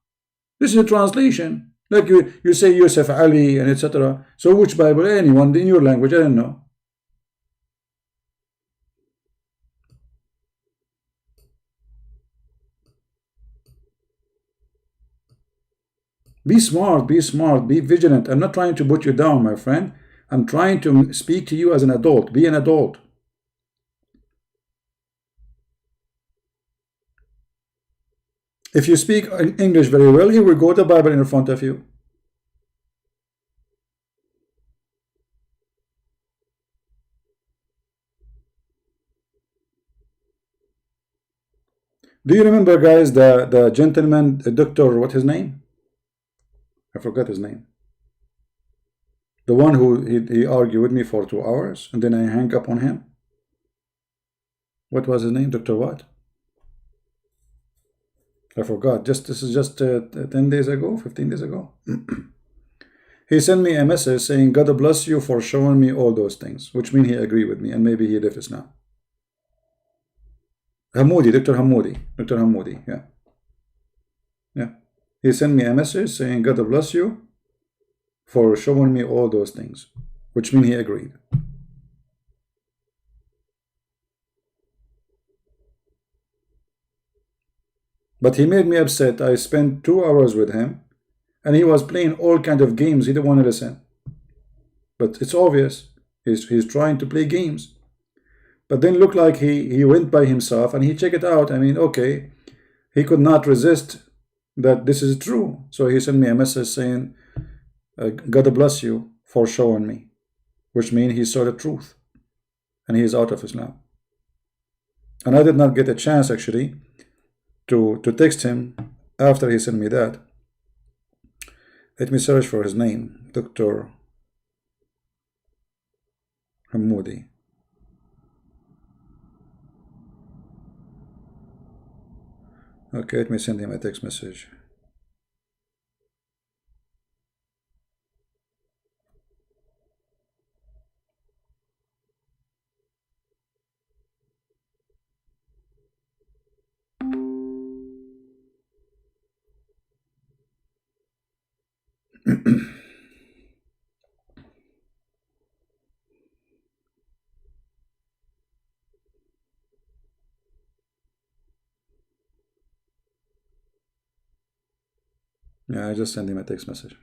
This is a translation. Like you say Yusuf Ali and etc. So which Bible? Anyone in your language? I don't know. Be smart, be vigilant. I'm not trying to put you down, my friend. I'm trying to speak to you as an adult. Be an adult. If you speak English very well, he will go to the Bible in front of you. Do you remember, guys, the gentleman, the doctor, what his name? I forgot his name. The one who he argued with me for 2 hours and then I hang up on him. What was his name? Dr. what? I forgot. This is just 10 days ago, 15 days ago. He sent me a message saying, God bless you for showing me all those things, which means he agreed with me and maybe he left us now. Hamoudi, Dr. Hamoudi. Dr. Hamoudi, yeah. Yeah. He sent me a message saying, God bless you for showing me all those things, which means he agreed. But he made me upset. I spent 2 hours with him and he was playing all kinds of games. He didn't want to listen. But it's obvious. He's trying to play games. But then looked like he went by himself and he checked it out. I mean, okay, he could not resist that this is true. So he sent me a message saying, God bless you for showing me, which means he saw the truth and he is out of Islam. And I did not get a chance actually to text him after he sent me that. Let me search for his name, Dr. Hamoudi. Okay, let me send him a text message. Yeah, I just sent him a text message.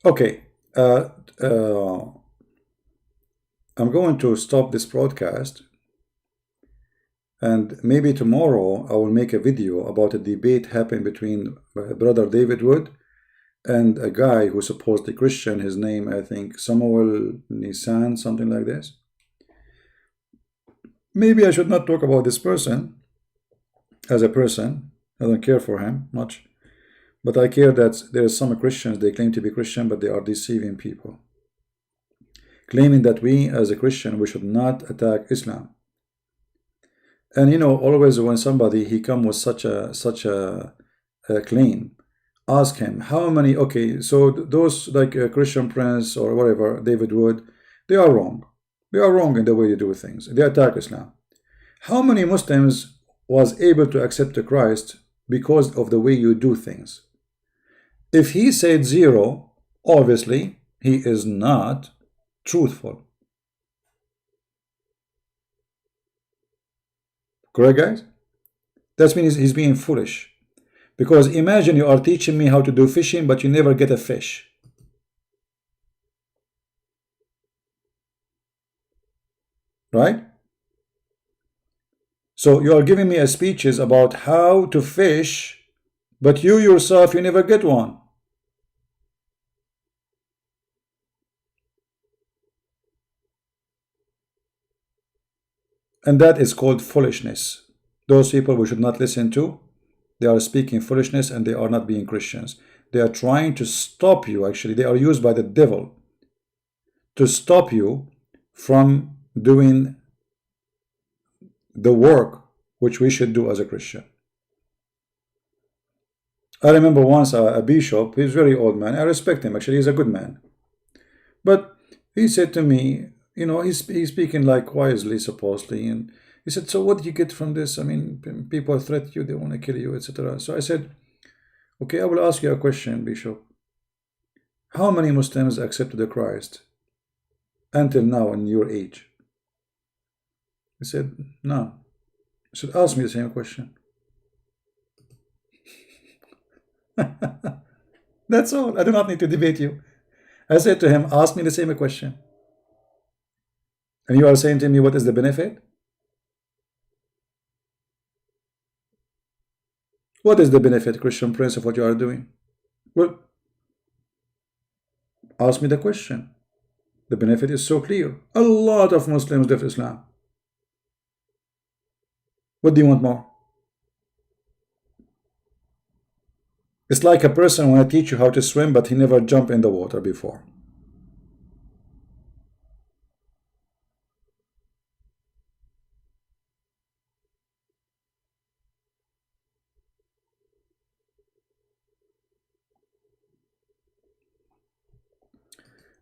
Okay, I'm going to stop this broadcast and maybe tomorrow I will make a video about a debate happened between brother David Wood and a guy who's supposedly Christian. His name, I think, Samuel Nissan, something like this. Maybe I should not talk about this person as a person. I don't care for him much. But I care that there are some Christians, they claim to be Christian, but they are deceiving people. Claiming that we as a Christian, we should not attack Islam. And you know, always when somebody, he come with such a claim, ask him, how many, okay, so those like Christian Prince or whatever, David Wood, they are wrong. They are wrong in the way they do things. They attack Islam. How many Muslims was able to accept Christ because of the way you do things? If he said 0, obviously he is not truthful. Correct, guys? That means he's being foolish. Because imagine you are teaching me how to do fishing, but you never get a fish. Right? So you are giving me a speeches about how to fish, but you yourself, you never get one. And that is called foolishness. Those people we should not listen to. They are speaking foolishness and they are not being Christians. They are trying to stop you, actually. They are used by the devil to stop you from doing the work which we should do as a Christian. I remember once a bishop, he's a very old man. I respect him, actually. He's a good man. But he said to me, you know, he's speaking like wisely, supposedly, and he said, so what do you get from this? I mean, people threat you, they want to kill you, etc. So I said, okay, I will ask you a question, Bishop. How many Muslims accepted the Christ until now in your age? He said, no. I said, ask me the same question. That's all. I do not need to debate you. I said to him, ask me the same question. And you are saying to me, what is the benefit? What is the benefit, Christian Prince, of what you are doing? Well, ask me the question. The benefit is so clear. A lot of Muslims left Islam. What do you want more? It's like a person want to teach you how to swim, but he never jumped in the water before.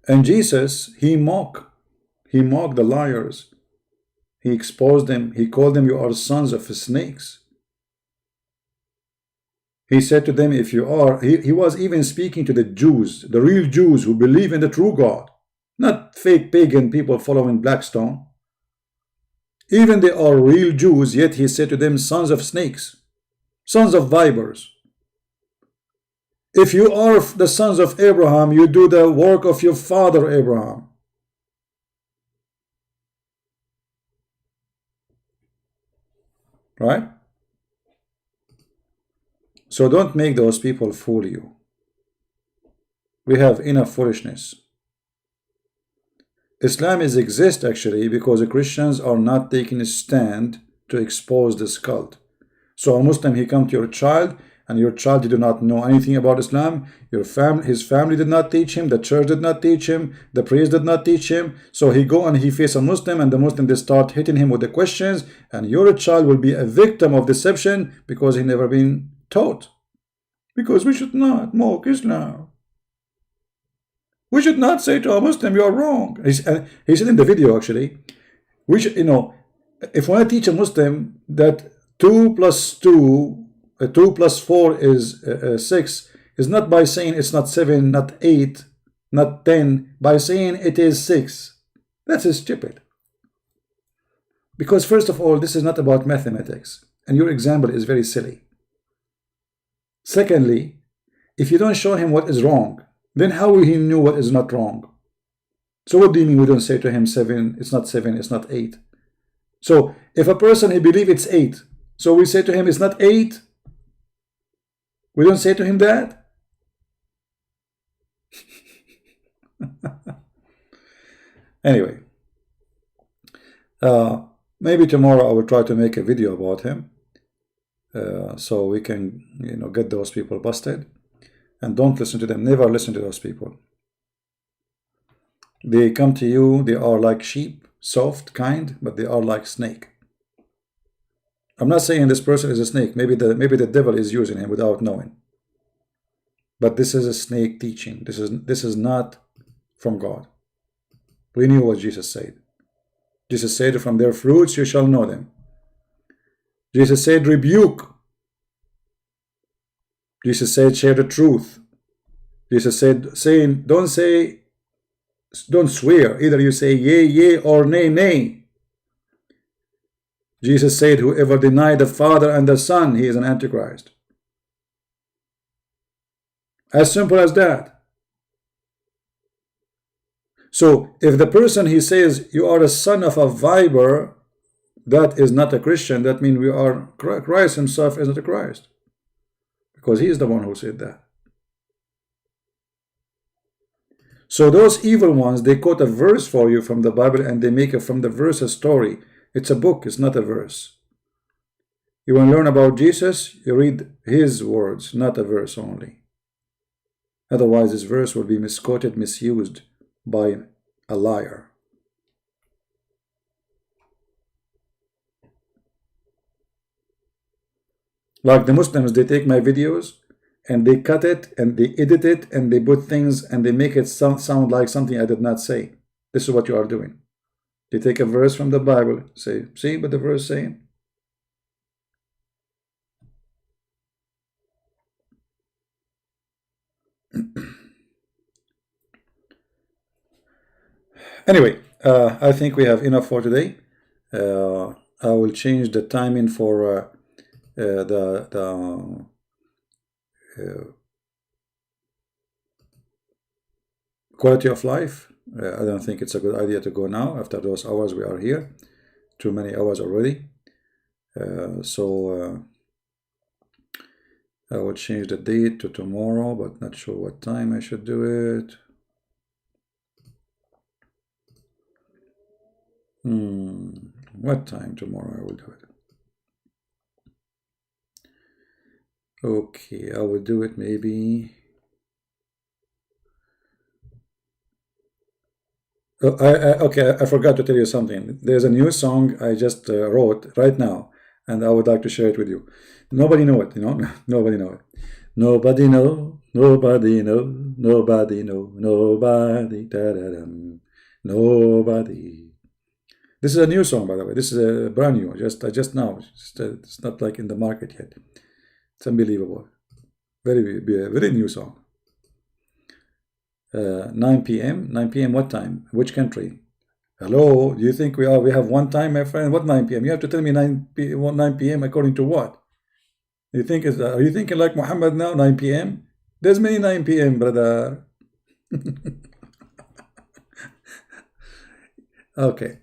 And Jesus, he mocked the liars. He exposed them. He called them, you are sons of snakes. He said to them, if you are, he was even speaking to the Jews, the real Jews who believe in the true God, not fake pagan people following Blackstone. Even they are real Jews, yet he said to them, sons of snakes, sons of vipers. If you are the sons of Abraham, you do the work of your father Abraham. Right? So don't make those people fool you. We have enough foolishness. Islam exists actually because Christians are not taking a stand to expose this cult. So a Muslim, he come to your child, and your child did not know anything about Islam. His family did not teach him. The church did not teach him. The priest did not teach him. So he go and he face a Muslim, and the Muslim, they start hitting him with the questions, and your child will be a victim of deception because he never been taught. Because we should not mock Islam. We should not say to a Muslim, you are wrong. He said in the video actually, we should, if we want to teach a Muslim that 2 plus 4 is 6, is not by saying it's not 7, not 8, not 10, by saying it is 6. That's stupid. Because first of all, this is not about mathematics, and your example is very silly. Secondly, if you don't show him what is wrong, then how will he know what is not wrong? So what do you mean we don't say to him 7, it's not 7, it's not 8? So if a person, he believes it's 8, so we say to him it's not 8? We don't say to him that? Anyway, maybe tomorrow I will try to make a video about him, so we can get those people busted. And don't listen to them. Never listen to those people. They come to you, they are like sheep, soft, kind, but they are like snake. I'm not saying this person is a snake. Maybe the devil is using him without knowing. But this is a snake teaching. This is not from God. We knew what Jesus said. Jesus said, from their fruits you shall know them. Jesus said, rebuke. Jesus said, share the truth. Jesus said, don't swear. Either you say yea, yea, or nay, nay. Jesus said, whoever denied the Father and the Son, he is an Antichrist. As simple as that. So if the person, he says, you are a son of a viper, that is not a Christian. That means Christ himself is not a Christ. Because he is the one who said that. So those evil ones, they quote a verse for you from the Bible, and they make it from the verse a story. It's a book, it's not a verse. You want to learn about Jesus, you read his words, not a verse only. Otherwise, this verse will be misquoted, misused by a liar. Like the Muslims, they take my videos and they cut it and they edit it and they put things and they make it sound like something I did not say. This is what you are doing. They take a verse from the Bible, say, see what the verse saying? Anyway, I think we have enough for today. I will change the timing for the quality of life. I don't think it's a good idea to go now after those hours we are here. Too many hours already. So I will change the date to tomorrow, but not sure what time I should do it. What time tomorrow I will do it? Okay, I will do it maybe. Oh, okay, I forgot to tell you something. There's a new song I just wrote right now, and I would like to share it with you. Nobody know it, you know? Nobody know it. Nobody know, nobody know, nobody know, nobody, da-da-dum, nobody. This is a new song, by the way. This is a brand new, just now. It's not like in the market yet. It's unbelievable. Very new song. 9 p.m. 9 p.m. What time? Which country? Hello? Do you think we have one time, my friend? What 9 p.m.? You have to tell me 9 p.m. according to what? Are you thinking like Muhammad now? 9 p.m. There's many 9 p.m. brother. Okay.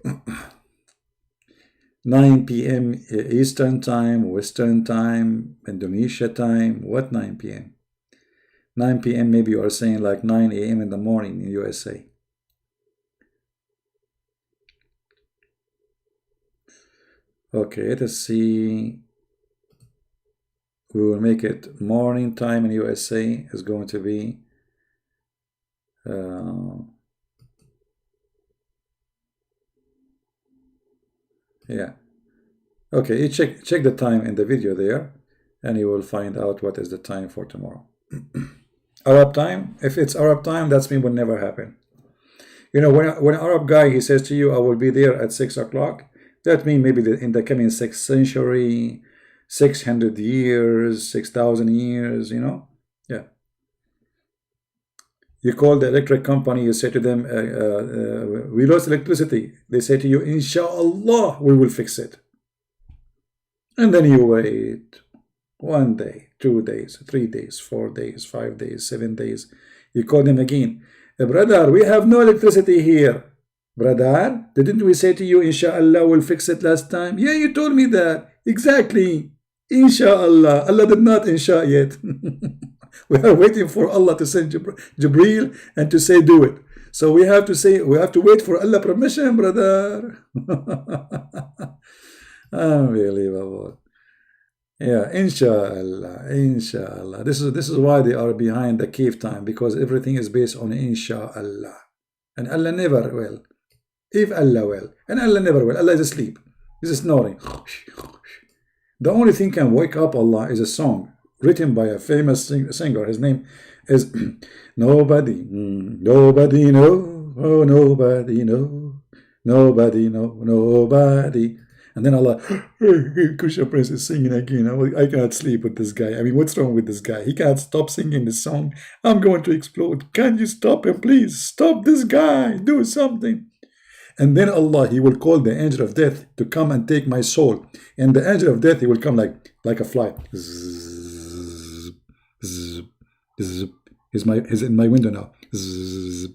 9 p.m. Eastern time, Western time, Indonesia time. What 9 p.m.? 9 p.m. maybe you are saying like 9 a.m. in the morning in USA. Okay, let us see. We will make it morning time in USA is going to be yeah. Okay, you check the time in the video there, and you will find out what is the time for tomorrow. Arab time. If it's Arab time, that's mean will never happen. You know, when an Arab guy he says to you, "I will be there at 6 o'clock," that means maybe in the coming 6th century, 600 years, 6,000 years. You know, yeah. You call the electric company, you say to them, "We lost electricity." They say to you, "Inshallah, we will fix it." And then you wait 1 day, 2 days, 3 days, 4 days, 5 days, 7 days. You call them again. Brother, we have no electricity here. Brother, didn't we say to you, inshallah, we'll fix it last time? Yeah, you told me that. Exactly. Inshallah. Allah did not insha yet. We are waiting for Allah to send Jibreel and to say do it. So we have to wait for Allah permission, brother. Unbelievable. Yeah, inshallah. This is why they are behind the cave time, because everything is based on inshallah. And Allah never will. If Allah will. And Allah never will. Allah is asleep. He's snoring. The only thing can wake up Allah is a song written by a famous singer. His name is Nobody know, oh nobody know, nobody know, nobody. And then Allah, Kusha Prince is singing again. I cannot sleep with this guy. I mean, what's wrong with this guy? He can't stop singing this song. I'm going to explode. Can you stop him, please? Stop this guy. Do something. And then Allah, he will call the angel of death to come and take my soul. And the angel of death, he will come like a fly. Zzz, zzz, zzz. He's in my window now. Zzz,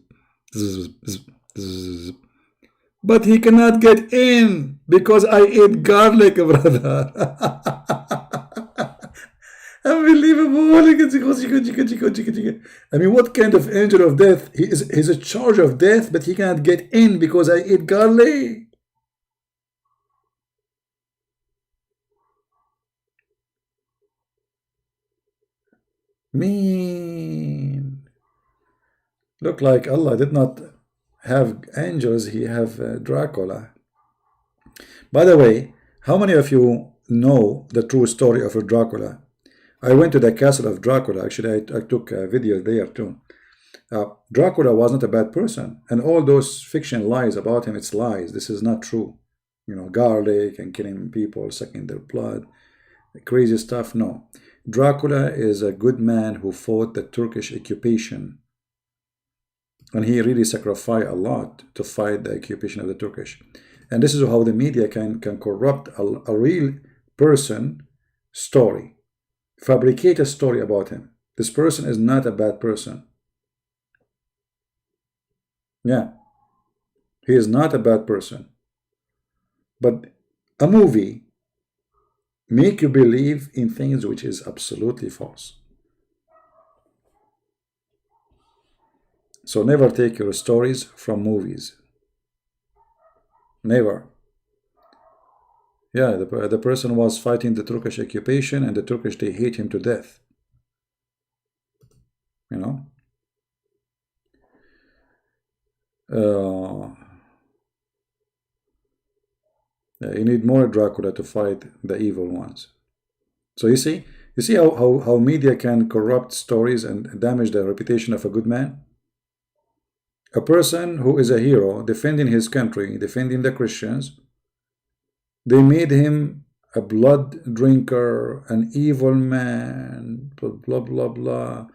zzz, zzz, zzz. But he cannot get in because I ate garlic, brother. Unbelievable. I mean, what kind of angel of death? He's a charge of death, but he cannot get in because I ate garlic. Mean. Look like Allah did not have angels, he have Dracula. By the way, how many of you know the true story of Dracula? I went to the castle of Dracula. Actually, I took a video there too. Dracula was not a bad person, and all those fiction lies about him, it's lies. This is not true. You know, garlic and killing people, sucking their blood, crazy stuff. No, Dracula is a good man who fought the Turkish occupation. And he really sacrificed a lot to fight the occupation of the Turkish. And this is how the media can corrupt a real person story. Fabricate a story about him. This person is not a bad person. Yeah. He is not a bad person. But a movie make you believe in things which is absolutely false. So never take your stories from movies. Never. Yeah, the person was fighting the Turkish occupation, and the Turkish, they hate him to death. You know? You need more Dracula to fight the evil ones. So you see how media can corrupt stories and damage the reputation of a good man? A person who is a hero, defending his country, defending the Christians, they made him a blood drinker, an evil man, blah, blah, blah, blah.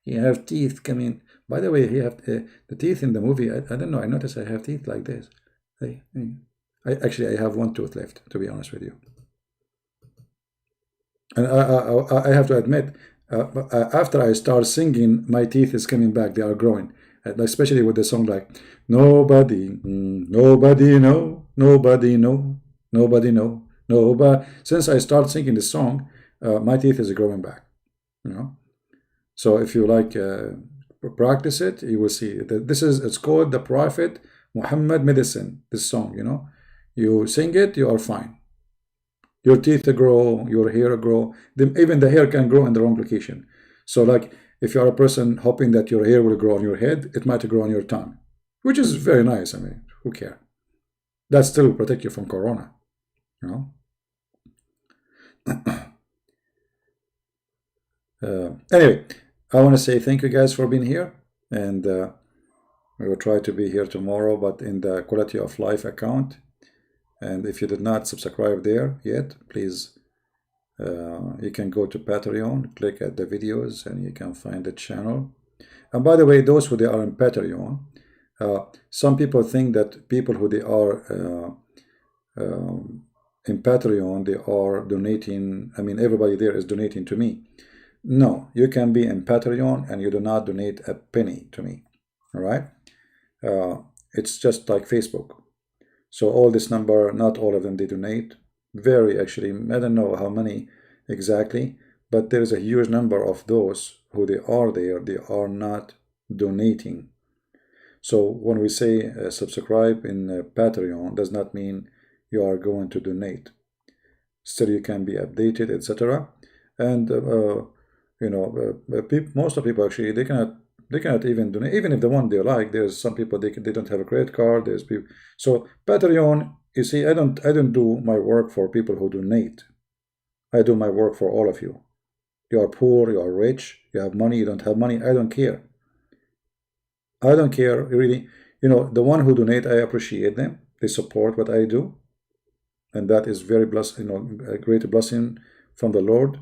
He have teeth coming. By the way, he have the teeth in the movie. I don't know. I notice I have teeth like this. I have one tooth left, to be honest with you. And I have to admit, after I start singing, my teeth is coming back. They are growing, especially with the song like "Nobody, nobody know, nobody know, nobody know, nobody." Since I start singing this song, my teeth is growing back. You know, so if you like practice it, you will see that it's called the Prophet Muhammad medicine. This song, you know, you sing it, you are fine. Your teeth grow, your hair grow. Even the hair can grow in the wrong location. So like if you are a person hoping that your hair will grow on your head, it might grow on your tongue, which is very nice. I mean, who cares? That still will protect you from corona, you know? Anyway, I want to say thank you guys for being here, and we will try to be here tomorrow, but in the quality of life account. And if you did not subscribe there yet, please, you can go to Patreon, click at the videos, and you can find the channel. And by the way, those who they are in Patreon, some people think that people who they are in Patreon, they are donating. I mean, everybody there is donating to me. No, you can be in Patreon and you do not donate a penny to me. All right? It's just like Facebook. So all this number, not all of them, they donate. Very, actually, I don't know how many exactly, but there is a huge number of those who they are there, they are not donating. So when we say subscribe in Patreon, does not mean you are going to donate. Still, you can be updated, etc. And you know, most of people actually they cannot even donate. Even if the one they like, there's some people they don't have a credit card. There's people. So Patreon, you see, I don't do my work for people who donate. I do my work for all of you. You are poor, you are rich, you have money, you don't have money. I don't care. I don't care really. You know, the one who donate, I appreciate them. They support what I do, and that is very blessed. You know, a great blessing from the Lord,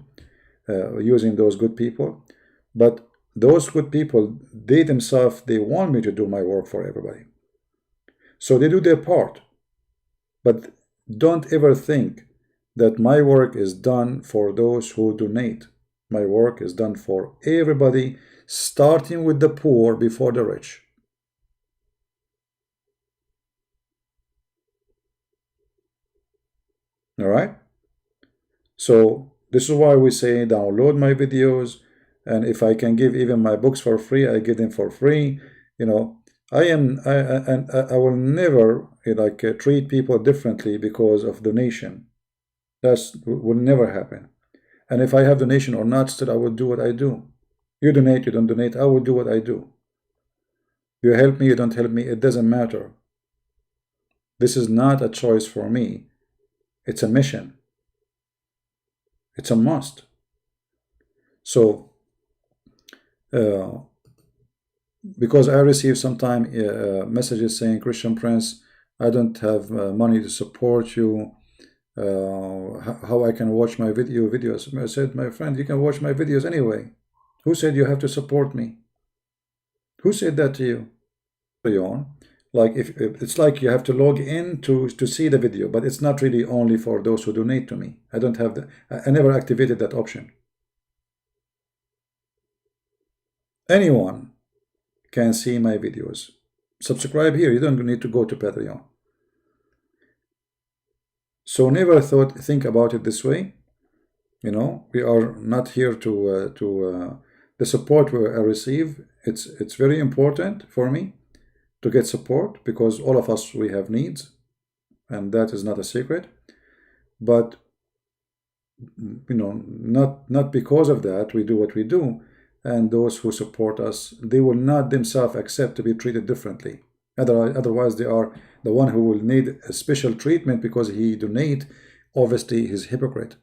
using those good people. But those good people, they themselves, they want me to do my work for everybody. So they do their part. But don't ever think that my work is done for those who donate. My work is done for everybody, starting with the poor before the rich. All right? So this is why we say download my videos, and if I can give even my books for free, I give them for free. You know, I will never like treat people differently because of donation. That will never happen. And if I have donation or not, still I will do what I do. You donate, you don't donate, I will do what I do. You help me, you don't help me, it doesn't matter. This is not a choice for me. It's a mission. It's a must. So, because I receive sometimes messages saying, Christian Prince, I don't have money to support you. How I can watch my videos? I said, my friend, you can watch my videos anyway. Who said you have to support me? Who said that to you? Like if it's like you have to log in to see the video, but it's not really only for those who donate to me. I don't have I never activated that option. Anyone can see my videos. Subscribe here. You don't need to go to Patreon. So never think about it this way. We are not here to the support I receive. It's very important for me to get support because all of us, we have needs, and that is not a secret. But not because of that we do what we do. And those who support us, they will not themselves accept to be treated differently. Otherwise they are the one who will need a special treatment because he donate. Obviously he's hypocrite,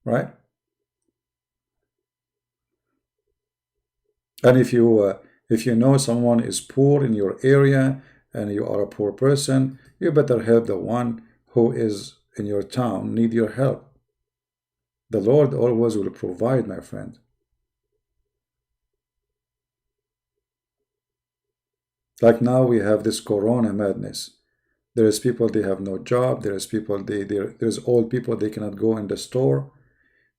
right? And if you know someone is poor in your area and you are a poor person, you better help the one who is in your town need your help. The Lord always will provide, my friend. Like now we have this corona madness. There is people, they have no job. There is people, there's old people, they cannot go in the store.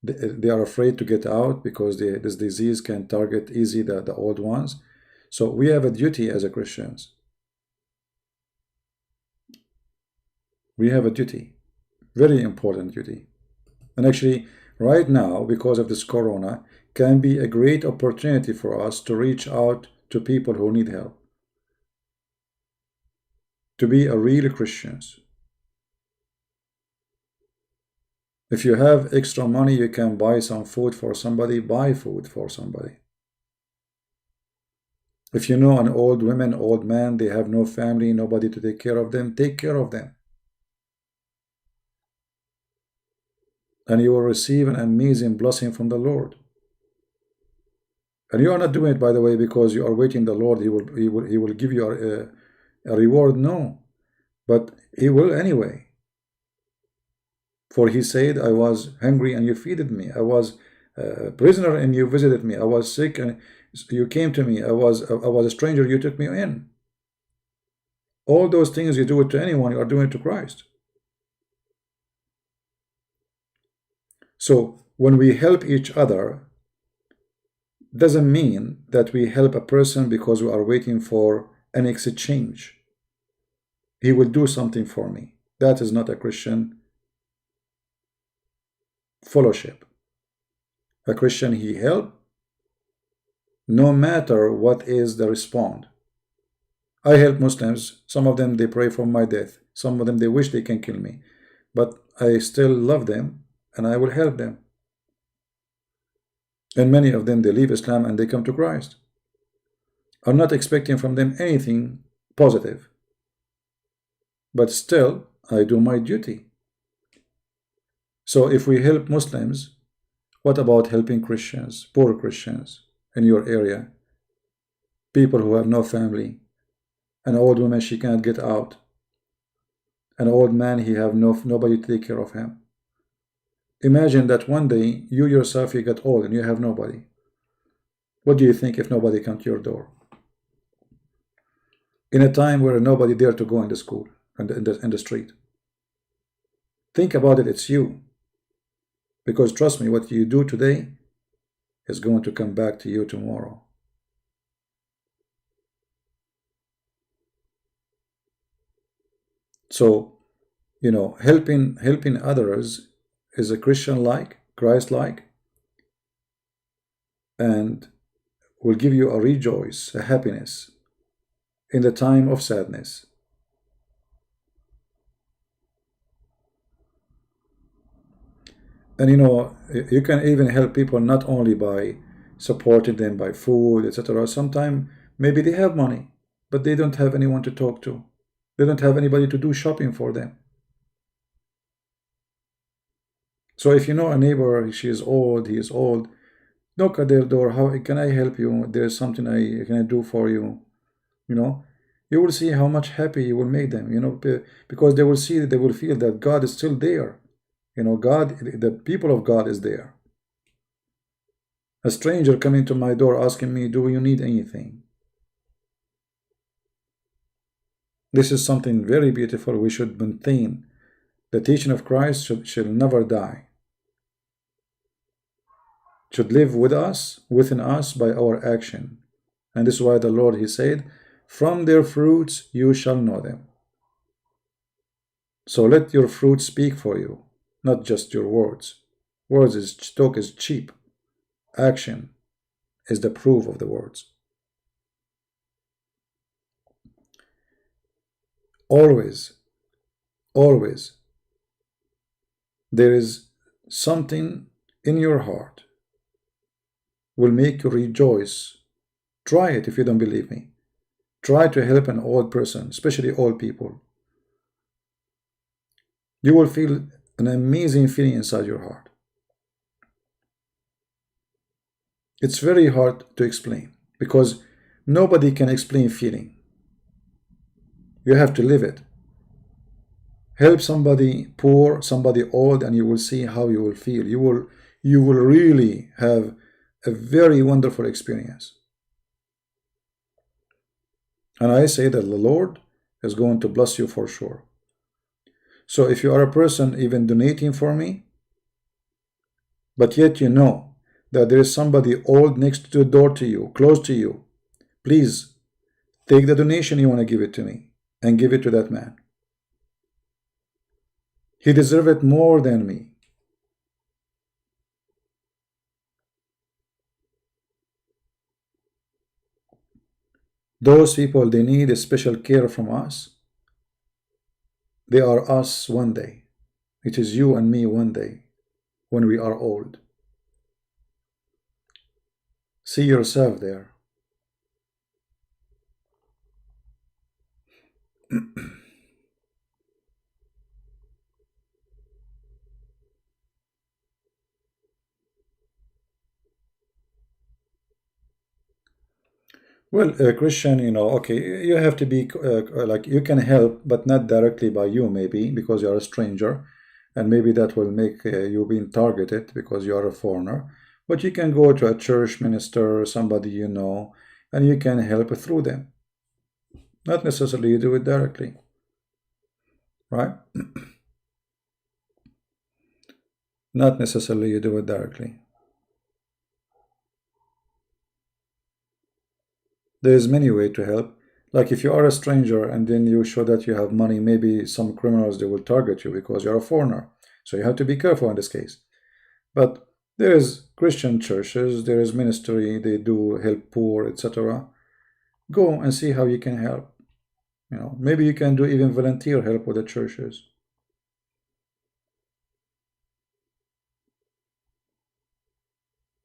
They are afraid to get out because this disease can target easy the old ones. So we have a duty as a Christians. We have a duty, very important duty. And actually, right now, because of this corona, can be a great opportunity for us to reach out to people who need help. To be a real Christians. If you have extra money, you can buy some food for somebody, buy food for somebody. If you know an old woman, old man, they have no family, nobody to take care of them, take care of them. And you will receive an amazing blessing from the Lord. And you are not doing it, by the way, because you are waiting the Lord, he will give you a reward. No, but he will anyway. For he said, I was hungry and you feeded me. I was a prisoner and you visited me. I was sick and you came to me. I was a stranger, you took me in. All those things you do it to anyone, you are doing it to Christ. So when we help each other, doesn't mean that we help a person because we are waiting for an exchange. He will do something for me. That is not a Christian fellowship. A Christian, he help no matter what is the response. I help Muslims. Some of them, they pray for my death. Some of them, they wish they can kill me. But I still love them and I will help them. And many of them, they leave Islam and they come to Christ. I'm not expecting from them anything positive. But still, I do my duty. So if we help Muslims, what about helping Christians, poor Christians in your area? People who have no family. An old woman, she cannot get out. An old man, he have nobody to take care of him. Imagine that one day, you yourself, you get old and you have nobody. What do you think if nobody comes to your door? In a time where nobody dare to go in the school and in the street. Think about it, it's you. Because trust me, what you do today is going to come back to you tomorrow. So, helping others is a Christian-like, Christ-like, and will give you a rejoice, a happiness in the time of sadness. And you can even help people not only by supporting them by food, etc. Sometimes maybe they have money, but they don't have anyone to talk to. They don't have anybody to do shopping for them. So if you know a neighbor, she is old, he is old, knock at their door. How can I help you? There's something I can do for you. You will see how much happy you will make them. Because they will see, they will feel that God is still there. God, the people of God is there. A stranger coming to my door asking me, do you need anything? This is something very beautiful. We should maintain. The teaching of Christ shall never die. Should live with us, within us, by our action. And this is why the Lord, he said, from their fruits you shall know them. So let your fruit speak for you. not just your words. Talk is cheap. Action is the proof of the words. Always, always, there is something in your heart will make you rejoice. Try it if you don't believe me. Try to help an old person, especially old people. You will feel an amazing feeling inside your heart. It's very hard to explain because nobody can explain feeling. You have to live it. Help somebody poor, somebody old, and you will see how you will feel. You will really have a very wonderful experience. And I say that the Lord is going to bless you for sure. So if you are a person even donating for me, but yet you know that there is somebody old next to the door to you, close to you, please take the donation you want to give it to me and give it to that man. He deserves it more than me. Those people, they need a special care from us. They are us one day. It is you and me one day when we are old. See yourself there. Well, Christian, okay, you have to be like you can help, but not directly by you, maybe because you are a stranger, and maybe that will make you being targeted because you are a foreigner. But you can go to a church minister, somebody you know, and you can help through them. Not necessarily you do it directly, right? Not necessarily you do it directly. There is many ways to help. Like if you are a stranger and then you show that you have money, maybe some criminals, they will target you because you're a foreigner. So you have to be careful in this case. But there is Christian churches, there is ministry, they do help poor, etc. Go and see how you can help. Maybe you can do even volunteer help with the churches.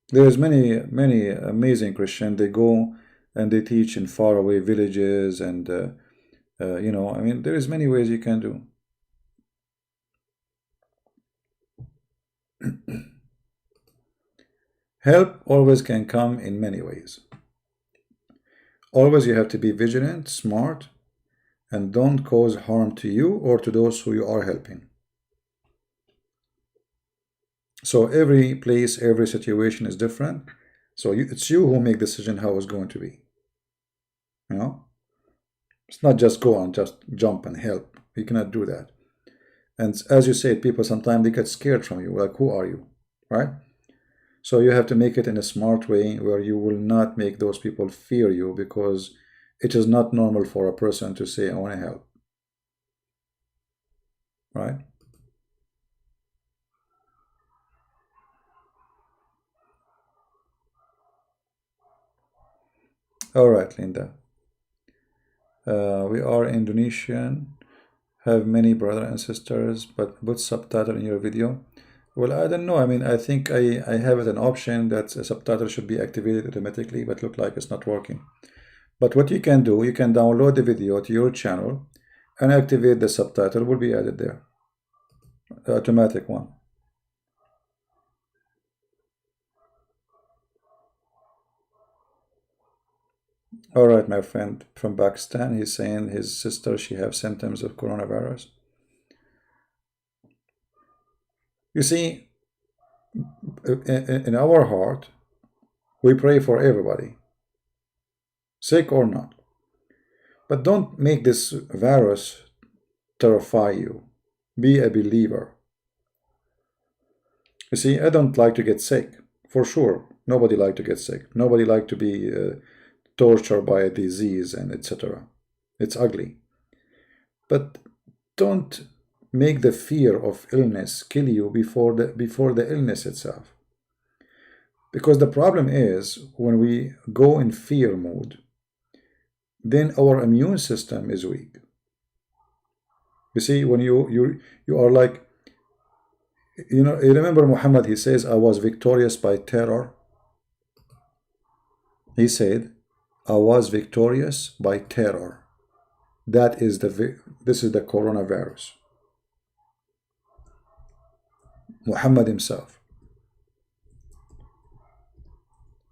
There's many amazing Christians. They go and they teach in faraway villages, and I mean, there is many ways you can do. Help always can come in many ways. Always you have to be vigilant, smart, and don't cause harm to you or to those who you are helping. So every place, every situation is different. So it's you who make the decision how it's going to be. It's not just go and just jump and help. You cannot do that. And as you said, people sometimes they get scared from you. Like, who are you? Right? So you have to make it in a smart way where you will not make those people fear you, because it is not normal for a person to say, I want to help. Right? All right, Linda. We are Indonesian, have many brothers and sisters, but put subtitle in your video. Well, I don't know. I mean, I think I have it an option that a subtitle should be activated automatically, but look like it's not working. But what you can do, you can download the video to your channel and activate the subtitle, will be added there. The automatic one. All right, my friend from Pakistan, he's saying his sister, she have symptoms of coronavirus. You see, in our heart, we pray for everybody, sick or not. But don't make this virus terrify you. Be a believer. You see, I don't like to get sick, for sure. Nobody like to get sick. Nobody like to be tortured by a disease and etc. It's ugly. But don't make the fear of illness kill you before the illness itself. Because the problem is, when we go in fear mode, then our immune system is weak. You see, when you are like, you remember Muhammad, he says, I was victorious by terror. He said, I was victorious by terror. This is the coronavirus. Muhammad himself.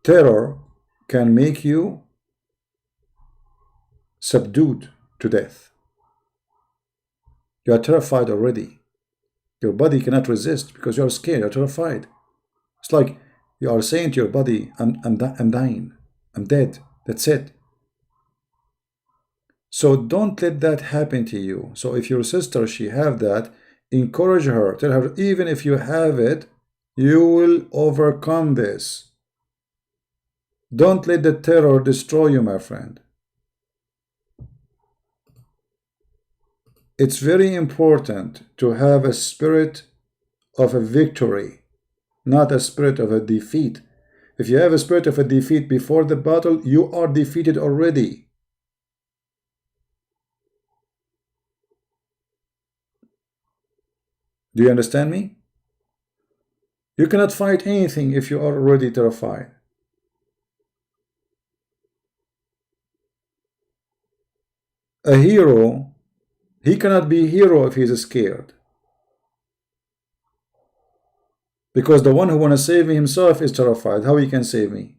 Terror can make you subdued to death. You are terrified already. Your body cannot resist because you are scared, you're terrified. It's like you are saying to your body, I'm dying, I'm dead, that's it. So don't let that happen to you. So if your sister, she have that, encourage her, tell her, even if you have it, you will overcome this. Don't let the terror destroy you, my friend. It's very important to have a spirit of a victory, not a spirit of a defeat. If you have a spirit of a defeat before the battle, you are defeated already. Do you understand me? You cannot fight anything if you are already terrified. A hero, he cannot be a hero if he is scared. Because the one who wants to save me himself is terrified. How he can save me?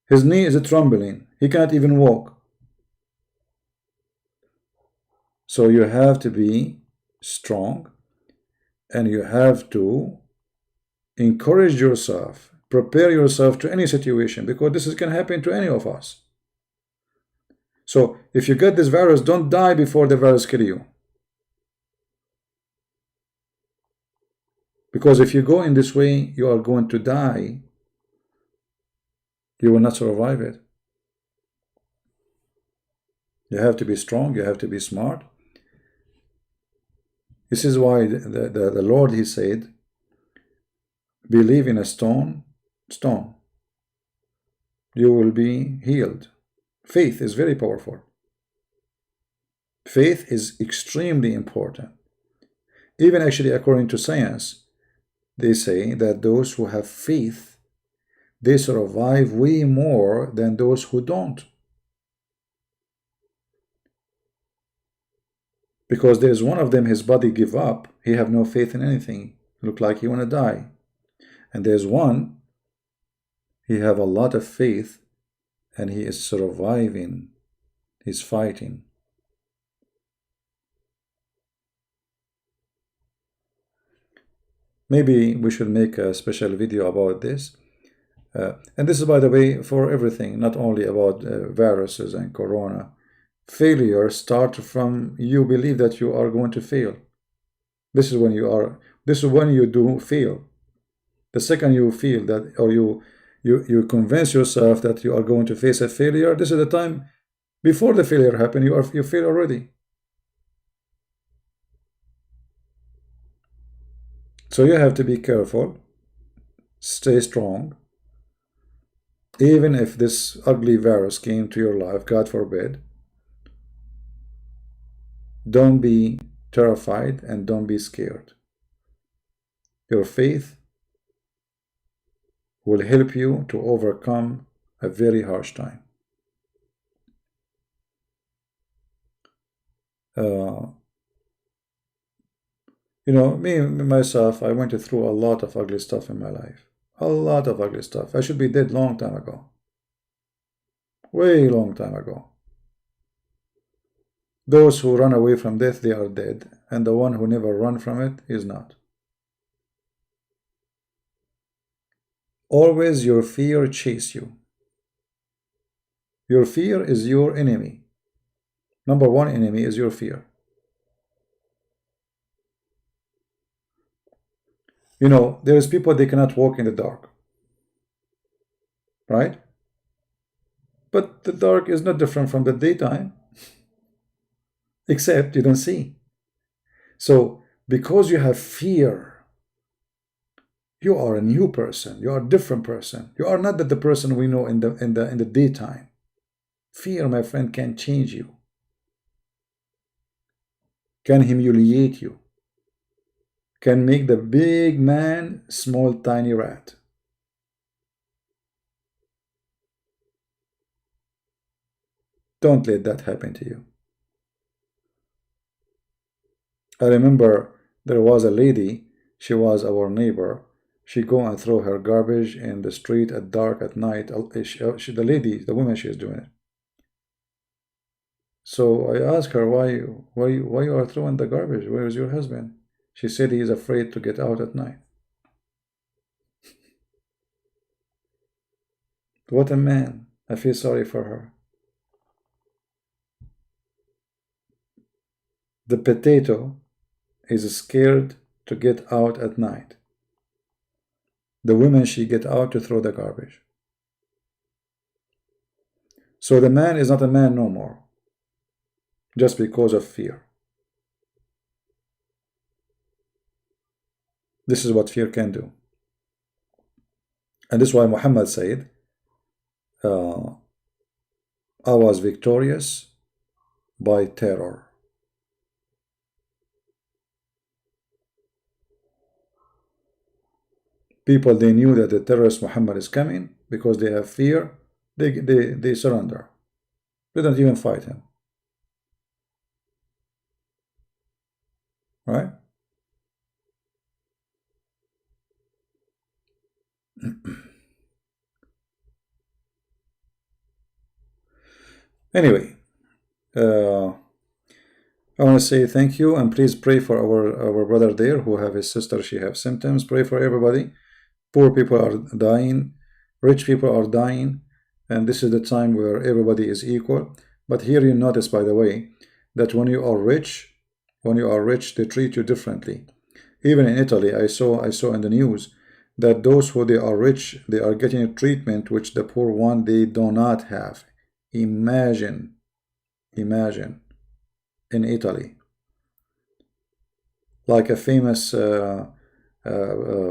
His knee is trembling. He cannot even walk. So you have to be strong, and you have to encourage yourself, prepare yourself to any situation, because this can happen to any of us. So if you get this virus, don't die before the virus kills you. Because if you go in this way, you are going to die. You will not survive it. You have to be strong, you have to be smart. This is why the Lord, he said, believe in a stone, you will be healed. Faith is very powerful. Faith is extremely important. Even actually, according to science, they say that those who have faith, they survive way more than those who don't. Because there's one of them, his body give up, he have no faith in anything, look like he want to die. And there's one, he have a lot of faith, and he is surviving, he's fighting. Maybe we should make a special video about this. And this is, by the way, for everything, not only about viruses and corona. Failure starts from you believe that you are going to fail. This is when you do fail. The second you feel that, or you convince yourself that you are going to face a failure, this is the time before the failure happens, you fail already. So you have to be careful, stay strong. Even if this ugly virus came to your life, God forbid, don't be terrified and don't be scared. Your faith will help you to overcome a very harsh time. Me myself, I went through a lot of ugly stuff in my life. A lot of ugly stuff. I should be dead long time ago. Way long time ago. Those who run away from death, they are dead. And the one who never run from it is not. Always your fear chase you. Your fear is your enemy. Number one enemy is your fear. There's people, they cannot walk in the dark. Right? But the dark is not different from the daytime. Except you don't see. So because you have fear, you are a new person. You are a different person. You are not the person we know in the daytime. Fear, my friend, can change you, can humiliate you, can make the big man small tiny rat. Don't let that happen to you. I remember there was a lady, she was our neighbor. She go and throw her garbage in the street at dark at night. The lady, the woman, she is doing it. So I asked her, why you are throwing the garbage? Where is your husband? She said he is afraid to get out at night. What a man. I feel sorry for her. The potato is scared to get out at night. The woman, she get out to throw the garbage. So the man is not a man no more, just because of fear. This is what fear can do. And this is why Muhammad said, I was victorious by terror. People, they knew that the terrorist Muhammad is coming because they have fear. They surrender. They don't even fight him. Right? Anyway, I want to say thank you, and please pray for our brother there who have his sister, she have symptoms. Pray for everybody. Poor people are dying, rich people are dying, and this is the time where everybody is equal. But here you notice, by the way, that when you are rich, they treat you differently. Even in Italy, I saw in the news that those who they are rich, they are getting a treatment which the poor one, they do not have. Imagine in Italy, like a famous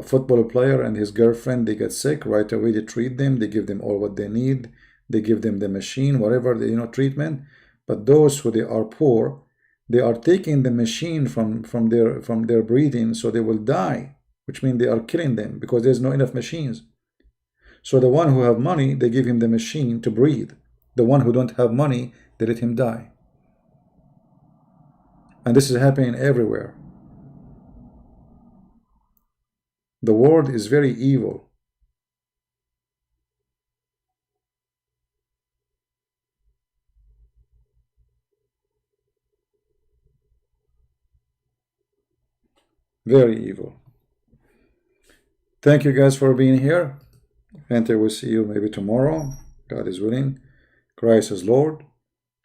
football player and his girlfriend, they get sick right away, they treat them, they give them all what they need, they give them the machine, whatever, treatment. But those who they are poor, they are taking the machine from their breathing, so they will die, which means they are killing them because there's no enough machines. So the one who have money, they give him the machine to breathe. The one who don't have money, they let him die. And this is happening everywhere. The world is very evil. Very evil. Thank you guys for being here. And I will see you maybe tomorrow. God is willing. Christ is Lord.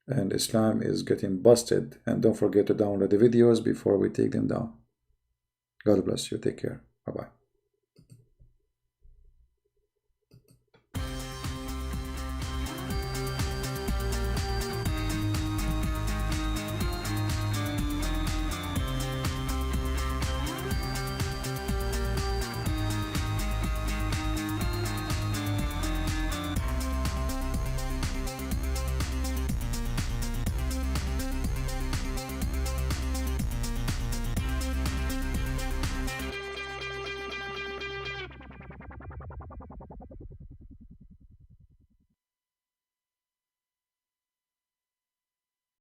And Islam is getting busted. And don't forget to download the videos before we take them down. God bless you. Take care. Bye-bye.